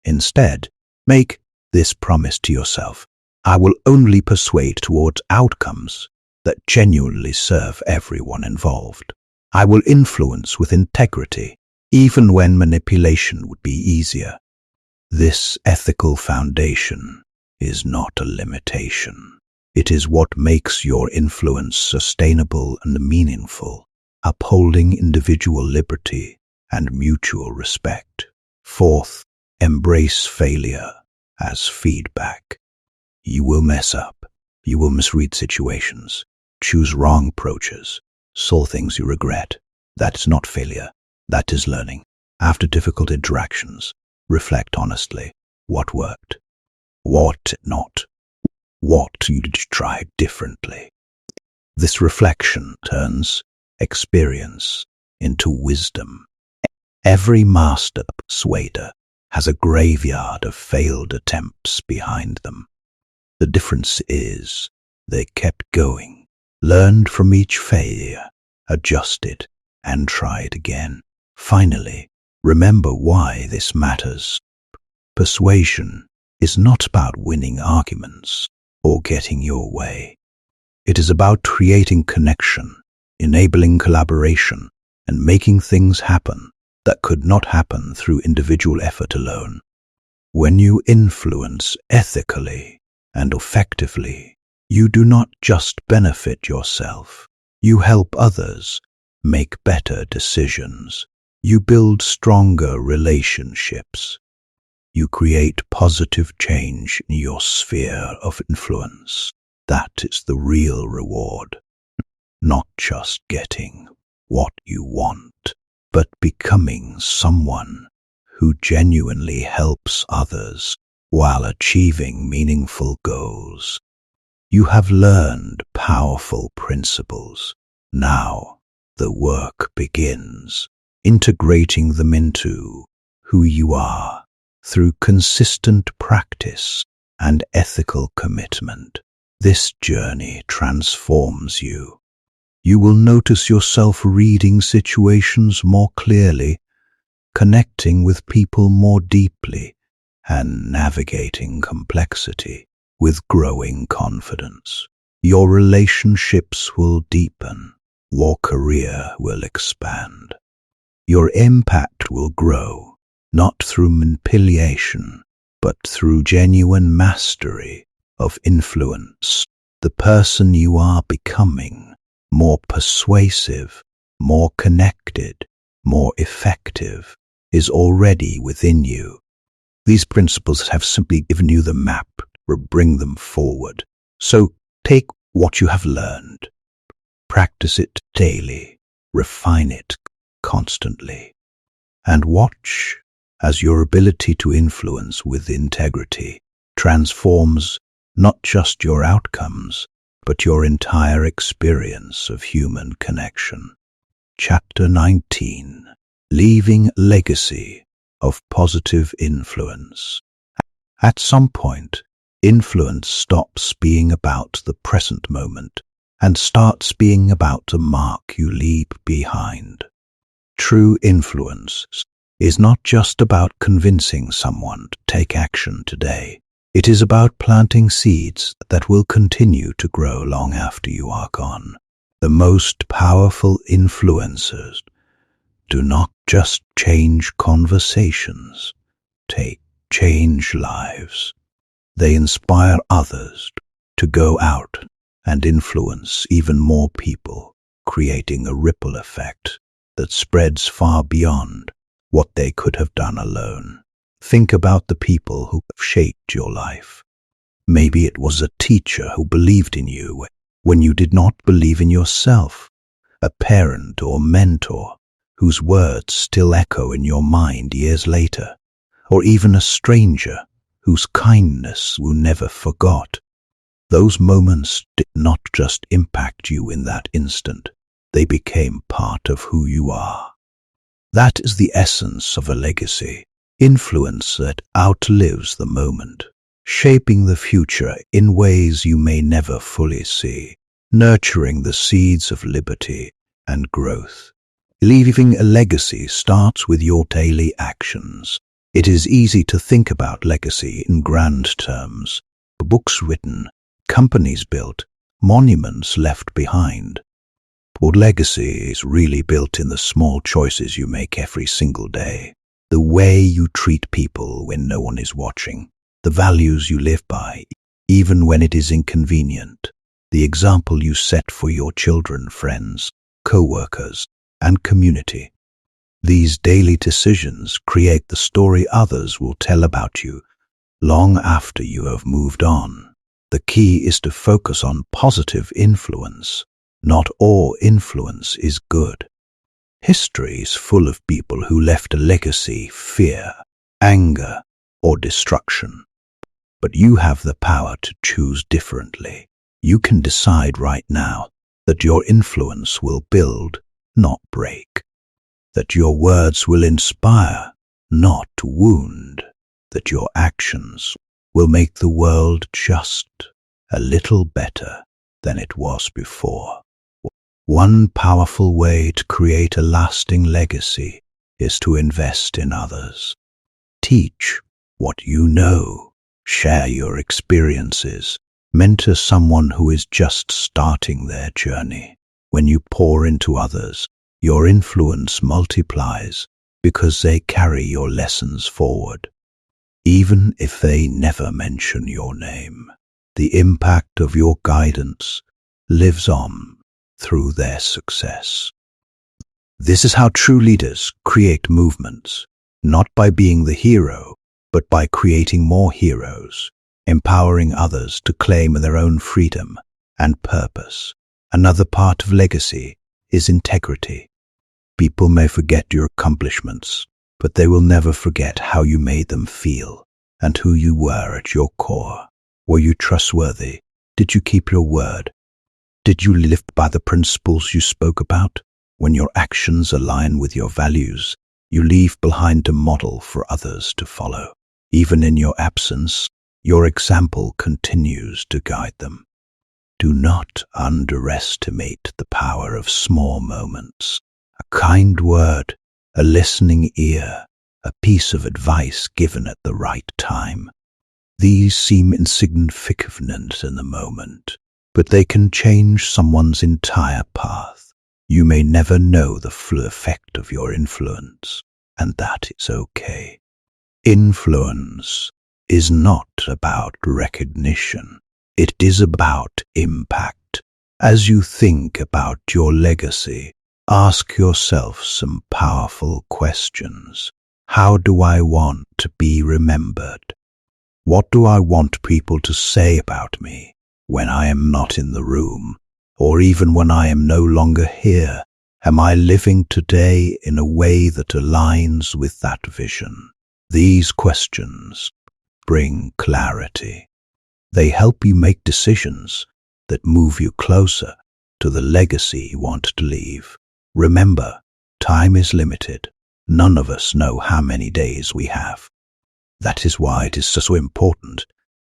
Instead, make this promise to yourself: I will only persuade towards outcomes that genuinely serve everyone involved. I will influence with integrity, even when manipulation would be easier. This ethical foundation is not a limitation. It is what makes your influence sustainable and meaningful, upholding individual liberty and mutual respect. Fourth, embrace failure as feedback. You will mess up. You will misread situations, choose wrong approaches, solve things you regret. That's not failure. That is learning. After difficult interactions, reflect honestly. What worked? What not? What you did try differently? This reflection turns experience into wisdom. Every master persuader has a graveyard of failed attempts behind them. The difference is they kept going, learned from each failure, adjusted, and tried again. Finally, remember why this matters. Persuasion is not about winning arguments or getting your way. It is about creating connection, enabling collaboration, and making things happen that could not happen through individual effort alone. When you influence ethically and effectively, you do not just benefit yourself. You help others make better decisions. You build stronger relationships. You create positive change in your sphere of influence. That is the real reward. Not just getting what you want, but becoming someone who genuinely helps others while achieving meaningful goals. You have learned powerful principles. Now the work begins, integrating them into who you are through consistent practice and ethical commitment. This journey transforms you. You will notice yourself reading situations more clearly, connecting with people more deeply, and navigating complexity with growing confidence. Your relationships will deepen. Your career will expand. Your impact will grow, not through manipulation, but through genuine mastery of influence. The person you are becoming, more persuasive, more connected, more effective, is already within you. These principles have simply given you the map or bring them forward. So take what you have learned, practice it daily, refine it constantly, and watch as your ability to influence with integrity transforms not just your outcomes, but your entire experience of human connection. Chapter 19. Leaving a legacy of positive influence. At some point, influence stops being about the present moment and starts being about the mark you leave behind. True influence is not just about convincing someone to take action today. It is about planting seeds that will continue to grow long after you are gone. The most powerful influencers do not just change conversations, they change lives. They inspire others to go out and influence even more people, creating a ripple effect that spreads far beyond what they could have done alone. Think about the people who have shaped your life. Maybe it was a teacher who believed in you when you did not believe in yourself, a parent or mentor whose words still echo in your mind years later, or even a stranger whose kindness you never forgot. Those moments did not just impact you in that instant, they became part of who you are. That is the essence of a legacy. Influence that outlives the moment, shaping the future in ways you may never fully see, nurturing the seeds of liberty and growth. Leaving a legacy starts with your daily actions. It is easy to think about legacy in grand terms: books written, companies built, monuments left behind. But legacy is really built in the small choices you make every single day. The way you treat people when no one is watching, the values you live by, even when it is inconvenient, the example you set for your children, friends, co-workers, and community. These daily decisions create the story others will tell about you long after you have moved on. The key is to focus on positive influence. Not all influence is good. History is full of people who left a legacy, fear, anger, or destruction. But you have the power to choose differently. You can decide right now that your influence will build, not break. That your words will inspire, not wound. That your actions will make the world just a little better than it was before. One powerful way to create a lasting legacy is to invest in others. Teach what you know. Share your experiences. Mentor someone who is just starting their journey. When you pour into others, your influence multiplies because they carry your lessons forward. Even if they never mention your name, the impact of your guidance lives on through their success. This is how true leaders create movements, not by being the hero, but by creating more heroes, empowering others to claim their own freedom and purpose. Another part of legacy is integrity. People may forget your accomplishments, but they will never forget how you made them feel and who you were at your core. Were you trustworthy? Did you keep your word? Did you live by the principles you spoke about? When your actions align with your values, you leave behind a model for others to follow. Even in your absence, your example continues to guide them. Do not underestimate the power of small moments. A kind word, a listening ear, a piece of advice given at the right time. These seem insignificant in the moment, but they can change someone's entire path. You may never know the full effect of your influence, and that is okay. Influence is not about recognition. It is about impact. As you think about your legacy, ask yourself some powerful questions. How do I want to be remembered? What do I want people to say about me when I am not in the room, or even when I am no longer here? Am I living today in a way that aligns with that vision? These questions bring clarity. They help you make decisions that move you closer to the legacy you want to leave. Remember, time is limited. None of us know how many days we have. That is why it is so important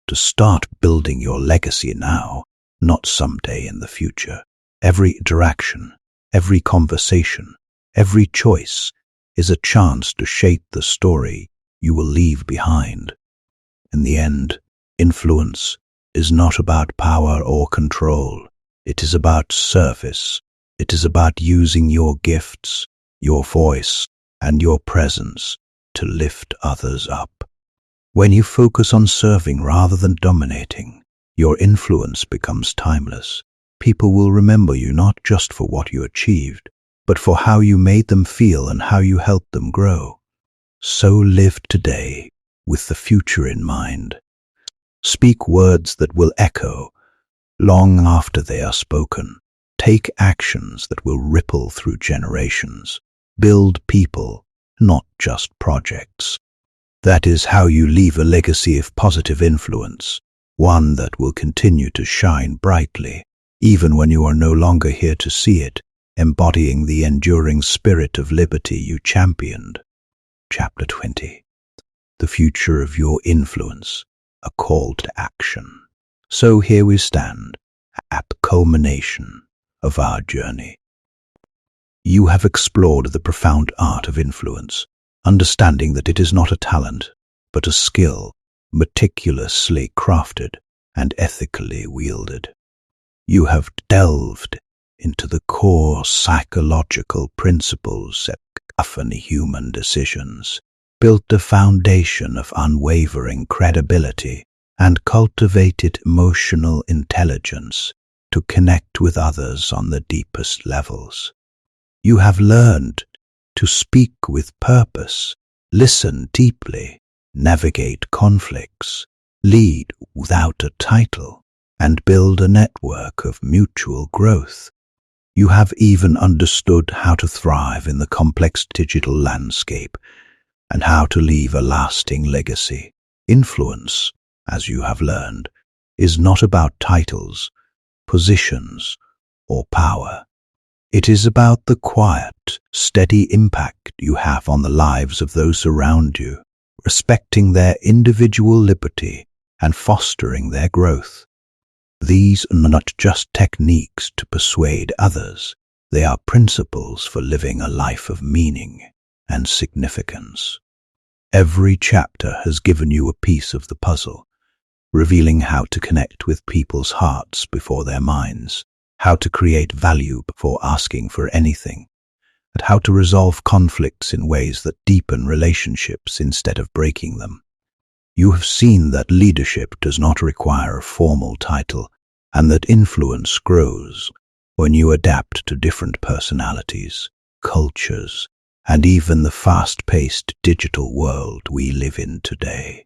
to start building your legacy now, not someday in the future. Every interaction, every conversation, every choice is a chance to shape the story you will leave behind. In the end, influence is not about power or control. It is about service. It is about using your gifts, your voice, and your presence to lift others up. When you focus on serving rather than dominating, your influence becomes timeless. People will remember you not just for what you achieved, but for how you made them feel and how you helped them grow. So live today with the future in mind. Speak words that will echo long after they are spoken. Take actions that will ripple through generations. Build people, not just projects. That is how you leave a legacy of positive influence, one that will continue to shine brightly, even when you are no longer here to see it, embodying the enduring spirit of liberty you championed. Chapter 20. The future of your influence, a call to action. So here we stand, at the culmination of our journey. You have explored the profound art of influence, understanding that it is not a talent, but a skill, meticulously crafted and ethically wielded. You have delved into the core psychological principles that govern human decisions, built a foundation of unwavering credibility, and cultivated emotional intelligence to connect with others on the deepest levels. You have learned to speak with purpose, listen deeply, navigate conflicts, lead without a title, and build a network of mutual growth. You have even understood how to thrive in the complex digital landscape and how to leave a lasting legacy. Influence, as you have learned, is not about titles, positions, or power. It is about the quiet, steady impact you have on the lives of those around you, respecting their individual liberty and fostering their growth. These are not just techniques to persuade others, they are principles for living a life of meaning and significance. Every chapter has given you a piece of the puzzle, revealing how to connect with people's hearts before their minds, how to create value before asking for anything, and how to resolve conflicts in ways that deepen relationships instead of breaking them. You have seen that leadership does not require a formal title, and that influence grows when you adapt to different personalities, cultures, and even the fast-paced digital world we live in today.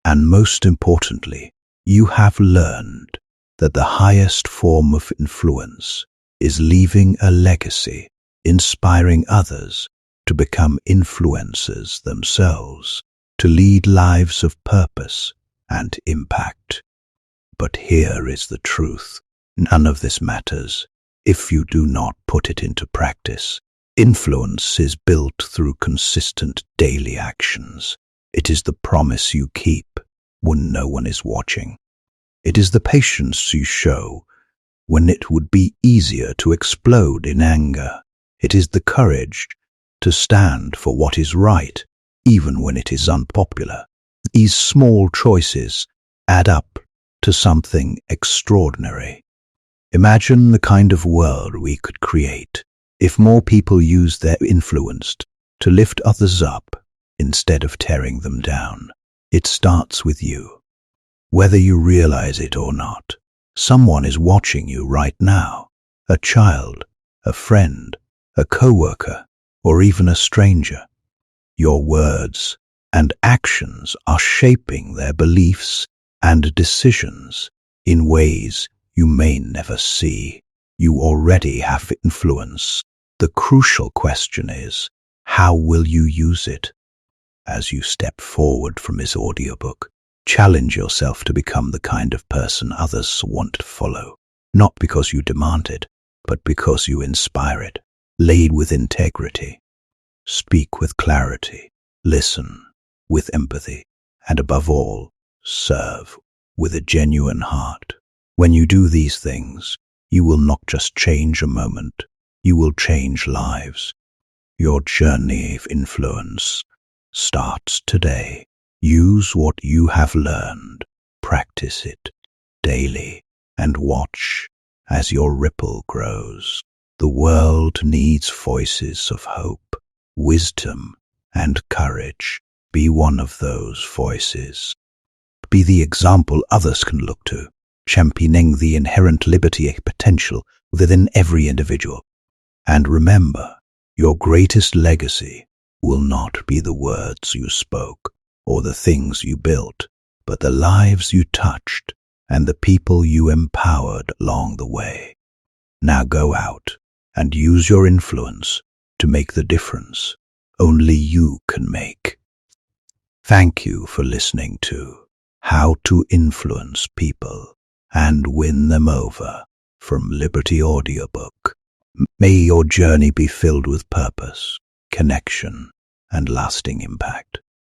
And most importantly, you have learned that the highest form of influence is leaving a legacy, inspiring others to become influencers themselves, to lead lives of purpose and impact. But here is the truth. None of this matters if you do not put it into practice. Influence is built through consistent daily actions. It is the promise you keep when no one is watching. It is the patience you show when it would be easier to explode in anger. It is the courage to stand for what is right, even when it is unpopular. These small choices add up to something extraordinary. Imagine the kind of world we could create if more people used their influence to lift others up instead of tearing them down. It starts with you. Whether you realize it or not, someone is watching you right now. A child, a friend, a coworker, or even a stranger. Your words and actions are shaping their beliefs and decisions in ways you may never see. You already have influence. The crucial question is, how will you use it? As you step forward from this audiobook, challenge yourself to become the kind of person others want to follow, not because you demand it, but because you inspire it. Lead with integrity, speak with clarity, listen with empathy, and above all, serve with a genuine heart. When you do these things, you will not just change a moment, you will change lives. Your journey of influence starts today. Use what you have learned, practice it daily, and watch as your ripple grows. The world needs voices of hope, wisdom, and courage. Be one of those voices. Be the example others can look to, championing the inherent liberty and potential within every individual. And remember, your greatest legacy will not be the words you spoke or the things you built, but the lives you touched and the people you empowered along the way. Now go out and use your influence to make the difference only you can make. Thank you for listening to How to Influence People and Win Them Over from Liberty Audiobook. May your journey be filled with purpose, connection, and lasting impact.